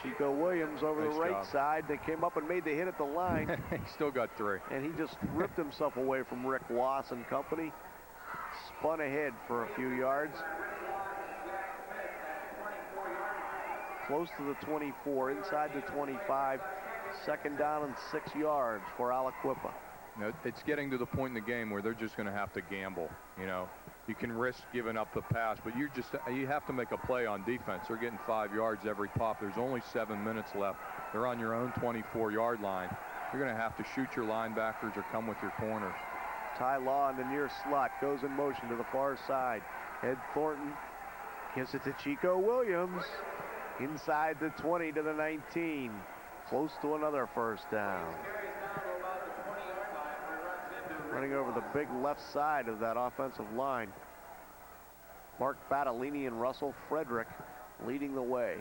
Chico Williams over the right side. They came up and made the hit at the line. He still got 3. And he just ripped himself away from Rick Wass and company. Spun ahead for a few yards. Close to the 24, inside the 25. Second down and 6 yards for Aliquippa. You know, it's getting to the point in the game where they're just going to have to gamble. You know, you can risk giving up the pass, but you have to make a play on defense. They're getting 5 yards every pop. There's only 7 minutes left. They're on your own 24-yard line. You're going to have to shoot your linebackers or come with your corners. Ty Law in the near slot goes in motion to the far side. Ed Thornton gives it to Chico Williams inside the 20 to the 19. Close to another first down. Running over the big left side of that offensive line. Mark Battolini and Russell Frederick leading the way.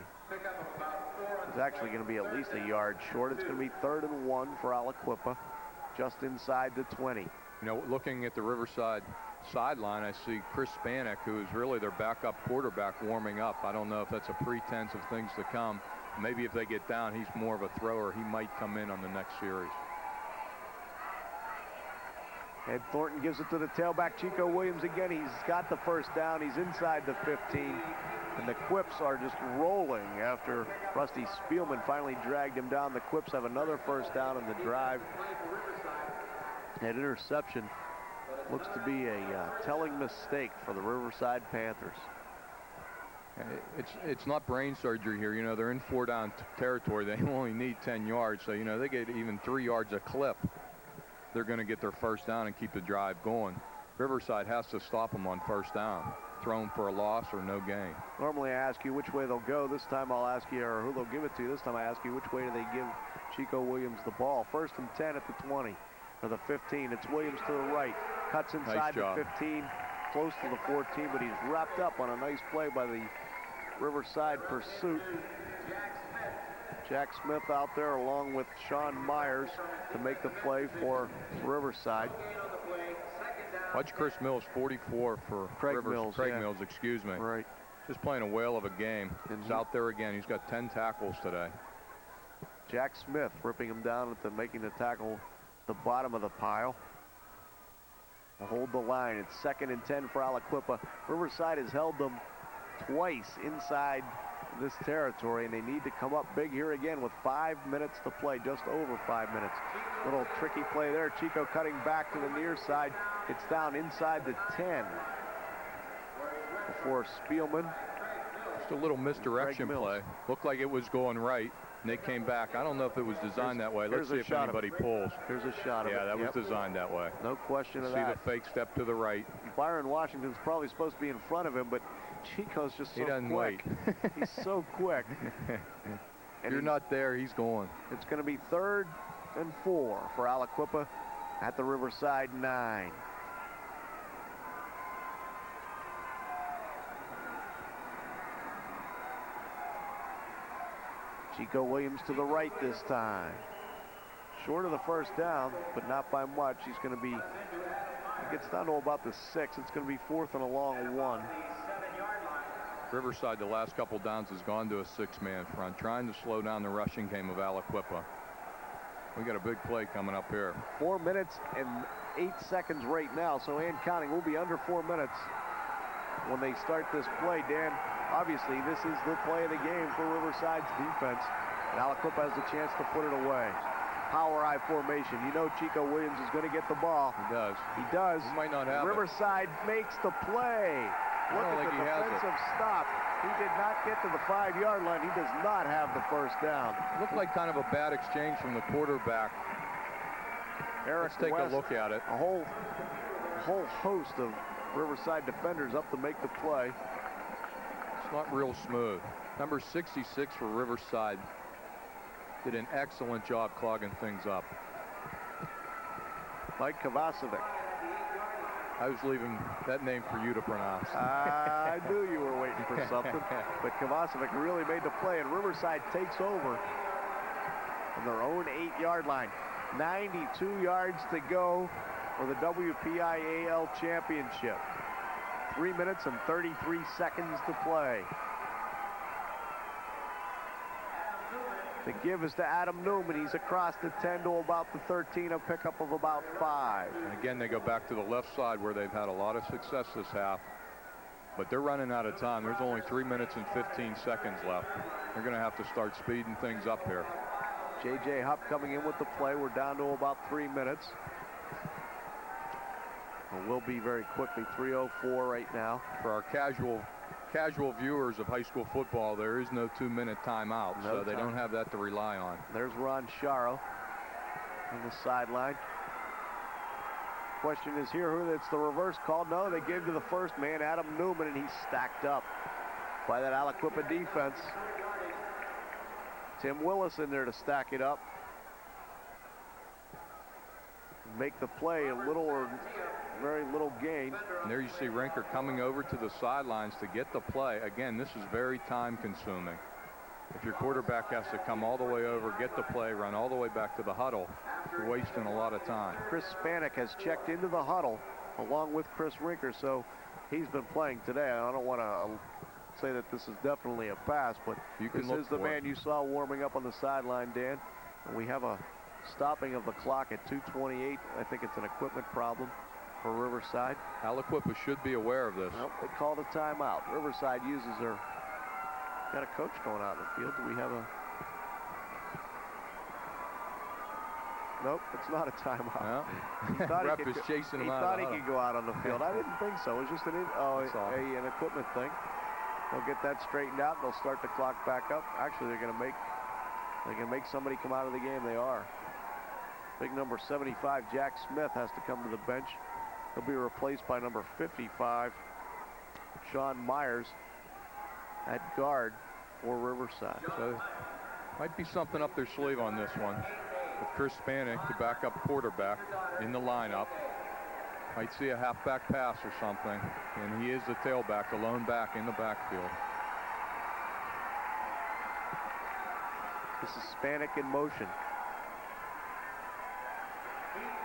It's actually going to be at least a yard short. It's going to be 3rd and 1 for Aliquippa, just inside the 20. You know, looking at the Riverside sideline, I see Chris Spanek, who is really their backup quarterback, warming up. I don't know if that's a pretense of things to come. Maybe if they get down, he's more of a thrower. He might come in on the next series. Ed Thornton gives it to the tailback, Chico Williams again. He's got the first down. He's inside the 15. And the Quips are just rolling after Rusty Spielman finally dragged him down. The Quips have another first down in the drive. That interception looks to be a telling mistake for the Riverside Panthers. It's not brain surgery here. You know, they're in 4-down territory. They only need 10 yards. So, you know, they get even 3 yards a clip. They're going to get their first down and keep the drive going. Riverside has to stop them on first down. Throw them for a loss or no gain. Normally I ask you which way they'll go. This time I'll ask you, or who they'll give it to. This time I ask you which way do they give Chico Williams the ball. 1st and 10 at the 20 or the 15. It's Williams to the right. Cuts inside the 15, close to the 14, but he's wrapped up on a nice play by the Riverside pursuit. Jack Smith out there along with Sean Myers to make the play for Riverside. Watch Chris Mills, 44 for Craig Mills, excuse me. Right. Just playing a whale of a game. He's out there again. He's got 10 tackles today. Jack Smith ripping him down at making the tackle at the bottom of the pile. To hold the line. It's 2nd and 10 for Aliquippa. Riverside has held them twice inside this territory, and they need to come up big here again with 5 minutes to play, just over 5 minutes. Little tricky play there. Chico cutting back to the near side. It's down inside the 10 before Spielman. Just a little misdirection play. Looked like it was going right, and they came back. I don't know if it was designed that way. Let's see if anybody pulls. Here's a shot of it. Yeah, that was designed that way. No question of that. See the fake step to the right. Byron Washington's probably supposed to be in front of him, but Chico's just so quick. He doesn't wait. He's so quick. If you're not there, he's going. It's going to be 3rd and 4 for Aliquippa at the Riverside 9. Chico Williams to the right this time. Short of the first down, but not by much. He's going to be, it gets down to about the 6. It's going to be 4th and a long 1. Riverside, the last couple downs, has gone to a 6-man front, trying to slow down the rushing game of Aliquippa. We got a big play coming up here. 4 minutes and 8 seconds right now, so and counting. We'll be under 4 minutes when they start this play. Dan, obviously this is the play of the game for Riverside's defense, and Aliquippa has the chance to put it away. Power I formation. You know Chico Williams is going to get the ball. He does. He does. He might not have Riverside makes the play. Look at the defensive stop. He did not get to the 5-yard line. He does not have the first down. Looked like kind of a bad exchange from the quarterback. Let's take a look at it. A whole host of Riverside defenders up to make the play. It's not real smooth. Number 66 for Riverside did an excellent job clogging things up. Mike Kovacevic. I was leaving that name for you to pronounce. I knew you were waiting for something. But Kovacevic really made the play, and Riverside takes over on their own 8-yard line. 92 yards to go for the WPIAL championship. 3 minutes and 33 seconds to play. The give is to Adam Newman. He's across the 10 to about the 13, a pickup of about 5. And again, they go back to the left side where they've had a lot of success this half. But they're running out of time. There's only 3 minutes and 15 seconds left. They're going to have to start speeding things up here. J.J. Hupp coming in with the play. We're down to about 3 minutes. And we'll be very quickly 3:04 right now. For our casual viewers of high school football, there is no 2-minute timeout, so they don't have that to rely on. There's Ron Sharo on the sideline. Question is here, who it's the reverse call. No, they gave to the first man, Adam Newman, and he's stacked up by that Aliquippa defense. Tim Willis in there to stack it up. Make the play, a little or very little gain. And there you see Rinker coming over to the sidelines to get the play. Again, this is very time consuming. If your quarterback has to come all the way over, get the play, run all the way back to the huddle, you're wasting a lot of time. Chris Spanik has checked into the huddle along with Chris Rinker, so he's been playing today. I don't want to say that this is definitely a pass, but this is the man you saw warming up on the sideline, Dan. And we have a stopping of the clock at 2:28. I think it's an equipment problem for Riverside. Aliquippa should be aware of this. Nope, they called a timeout. Riverside uses their... Got a coach going out in the field. Do we have a... Nope, it's not a timeout. No. He thought Ref he could, is chasing him he out. thought he could go out on the field. I didn't think so. It was just an equipment thing. They'll get that straightened out. They'll start the clock back up. Actually, they're going to make somebody come out of the game. They are. Big number 75, Jack Smith, has to come to the bench. He'll be replaced by number 55, Sean Myers, at guard for Riverside. So might be something up their sleeve on this one. With Chris Spanik, the backup quarterback, in the lineup. Might see a halfback pass or something. And he is the tailback, the lone back in the backfield. This is Spanik in motion.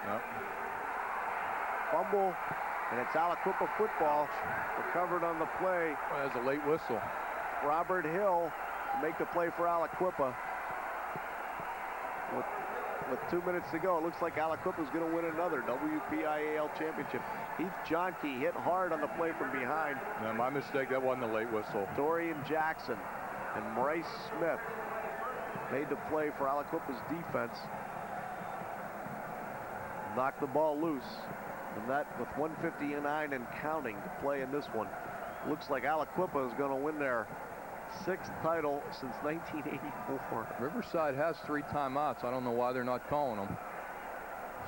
Yep. Fumble, and it's Aliquippa Football. Recovered on the play. Well, that's a late whistle. Robert Hill to make the play for Aliquippa. With 2 minutes to go, it looks like Aliquippa's going to win another WPIAL championship. Heath Johnke hit hard on the play from behind. No, my mistake, that wasn't a late whistle. Dorian Jackson and Bryce Smith made the play for Aliquippa's defense. Knocked the ball loose. And that with 1:59 and counting to play in this one. Looks like Aliquippa is going to win their 6th title since 1984. Riverside has 3 timeouts. I don't know why they're not calling them.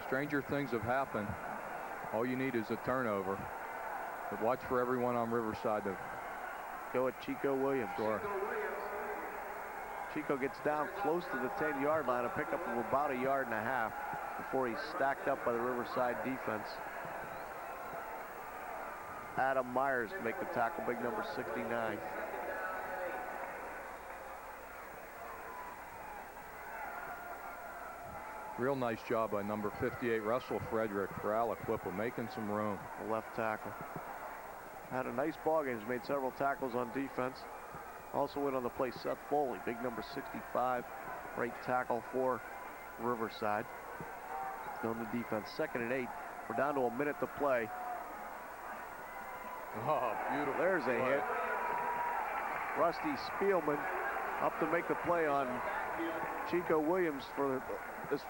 Stranger things have happened. All you need is a turnover. But watch for everyone on Riverside to go at Chico Williams. Sure. Chico gets down close to the 10-yard line, a pickup of about 1.5 yards before he's stacked up by the Riverside defense. Adam Myers to make the tackle, big number 69. Real nice job by number 58, Russell Frederick, for Aliquippa, making some room. The left tackle. Had a nice ball game. He's made several tackles on defense. Also in on the play, Seth Foley, big number 65, right tackle for Riverside. On the defense, 2nd and 8. We're down to a minute to play. Oh, beautiful. There's a hit. Rusty Spielman up to make the play on Chico Williams for his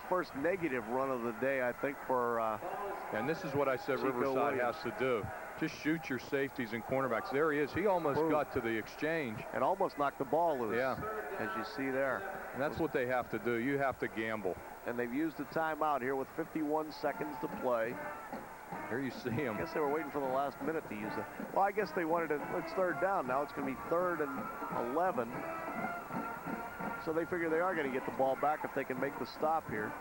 first negative run of the day, I think, for and this is what I said Chico Riverside Williams has to do. Just shoot your safeties and cornerbacks. There he is. He almost got to the exchange. And almost knocked the ball loose. Yeah. As you see there. And that's what they have to do. You have to gamble. And they've used the timeout here with 51 seconds to play. Here you see him. I guess they were waiting for the last minute to use it. Well, I guess they wanted to, it's third down now. It's going to be 3rd and 11. So they figure they are going to get the ball back if they can make the stop here.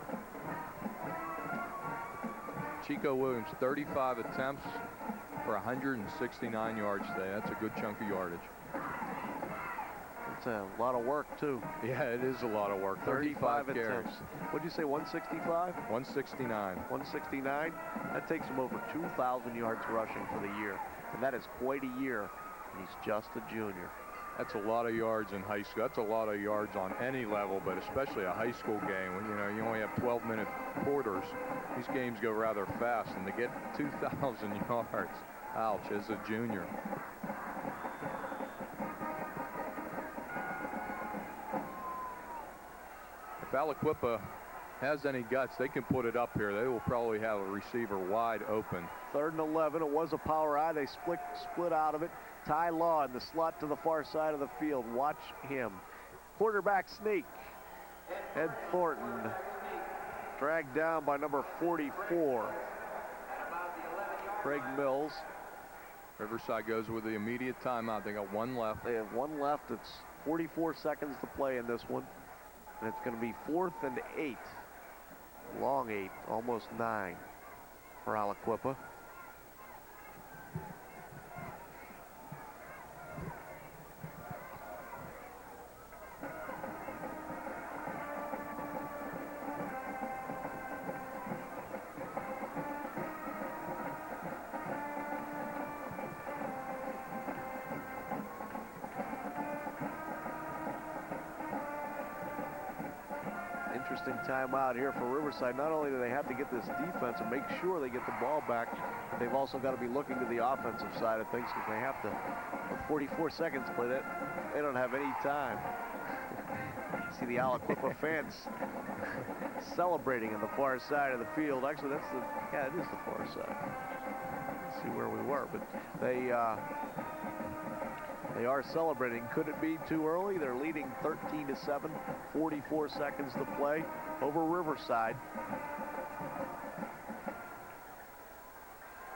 Chico Williams, 35 attempts for 169 yards today. That's a good chunk of yardage. It's a lot of work, too. Yeah, it is a lot of work. 35 carries. attempts. What'd you say, 165? 169. 169? That takes him over 2,000 yards rushing for the year. And that is quite a year. And he's just a junior. That's a lot of yards in high school. That's a lot of yards on any level, but especially a high school game when, you know, you only have 12-minute quarters. These games go rather fast, and to get 2,000 yards, ouch, as a junior. If Aliquippa has any guts, they can put it up here. They will probably have a receiver wide open. 3rd and 11. It was a power eye. They split out of it. Ty Law in the slot to the far side of the field. Watch him. Quarterback sneak. Ed Thornton dragged down by number 44. Craig Mills. Riverside goes with the immediate timeout. They got 1 left. They have 1 left. It's 44 seconds to play in this one. And it's going to be 4th and 8. Long 8, almost 9 for Aliquippa. Interesting timeout here for Riverside. Not only do they have to get this defense and make sure they get the ball back, they've also got to be looking to the offensive side of things because they have to, with 44 seconds to play, that they don't have any time. See the Aliquippa fans celebrating on the far side of the field. Actually, that's the, yeah, it is the far side. Let's see where we were, but they are celebrating. Could it be too early? They're leading 13-7, 44 seconds to play over Riverside.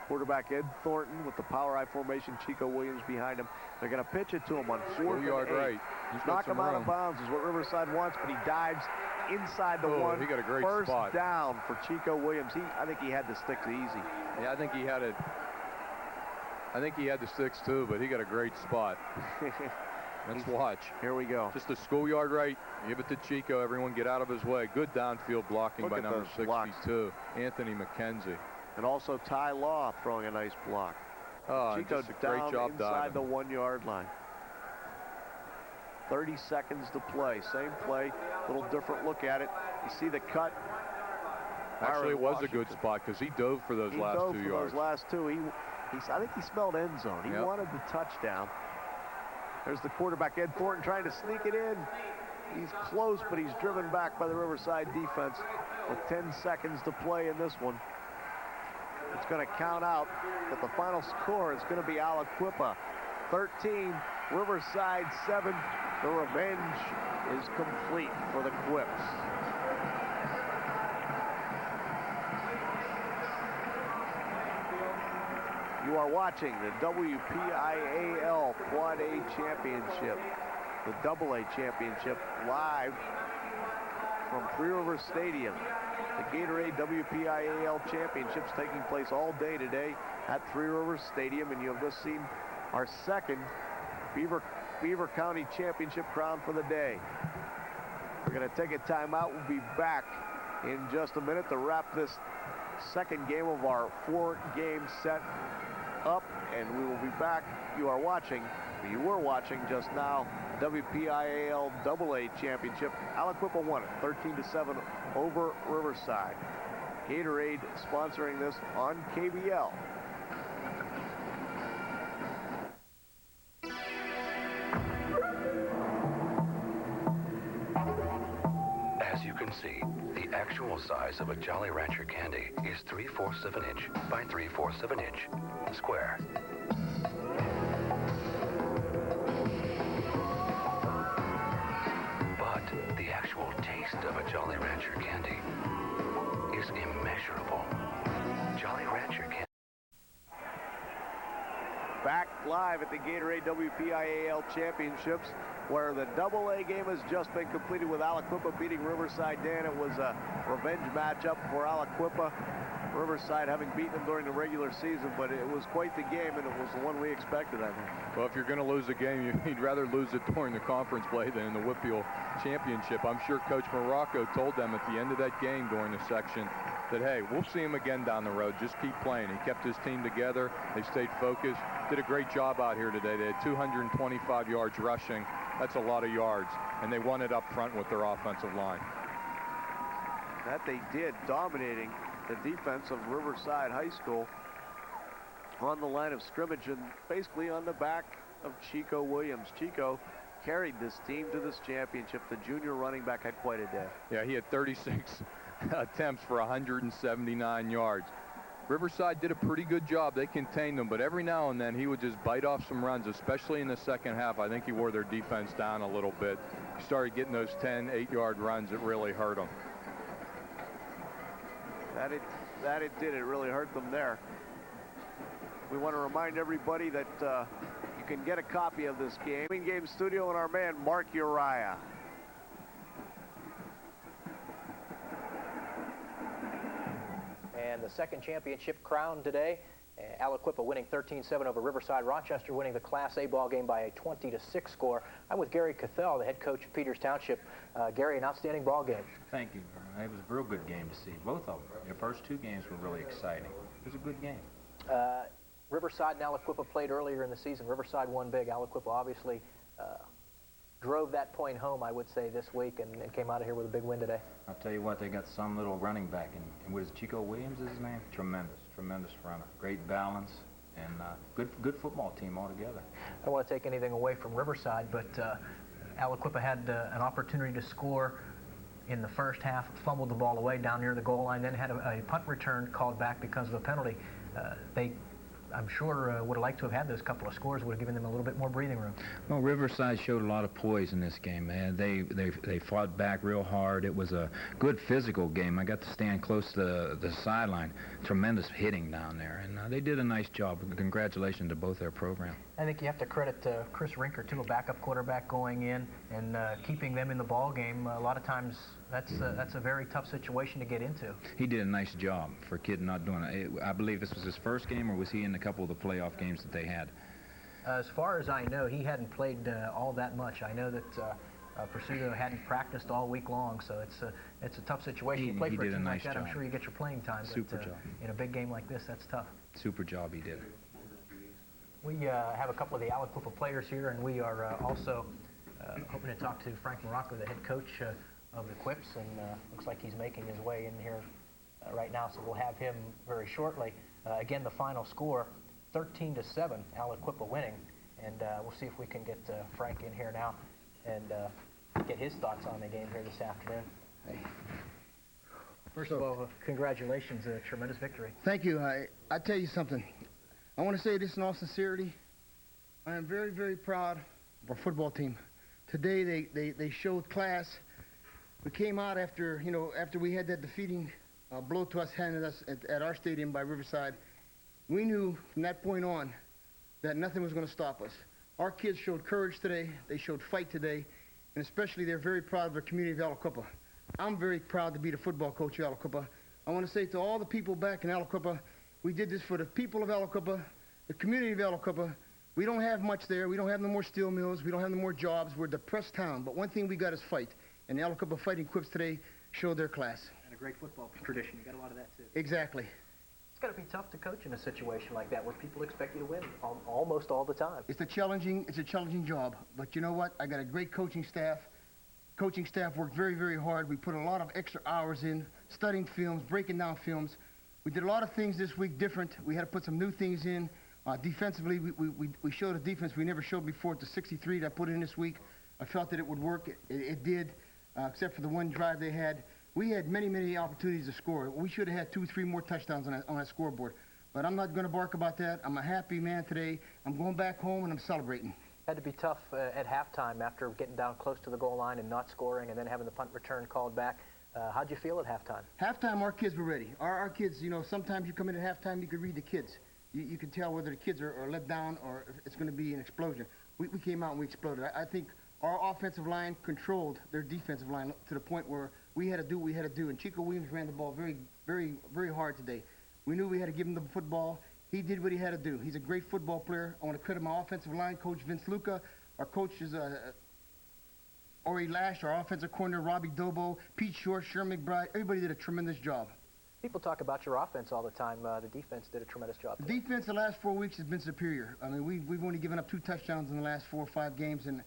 Quarterback Ed Thornton with the power eye formation. Chico Williams behind him. They're going to pitch it to him on 4th yard and 8. right. Knock him out of bounds is what Riverside wants, but he dives inside the one. He got a great First spot. down for Chico Williams. I think he had the sticks easy. Yeah, I think he had it. I think he had the sticks too, but he got a great spot. Let's watch. Here we go. Just a schoolyard right. Give it to Chico. Everyone get out of his way. Good downfield blocking by number 62, Anthony McKenzie. And also Ty Law throwing a nice block. Oh, Chico just a great down job inside diving. the 1 yard line. 30 seconds to play. Same play, little different look at it. You see the cut. Actually, it was a good spot because he dove for those last 2 yards. Those last 2. I think he smelled end zone. He wanted the touchdown. There's the quarterback, Ed Thornton, trying to sneak it in. He's close, but he's driven back by the Riverside defense with 10 seconds to play in this one. It's going to count out, but the final score is going to be Aliquippa 13, Riverside 7. The revenge is complete for the Quips. You are watching the WPIAL Quad A Championship, the Double A Championship, live from Three Rivers Stadium. The Gatorade WPIAL Championships taking place all day today at Three Rivers Stadium, and you have just seen our second Beaver County Championship crown for the day. We're going to take a timeout. We'll be back in just a minute to wrap this second game of our 4-game set up, and we will be back. You were watching just now, WPIAL AA Championship. Aliquippa won it 13-7 over Riverside. Gatorade sponsoring this on KBL. As you can see, the actual size of a Jolly Rancher candy is 3/4 of an inch by 3/4 of an inch. square. But the actual taste of a Jolly Rancher candy is immeasurable. Jolly Rancher candy. Back live at the Gatorade WPIAL Championships, where the AA game has just been completed with Aliquippa beating Riverside. Dan, it was a revenge matchup for Aliquippa. Riverside having beaten them during the regular season, but it was quite the game, and it was the one we expected, I think. Well, if you're going to lose a game, you'd rather lose it during the conference play than in the WPIAL Championship. I'm sure Coach Morocco told them at the end of that game during the section that, hey, we'll see him again down the road. Just keep playing. He kept his team together. They stayed focused. Did a great job out here today. They had 225 yards rushing. That's a lot of yards. And they won it up front with their offensive line. That they did, dominating the defense of Riverside High School on the line of scrimmage and basically on the back of Chico Williams. Chico carried this team to this championship. The junior running back had quite a day. Yeah, he had 36 attempts for 179 yards. Riverside did a pretty good job. They contained them, but every now and then he would just bite off some runs, especially in the second half. I think he wore their defense down a little bit. He started getting those 10, 8-yard runs that really hurt them. That it did. It really hurt them there. We want to remind everybody that you can get a copy of this game. In-game studio and our man, Mark Uriah. And the second championship crowned today. Aliquippa winning 13-7 over Riverside. Rochester winning the Class A ball game by a 20-6 score. I'm with Gary Cathell, the head coach of Peters Township. Gary, an outstanding ball game. Thank you. It was a real good game to see. Both of them. The first two games were really exciting. It was a good game. Riverside and Aliquippa played earlier in the season. Riverside won big. Aliquippa obviously drove that point home, I would say, this week and came out of here with a big win today. I'll tell you what, they got some little running back. And what is Chico Williams is his name? Tremendous runner. Great balance and good football team altogether. I don't want to take anything away from Riverside, but Aliquippa had an opportunity to score in the first half, fumbled the ball away down near the goal line, then had a punt return called back because of a penalty. I'm sure would have liked to have had those couple of scores, would have given them a little bit more breathing room. Well, Riverside showed a lot of poise in this game, man. They fought back real hard. It was a good physical game. I got to stand close to the sideline. Tremendous hitting down there, and they did a nice job. Congratulations to both their program. I think you have to credit Chris Rinker, too, a backup quarterback going in and keeping them in the ball game. A lot of times that's a very tough situation to get into. He did a nice job for a kid not doing it. I believe this was his first game, or was he in a couple of the playoff games that they had? As far as I know, he hadn't played all that much. I know that Pursuto hadn't practiced all week long, so it's a tough situation. You play for a team like that, I'm sure you get your playing time. Super job. In a big game like this, that's tough. Super job he did. We have a couple of the Aliquippa players here, and we are also hoping to talk to Frank Morocco, the head coach of the Quips, and looks like he's making his way in here right now, so we'll have him very shortly. Again, the final score, 13-7, Aliquippa winning, and we'll see if we can get Frank in here now and get his thoughts on the game here this afternoon. First of all, congratulations, a tremendous victory. Thank you. I tell you something. I want to say this in all sincerity. I am very, very proud of our football team. Today they showed class. We came out after we had that defeating blow to us handed us at our stadium by Riverside. We knew from that point on that nothing was going to stop us. Our kids showed courage today. They showed fight today, and especially they're very proud of their community of Aliquippa. I'm very proud to be the football coach of Aliquippa. I want to say to all the people back in Aliquippa, we did this for the people of Aliquippa, the community of Aliquippa. We don't have much there. We don't have no more steel mills. We don't have no more jobs. We're a depressed town. But one thing we got is fight. And the Aliquippa Fighting Quips today showed their class. And a great football tradition. You got a lot of that, too. Exactly. It's got to be tough to coach in a situation like that where people expect you to win almost all the time. It's a challenging job. But you know what? I got a great coaching staff. Coaching staff worked very, very hard. We put a lot of extra hours in, studying films, breaking down films. We did a lot of things this week different. We had to put some new things in. Defensively, we showed a defense we never showed before. It's a 63 that I put in this week. I felt that it would work. It did, except for the one drive they had. We had many, many opportunities to score. We should have had 2 or 3 more touchdowns on that scoreboard. But I'm not going to bark about that. I'm a happy man today. I'm going back home and I'm celebrating. Had to be tough at halftime after getting down close to the goal line and not scoring and then having the punt return called back. How'd you feel at halftime? Halftime, our kids were ready. Our kids, you know, sometimes you come in at halftime, you can read the kids. You can tell whether the kids are let down or if it's going to be an explosion. We came out and we exploded. I think our offensive line controlled their defensive line to the point where we had to do what we had to do. And Chico Williams ran the ball very, very, very hard today. We knew we had to give him the football. He did what he had to do. He's a great football player. I want to credit my offensive line coach, Vince Luca. Our coach is Ori Lash, our offensive coordinator, Robbie Dobo, Pete Short, Sherman McBride. Everybody did a tremendous job. People talk about your offense all the time. The defense did a tremendous job. The defense the last 4 weeks has been superior. I mean, we've only given up 2 touchdowns in the last 4 or 5 games, and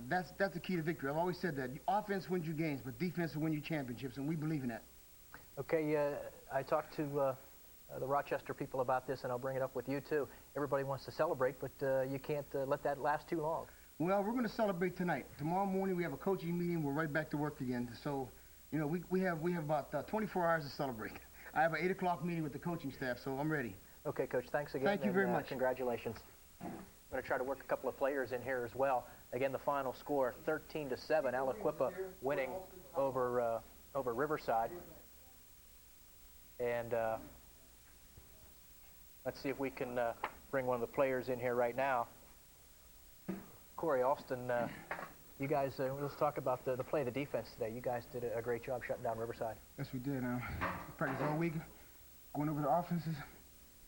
that's the key to victory. I've always said that. Offense wins you games, but defense will win you championships, and we believe in that. Okay, I talked to the Rochester people about this, and I'll bring it up with you too. Everybody wants to celebrate, but you can't let that last too long. Well, we're going to celebrate tonight. Tomorrow morning we have a coaching meeting. We're right back to work again. So, you know, we have about 24 hours to celebrate. I have an 8 o'clock meeting with the coaching staff, so I'm ready. Okay, Coach. Thanks again. Thank you very much. Congratulations. I'm going to try to work a couple of players in here as well. Again, the final score: 13-7. Aliquippa winning over Riverside. And let's see if we can bring one of the players in here right now. Corey Alston, you guys, let's talk about the play of the defense today. You guys did a great job shutting down Riverside. Yes, we did. Practice all week, going over the offenses.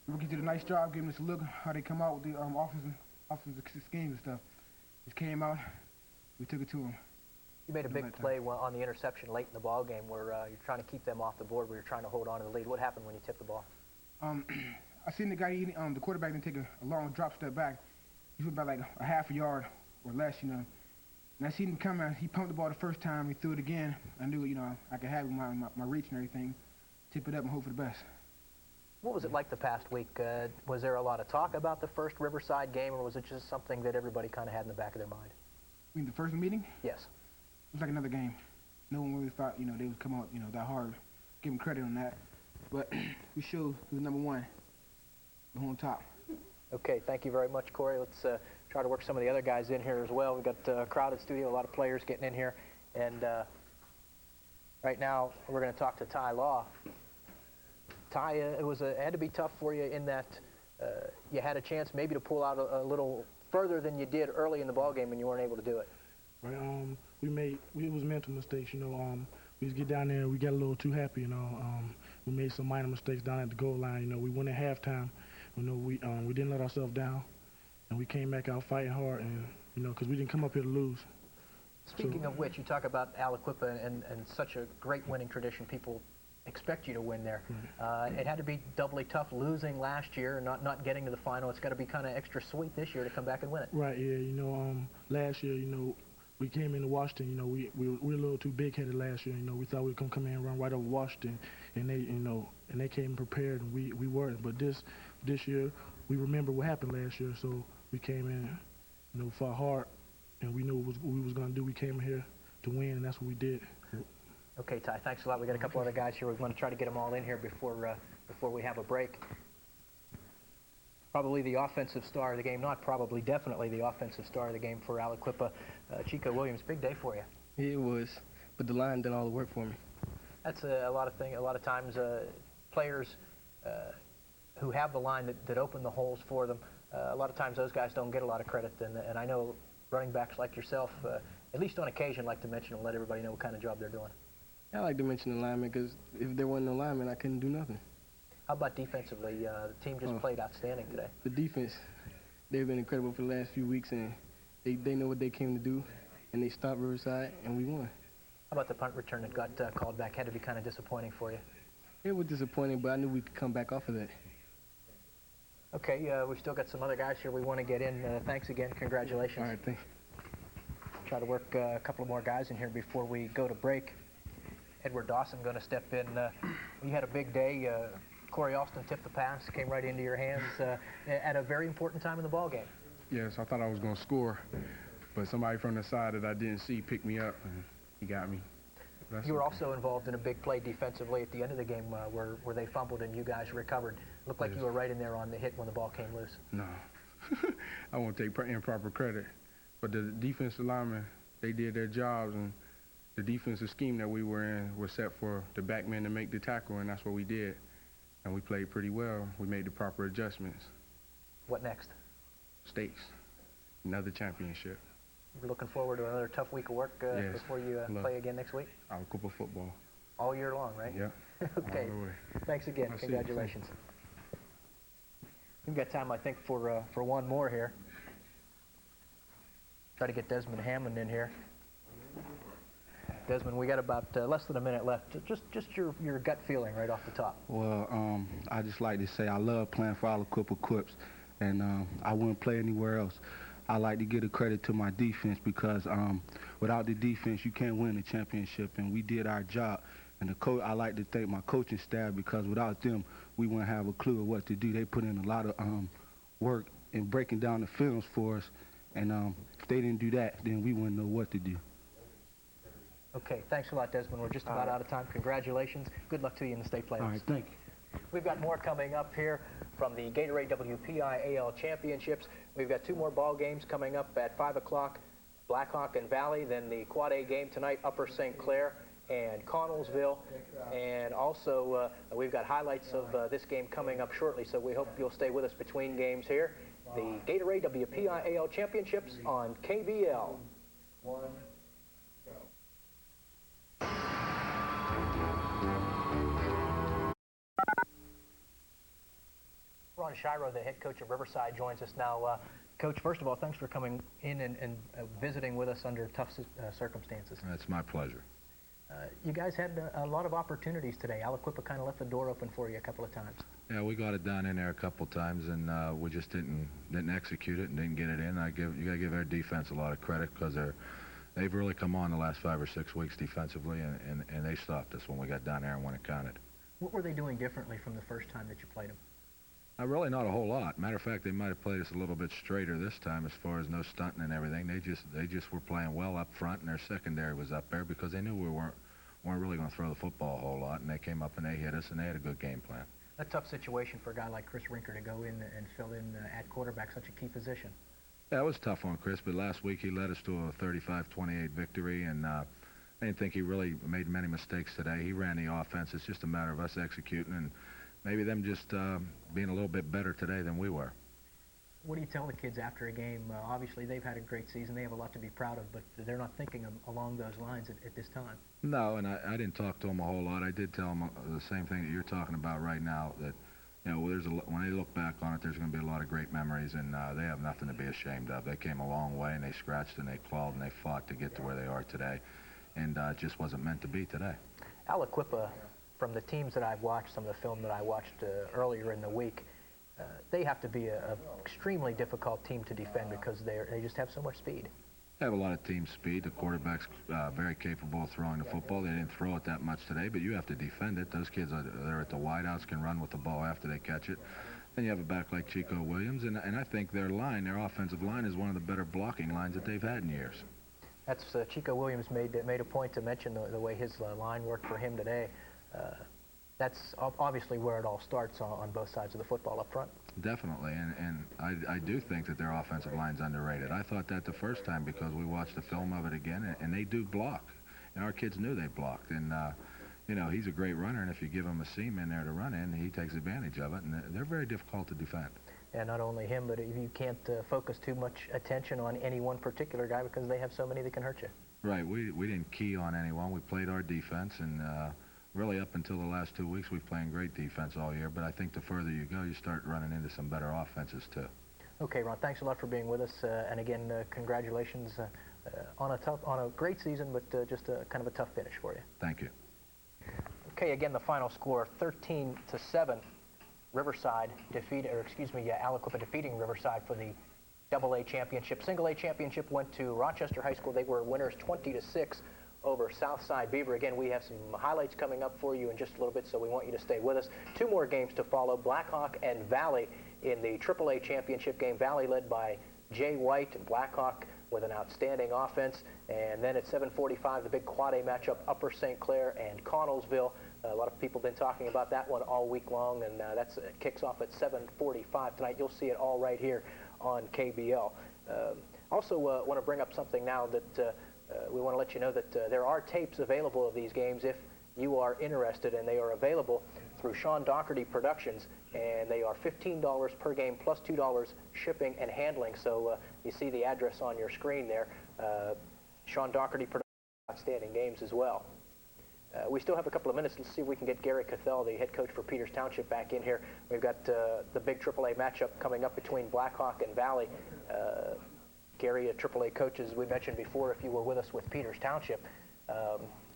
The rookies did a nice job giving us a look how they come out with the offensive scheme and stuff. Just came out, we took it to them. You made a big play on the interception late in the ball game where you're trying to keep them off the board, where you're trying to hold on to the lead. What happened when you tipped the ball? I seen the guy, the quarterback didn't take a long drop step back. He was about like a half a yard or less, you know. And I seen him come out. He pumped the ball the first time. He threw it again. I knew, you know, I could have it with my reach and everything. Tip it up and hope for the best. What was it like the past week? Was there a lot of talk about the first Riverside game, or was it just something that everybody kind of had in the back of their mind? You mean the first meeting? Yes. It was like another game. No one really thought, you know, they would come out, you know, that hard. Give them credit on that. But we showed who was number one, on top. Okay, thank you very much, Corey. Let's try to work some of the other guys in here as well. We've got a crowded studio, a lot of players getting in here. And right now, we're going to talk to Ty Law. Ty, it had to be tough for you in that you had a chance maybe to pull out a little further than you did early in the ball game, and you weren't able to do it. Right. It was mental mistakes, you know. We just get down there, we got a little too happy, you know. We made some minor mistakes down at the goal line, you know. We went at halftime, you know. We didn't let ourselves down, and we came back out fighting hard, and you know, because we didn't come up here to lose. Speaking of which, you talk about Aliquippa and such a great winning tradition. People expect you to win there. It had to be doubly tough losing last year and not getting to the final. It's got to be kind of extra sweet this year to come back and win it. Right. Yeah. You know, last year, you know, we came into Washington. You know, we were a little too big-headed last year. You know, we thought we could come in and run right over Washington, and they came prepared, and we weren't. But this year, we remember what happened last year, so we came in, you know, fought hard, and we knew what we was gonna do. We came here to win, and that's what we did. Okay, Ty, thanks a lot. We got a couple other guys here. We're going to try to get them all in here before we have a break. Probably the offensive star of the game, not probably, definitely the offensive star of the game for Aliquippa. Chico Williams, big day for you. It was, but the line did all the work for me. That's a lot of times players who have the line that open the holes for them. A lot of times those guys don't get a lot of credit, and I know running backs like yourself, at least on occasion, like to mention and let everybody know what kind of job they're doing. I like to mention the linemen because if there wasn't no linemen, I couldn't do nothing. How about defensively? The team just played outstanding today. The defense, they've been incredible for the last few weeks, and they know what they came to do, and they stopped Riverside, and we won. How about the punt return that got called back? Had to be kind of disappointing for you. It was disappointing, but I knew we could come back off of that. Okay, we've still got some other guys here we want to get in. Thanks again. Congratulations. All right, thanks. Try to work a couple of more guys in here before we go to break. Edward Dawson going to step in. You had a big day. Corey Alston tipped the pass, came right into your hands at a very important time in the ball game. Yes, I thought I was going to score, but somebody from the side that I didn't see picked me up, and he got me. You were also involved in a big play defensively at the end of the game where they fumbled and you guys recovered. Looked like you were right in there on the hit when the ball came loose. No, I won't take improper credit. But the defensive linemen, they did their jobs, and the defensive scheme that we were in was set for the back men to make the tackle, and that's what we did. And we played pretty well. We made the proper adjustments. What next? Stakes, another championship. We're looking forward to another tough week of work before you play again next week? Aliquippa Football. All year long, right? Yeah. Okay. Thanks again. Congratulations. We've got time, I think, for one more here. Try to get Desmond Hammond in here. Desmond, we got about less than a minute left. Just your gut feeling right off the top. Well, I just like to say I love playing for Aliquippa Quips, and I wouldn't play anywhere else. I like to give the credit to my defense because without the defense, you can't win the championship, and we did our job. And I like to thank my coaching staff because without them, we wouldn't have a clue of what to do. They put in a lot of work in breaking down the films for us, and if they didn't do that, then we wouldn't know what to do. Okay, thanks a lot, Desmond. We're just about out of time. Congratulations. Good luck to you in the state playoffs. All right, thank you. We've got more coming up here from the Gatorade WPIAL Championships. We've got two more ball games coming up at 5 o'clock, Blackhawk and Valley, then the Quad A game tonight, Upper St. Clair and Connellsville. And also, we've got highlights of this game coming up shortly, so we hope you'll stay with us between games here. The Gatorade WPIAL Championships on KBL. Ron Shiro, the head coach of Riverside, joins us now. Coach, first of all, thanks for coming in and visiting with us under tough circumstances. It's my pleasure. You guys had a lot of opportunities today. Aliquippa kind of left the door open for you a couple of times. Yeah, we got it down in there a couple of times, and we just didn't execute it and didn't get it in. You got to give our defense a lot of credit because they've really come on the last 5 or 6 weeks defensively, and they stopped us when we got down there and when it counted. What were they doing differently from the first time that you played them? Really not a whole lot. Matter of fact, they might have played us a little bit straighter this time as far as no stunting and everything. They just were playing well up front, and their secondary was up there because they knew we weren't really going to throw the football a whole lot, and they came up and they hit us, and they had a good game plan. A tough situation for a guy like Chris Rinker to go in and fill in at quarterback, such a key position. Yeah, it was tough on Chris, but last week he led us to a 35-28 victory, and I didn't think he really made many mistakes today. He ran the offense. It's just a matter of us executing and maybe them just being a little bit better today than we were. What do you tell the kids after a game? Obviously, they've had a great season. They have a lot to be proud of, but they're not thinking along those lines at this time. No, and I didn't talk to them a whole lot. I did tell them the same thing that you're talking about right now, that when they look back on it, there's going to be a lot of great memories, and they have nothing to be ashamed of. They came a long way, and they scratched and they clawed and they fought to get to where they are today, and it just wasn't meant to be today. Aliquippa, from the teams that I've watched, some of the film that I watched earlier in the week, they have to be an extremely difficult team to defend because they just have so much speed. They have a lot of team speed. The quarterback's very capable of throwing the football. They didn't throw it that much today, but you have to defend it. Those kids that are at the wideouts can run with the ball after they catch it. Then you have a back like Chico Williams, and I think their offensive line, is one of the better blocking lines that they've had in years. That's Chico Williams made a point to mention the way his line worked for him today. That's obviously where it all starts on both sides of the football up front. Definitely, and I do think that their offensive line's underrated. I thought that the first time because we watched the film of it again, and they do block, and our kids knew they blocked. And he's a great runner, and if you give him a seam in there to run in, he takes advantage of it, and they're very difficult to defend. And not only him, but you can't focus too much attention on any one particular guy because they have so many that can hurt you. Right. We didn't key on anyone. We played our defense, and really up until the last 2 weeks, we've played great defense all year, but I think the further you go, you start running into some better offenses, too. Okay, Ron, thanks a lot for being with us, and again, congratulations on a great season, but just kind of a tough finish for you. Thank you. Okay, again, the final score, 13-7, Riverside Aliquippa defeating Riverside for the AA championship. Single A championship went to Rochester High School. They were winners 20-6. Over Southside Beaver. Again, we have some highlights coming up for you in just a little bit, so we want you to stay with us. Two more games to follow, Blackhawk and Valley in the AAA championship game. Valley led by Jay White, and Blackhawk with an outstanding offense. And then at 7:45, the big Quad A matchup, Upper St. Clair and Connellsville. A lot of people have been talking about that one all week long, and that kicks off at 7:45 tonight. You'll see it all right here on KBL. Also want to bring up something now that we want to let you know that there are tapes available of these games if you are interested, and they are available through Sean Doherty Productions, and they are $15 per game plus $2 shipping and handling. So you see the address on your screen there. Sean Doherty Productions, outstanding games as well. We still have a couple of minutes. Let's see if we can get Gary Cathell, the head coach for Peters Township, back in here. We've got the big AAA matchup coming up between Blackhawk and Valley. Gary, a AAA coach, as we mentioned before, if you were with us with Peters Township.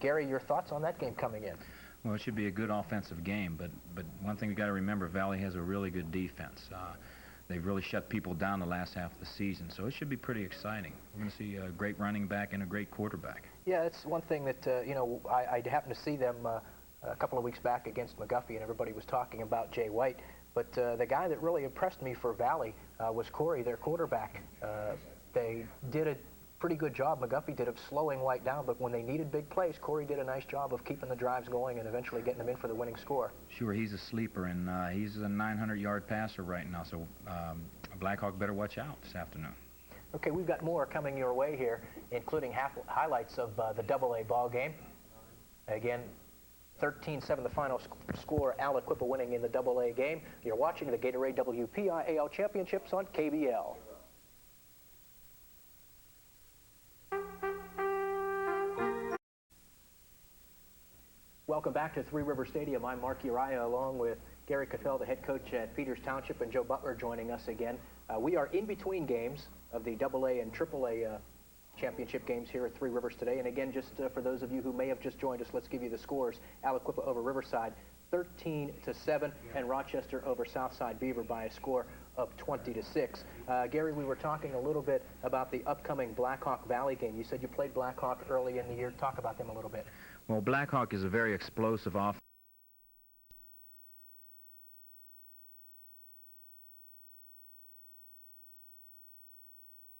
Gary, your thoughts on that game coming in? Well, it should be a good offensive game, but one thing we've got to remember, Valley has a really good defense. They've really shut people down the last half of the season, so it should be pretty exciting. We're going to see a great running back and a great quarterback. Yeah, it's one thing that, you know, I happened to see them a couple of weeks back against McGuffey, and everybody was talking about Jay White. But the guy that really impressed me for Valley was Corey, their quarterback. They did a pretty good job. McGuffey did of slowing White down, but when they needed big plays, Corey did a nice job of keeping the drives going and eventually getting them in for the winning score. Sure, he's a sleeper, and he's a 900-yard passer right now, so Blackhawk better watch out this afternoon. Okay, we've got more coming your way here, including highlights of the AA ball game. Again, 13-7 the final score, Aliquippa winning in the AA game. You're watching the Gatorade WPIAL Championships on KBL. Welcome back to Three River Stadium. I'm Mark Uriah, along with Gary Cathell, the head coach at Peters Township, and Joe Butler joining us again. We are in between games of the AA and AAA championship games here at Three Rivers today. And again, just for those of you who may have just joined us, let's give you the scores. Aliquippa over Riverside, 13-7, and Rochester over Southside Beaver by a score of 20-6. Gary, we were talking a little bit about the upcoming Blackhawk Valley game. You said you played Blackhawk early in the year. Talk about them a little bit. Well, Blackhawk is a very explosive offense.